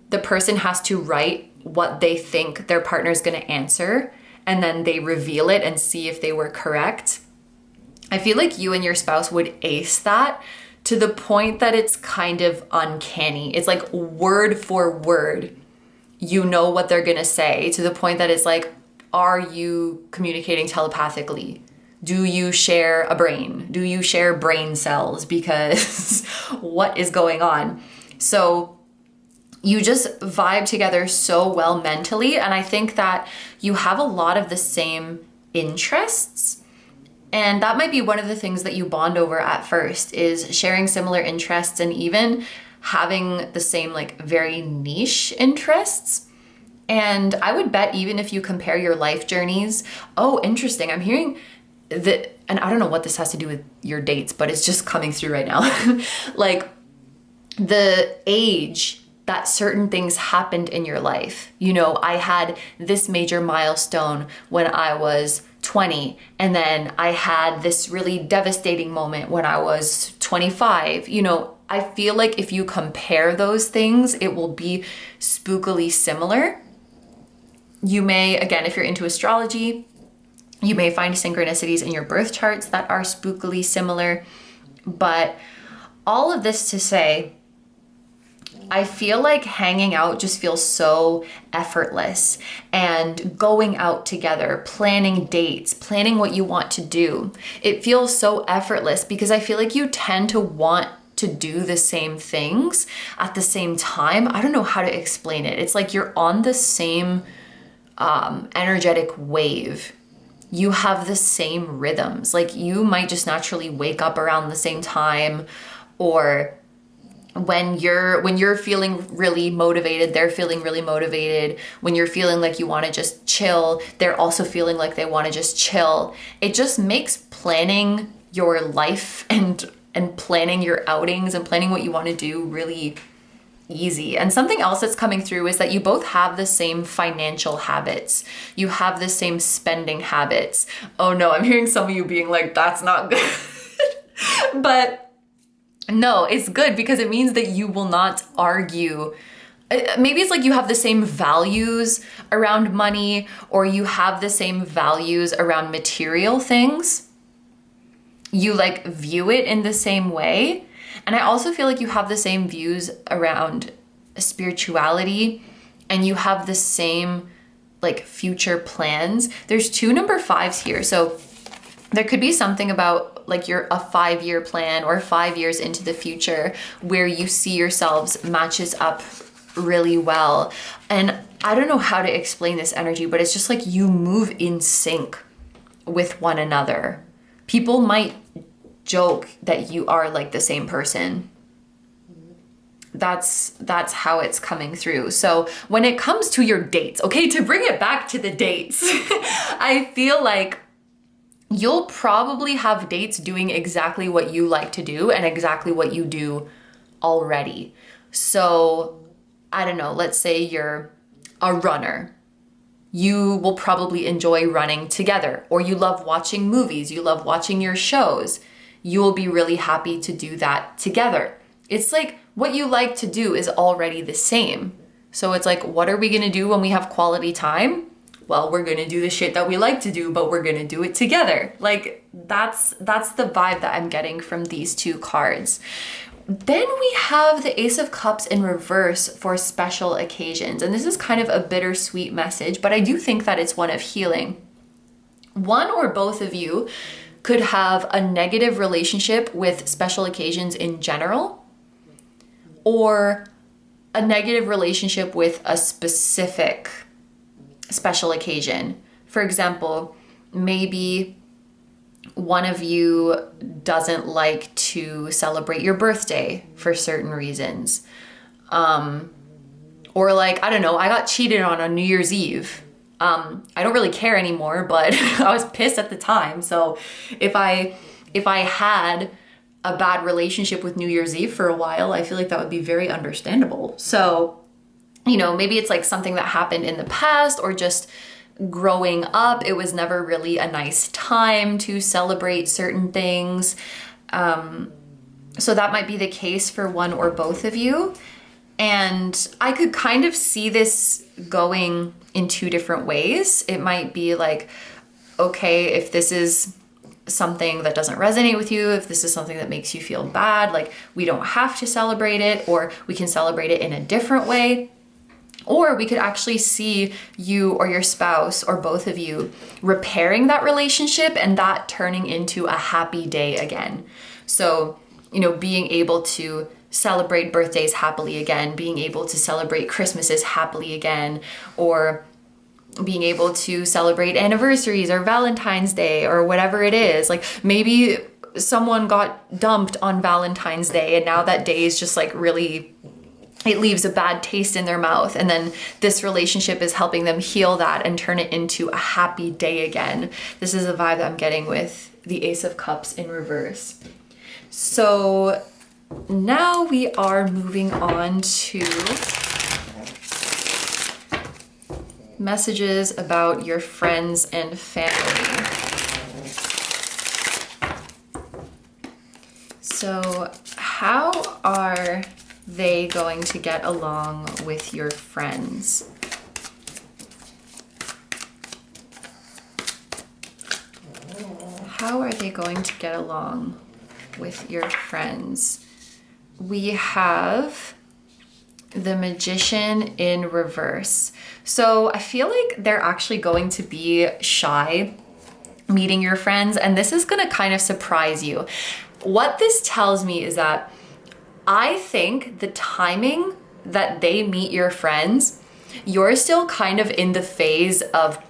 the person has to write what they think their partner is going to answer, and then they reveal it and see if they were correct. I feel like you and your spouse would ace that to the point that it's kind of uncanny. It's like word for word, you know what they're going to say, to the point that it's like, are you communicating telepathically? Do you share a brain? Do you share brain cells? Because what is going on? So you just vibe together so well mentally. And I think that you have a lot of the same interests. And that might be one of the things that you bond over at first, is sharing similar interests and even having the same like very niche interests. And I would bet even if you compare your life journeys, oh, interesting. I'm hearing that, and I don't know what this has to do with your dates, but it's just coming through right now. Like the age that certain things happened in your life. I had this major milestone when I was 20, and then I had this really devastating moment when I was 25. I feel like if you compare those things, it will be spookily similar. You may, again, if you're into astrology, you may find synchronicities in your birth charts that are spookily similar. But all of this to say, I feel like hanging out just feels so effortless, and going out together, planning dates, planning what you want to do. It feels so effortless because I feel like you tend to want to do the same things at the same time. I don't know how to explain it. It's like you're on the same energetic wave. You have the same rhythms. Like you might just naturally wake up around the same time, or when you're feeling really motivated, they're feeling really motivated. When you're feeling like you want to just chill, they're also feeling like they want to just chill. It just makes planning your life and planning your outings and planning what you want to do really easy. And something else that's coming through is that you both have the same financial habits. You have the same spending habits. Oh no, I'm hearing some of you being like, that's not good. But no, it's good because it means that you will not argue. Maybe it's like you have the same values around money, or you have the same values around material things. You like view it in the same way. And I also feel like you have the same views around spirituality, and you have the same like future plans. There's 2 number 5s here. So there could be something about like a 5-year plan or 5 years into the future where you see yourselves matches up really well. And I don't know how to explain this energy, but it's just like you move in sync with one another. People might joke that you are like the same person. That's how it's coming through. So when it comes to your dates, okay, to bring it back to the dates, I feel like you'll probably have dates doing exactly what you like to do and exactly what you do already. So I don't know, let's say you're a runner. You will probably enjoy running together, or you love watching movies, you love watching your shows. You will be really happy to do that together. It's like what you like to do is already the same. So it's like, what are we gonna do when we have quality time? Well, we're gonna do the shit that we like to do, but we're gonna do it together. Like that's the vibe that I'm getting from these 2 cards. Then we have the Ace of Cups in reverse for special occasions. And this is kind of a bittersweet message, but I do think that it's one of healing. One or both of you could have a negative relationship with special occasions in general, or a negative relationship with a specific special occasion. For example, maybe one of you doesn't like to celebrate your birthday for certain reasons. Or like, I don't know, I got cheated on New Year's Eve. I don't really care anymore, but I was pissed at the time. So if I had a bad relationship with New Year's Eve for a while, I feel like that would be very understandable. So, you know, maybe it's like something that happened in the past, or just growing up, it was never really a nice time to celebrate certain things. So that might be the case for one or both of you. And I could kind of see this going in 2 different ways. It might be like, okay, if this is something that doesn't resonate with you, if this is something that makes you feel bad, like we don't have to celebrate it, or we can celebrate it in a different way. Or we could actually see you or your spouse or both of you repairing that relationship and that turning into a happy day again. So, you know, being able to celebrate birthdays happily again, being able to celebrate Christmases happily again, or being able to celebrate anniversaries or Valentine's Day or whatever it is. Like maybe someone got dumped on Valentine's Day and now that day is just like really, it leaves a bad taste in their mouth. And then this relationship is helping them heal that and turn it into a happy day again. This is a vibe that I'm getting with the Ace of Cups in reverse. So now we are moving on to messages about your friends and family. So how are they going to get along with your friends? How are they going to get along with your friends? We have the Magician in reverse. So I feel like they're actually going to be shy meeting your friends, and this is going to kind of surprise you. What this tells me is that I think the timing that they meet your friends, you're still kind of in the phase of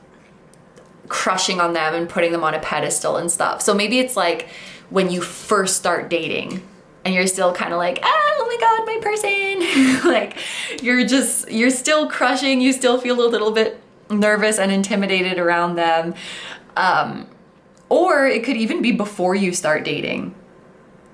crushing on them and putting them on a pedestal and stuff. So maybe it's like when you first start dating and you're still kind of like, oh my God, my person. Like you're still crushing. You still feel a little bit nervous and intimidated around them. Or it could even be before you start dating.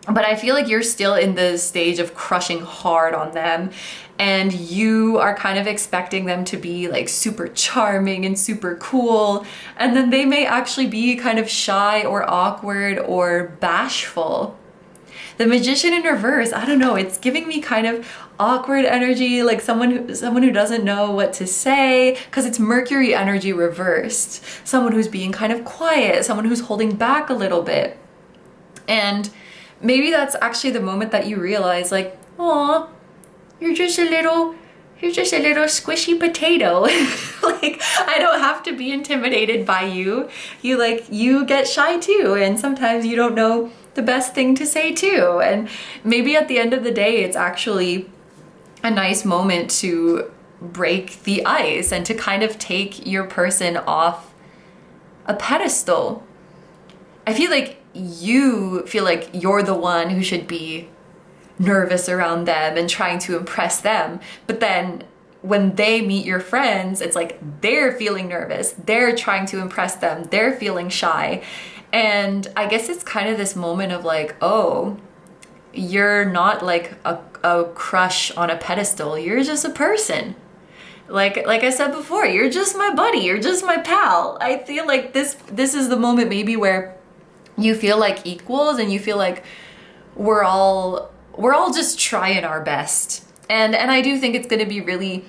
But I feel like you're still in the stage of crushing hard on them, and you are kind of expecting them to be like super charming and super cool, and then they may actually be kind of shy or awkward or bashful. The Magician in reverse, I don't know, it's giving me kind of awkward energy, like someone who doesn't know what to say, because it's Mercury energy reversed. Someone who's being kind of quiet, someone who's holding back a little bit. And maybe that's actually the moment that you realize, like, aw, you're just a little squishy potato. Like, I don't have to be intimidated by you. You get shy too, and sometimes you don't know the best thing to say too. And maybe at the end of the day, it's actually a nice moment to break the ice and to kind of take your person off a pedestal. I feel like you feel like you're the one who should be nervous around them and trying to impress them. But then when they meet your friends, it's like they're feeling nervous, they're trying to impress them, they're feeling shy. And I guess it's kind of this moment of like, oh, you're not like a crush on a pedestal, you're just a person. Like I said before, you're just my buddy, you're just my pal. I feel like this is the moment maybe where you feel like equals, and you feel like we're all just trying our best. And I do think it's going to be really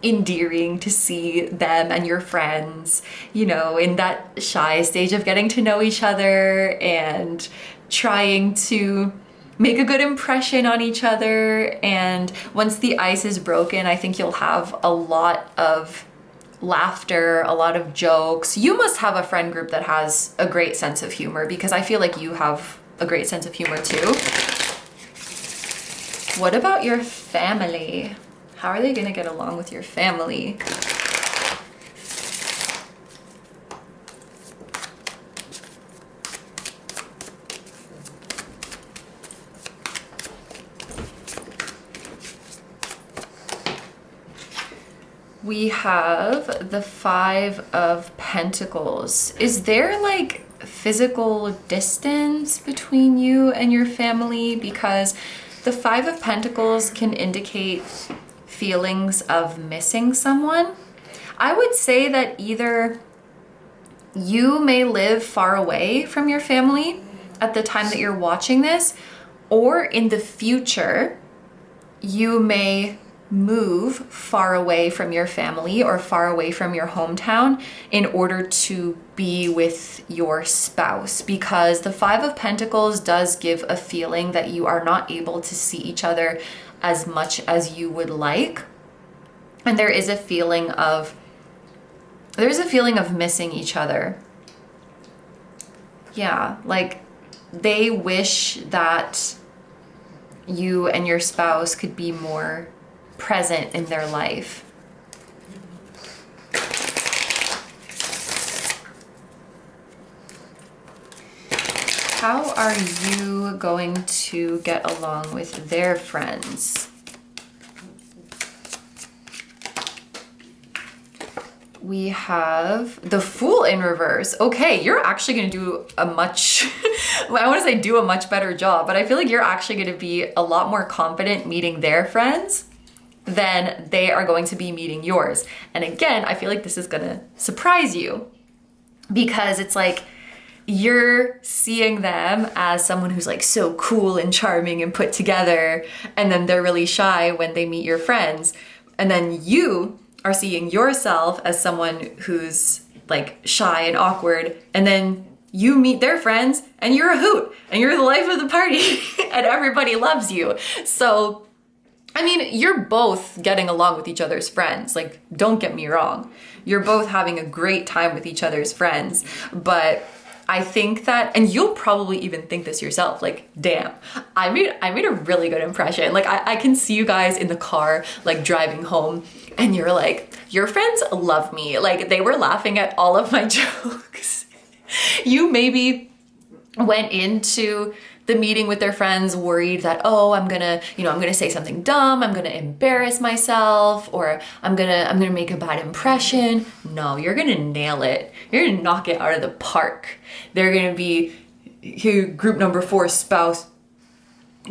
endearing to see them and your friends, you know, in that shy stage of getting to know each other and trying to make a good impression on each other. And once the ice is broken, I think you'll have a lot of laughter, a lot of jokes. You must have a friend group that has a great sense of humor, because I feel like you have a great sense of humor too. What about your family? How are they gonna get along with your family? We have the Five of Pentacles. Is there like physical distance between you and your family? Because the Five of Pentacles can indicate feelings of missing someone. I would say that either you may live far away from your family at the time that you're watching this, or in the future, you may move far away from your family or far away from your hometown in order to be with your spouse, because the Five of Pentacles does give a feeling that you are not able to see each other as much as you would like. And there is a feeling of missing each other. Yeah, like they wish that you and your spouse could be more present in their life. How are you going to get along with their friends? We have the Fool in reverse. Okay, you're actually going to do a much, I want to say do a much better job, but I feel like you're actually going to be a lot more confident meeting their friends than they are going to be meeting yours. And again, I feel like this is going to surprise you, because it's like you're seeing them as someone who's like so cool and charming and put together, and then they're really shy when they meet your friends. And then you are seeing yourself as someone who's like shy and awkward, and then you meet their friends and you're a hoot and you're the life of the party and everybody loves you. So, I mean, you're both getting along with each other's friends. Like, don't get me wrong. You're both having a great time with each other's friends, but I think that, and you'll probably even think this yourself, like, damn, I made a really good impression. Like, I can see you guys in the car, like driving home, and you're like, your friends love me. Like, they were laughing at all of my jokes. You maybe went into the meeting with their friends worried that, oh, I'm gonna say something dumb, I'm gonna embarrass myself, or I'm gonna make a bad impression. No, you're gonna nail it. You're gonna knock it out of the park. They're gonna be, here, group number 4 spouse.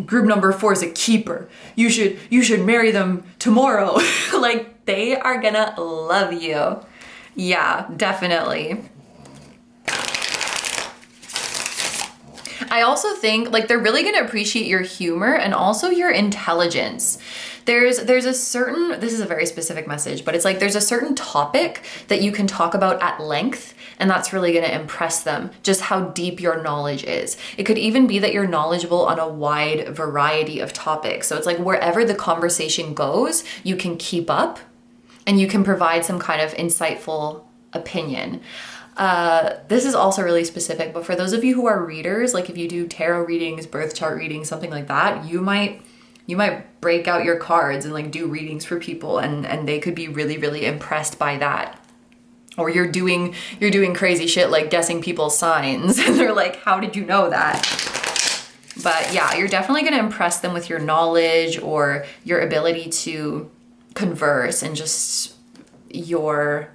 Group number 4 is a keeper. You should marry them tomorrow. Like, they are gonna love you. Yeah, definitely. I also think like they're really gonna appreciate your humor and also your intelligence. There's a certain, this is a very specific message, but it's like there's a certain topic that you can talk about at length, and that's really gonna impress them, just how deep your knowledge is. It could even be that you're knowledgeable on a wide variety of topics. So it's like wherever the conversation goes, you can keep up and you can provide some kind of insightful opinion. This is also really specific, but for those of you who are readers, like if you do tarot readings, birth chart readings, something like that, you might break out your cards and like do readings for people, and they could be really, really impressed by that. Or you're doing crazy shit like guessing people's signs and they're like, how did you know that? But yeah, you're definitely going to impress them with your knowledge or your ability to converse and just your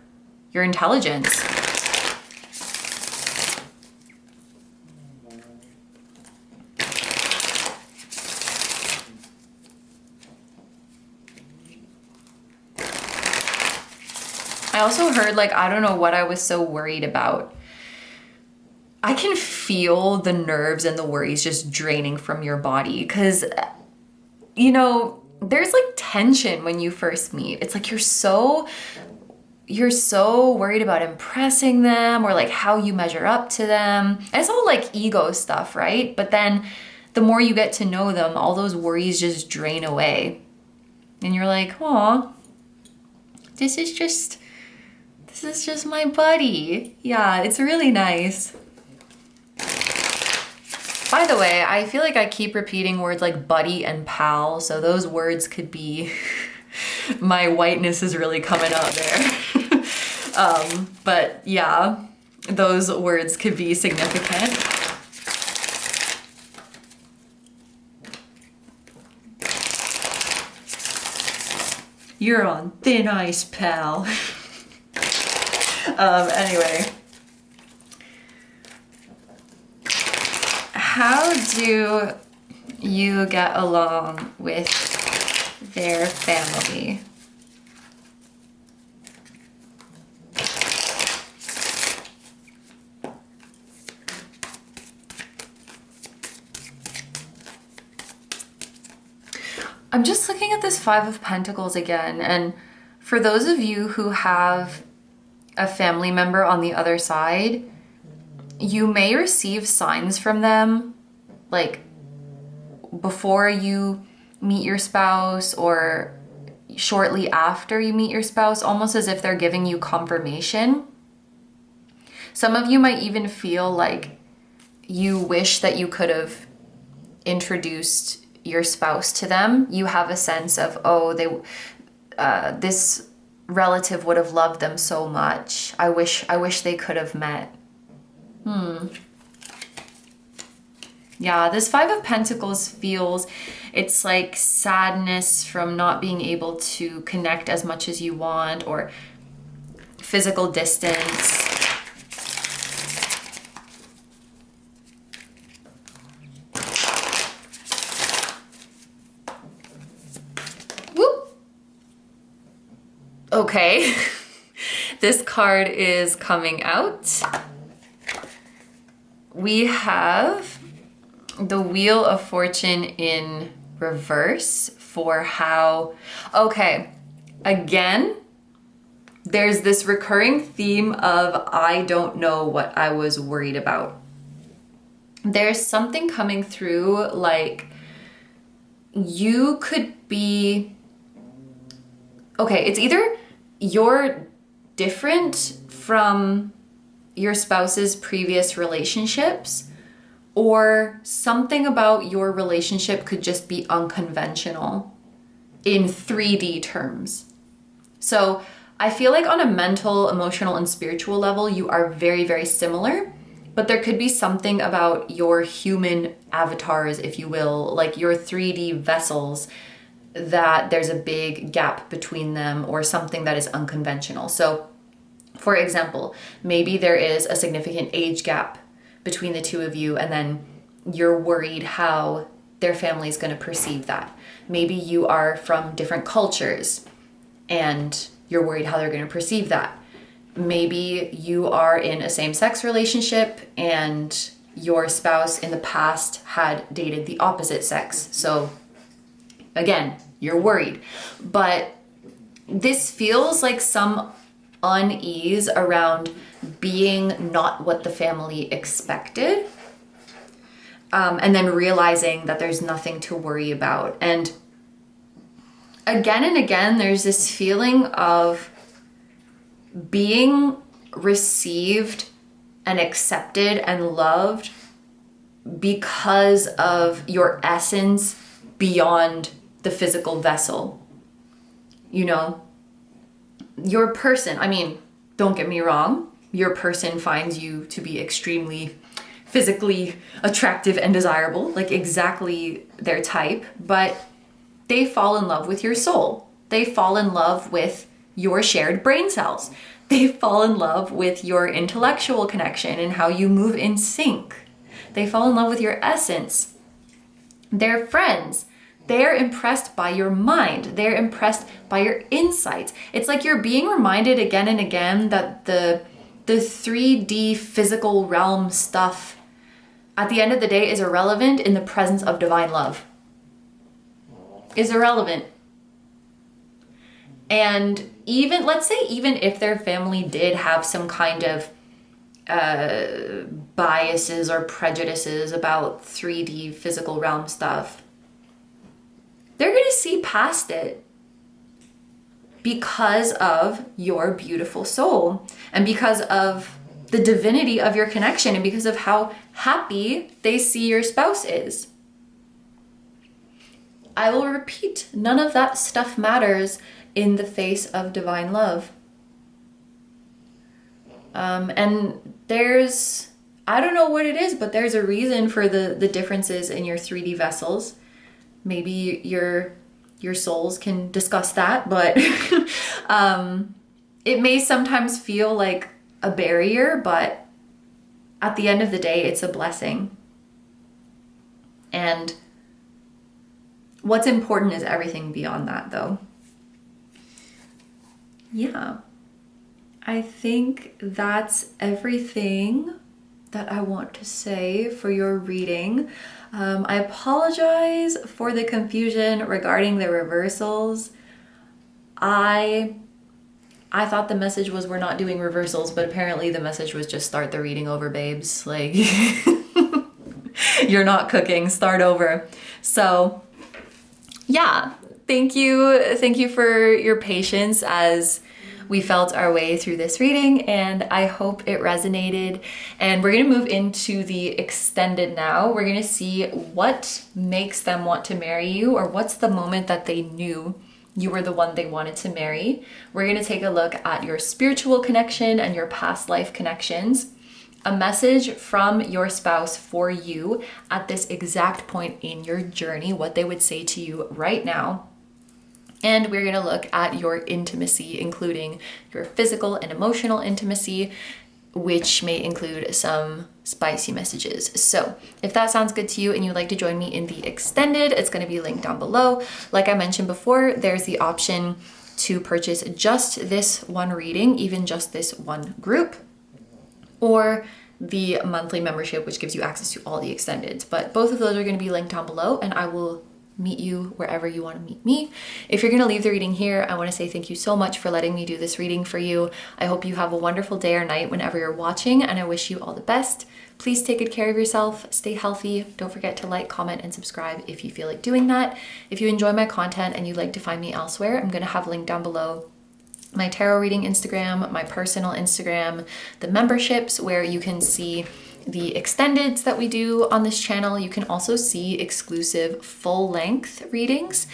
intelligence. I also heard, like, I don't know what I was so worried about. I can feel the nerves and the worries just draining from your body because, you know, there's like tension when you first meet. It's like you're so worried about impressing them or like how you measure up to them. And it's all like ego stuff, right? But then the more you get to know them, all those worries just drain away. And you're like, oh, this is just my buddy. Yeah, it's really nice. By the way, I feel like I keep repeating words like buddy and pal, so those words could be, my whiteness is really coming out there. But yeah, those words could be significant. You're on thin ice, pal. Anyway. How do you get along with their family? I'm just looking at this 5 of Pentacles again, and for those of you who have a family member on the other side, you may receive signs from them, like before you meet your spouse or shortly after you meet your spouse, almost as if they're giving you confirmation. Some of you might even feel like you wish that you could have introduced your spouse to them. You have a sense of, oh, this relative would have loved them so much. I wish they could have met. Yeah, this 5 of Pentacles feels, it's like sadness from not being able to connect as much as you want, or physical distance. Whoop. Okay, this card is coming out. We have the Wheel of Fortune in reverse for how, okay, again, there's this recurring theme of I don't know what I was worried about. There's something coming through, like you could be, okay, it's either you're different from your spouse's previous relationships, or something about your relationship could just be unconventional in 3D terms. So I feel like on a mental, emotional, and spiritual level, you are very, very similar, but there could be something about your human avatars, if you will, like your 3D vessels, that there's a big gap between them or something that is unconventional. So for example, maybe there is a significant age gap between the two of you, and then you're worried how their family is going to perceive that. Maybe you are from different cultures and you're worried how they're going to perceive that. Maybe you are in a same-sex relationship and your spouse in the past had dated the opposite sex. So again, you're worried. But this feels like some unease around being not what the family expected, and then realizing that there's nothing to worry about. And again, there's this feeling of being received and accepted and loved because of your essence beyond the physical vessel. You know, your person, I mean, don't get me wrong, your person finds you to be extremely physically attractive and desirable, like exactly their type, but they fall in love with your soul. They fall in love with your shared brain cells. They fall in love with your intellectual connection and how you move in sync. They fall in love with your essence. They're friends. They're impressed by your mind. They're impressed by your insights. It's like you're being reminded again and again that the 3D physical realm stuff at the end of the day is irrelevant in the presence of divine love. Is irrelevant. And even, let's say, even if their family did have some kind of biases or prejudices about 3D physical realm stuff, they're going to see past it because of your beautiful soul and because of the divinity of your connection and because of how happy they see your spouse is. I will repeat, none of that stuff matters in the face of divine love. And there's, I don't know what it is, but there's a reason for the differences in your 3D vessels. Maybe your souls can discuss that, but it may sometimes feel like a barrier, but at the end of the day, it's a blessing. And what's important is everything beyond that, though. Yeah, I think that's everything that I want to say for your reading. I apologize for the confusion regarding the reversals. I thought the message was we're not doing reversals, but apparently the message was just start the reading over, babes. Like, you're not cooking, start over. So yeah, thank you for your patience as we felt our way through this reading, and I hope it resonated. And we're gonna move into the extended now. We're gonna see what makes them want to marry you, or what's the moment that they knew you were the one they wanted to marry. We're gonna take a look at your spiritual connection and your past life connections. A message from your spouse for you at this exact point in your journey, what they would say to you right now. And we're gonna look at your intimacy, including your physical and emotional intimacy, which may include some spicy messages. So if that sounds good to you and you'd like to join me in the extended, it's gonna be linked down below. Like I mentioned before, there's the option to purchase just this one reading, even just this one group, or the monthly membership, which gives you access to all the extendeds. But both of those are gonna be linked down below, and I will meet you wherever you want to meet me. If you're going to leave the reading here, I want to say thank you so much for letting me do this reading for you. I hope you have a wonderful day or night whenever you're watching, and I wish you all the best. Please take good care of yourself, stay healthy. Don't forget to like, comment, and subscribe if you feel like doing that. If you enjoy my content and you'd like to find me elsewhere, I'm going to have a link down below. My tarot reading Instagram, my personal Instagram, the memberships where you can see the extendeds that we do on this channel. You can also see exclusive full-length readings,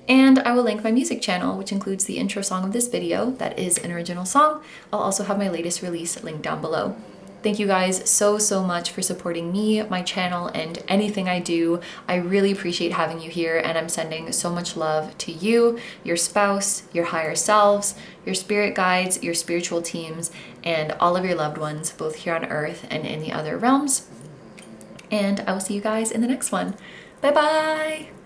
and I will link my music channel, which includes the intro song of this video that is an original song. I'll also have my latest release linked down below. Thank you guys so, so much for supporting me, my channel, and anything I do. I really appreciate having you here, and I'm sending so much love to you, your spouse, your higher selves, your spirit guides, your spiritual teams, and all of your loved ones, both here on earth and in the other realms. And I will see you guys in the next one. Bye bye!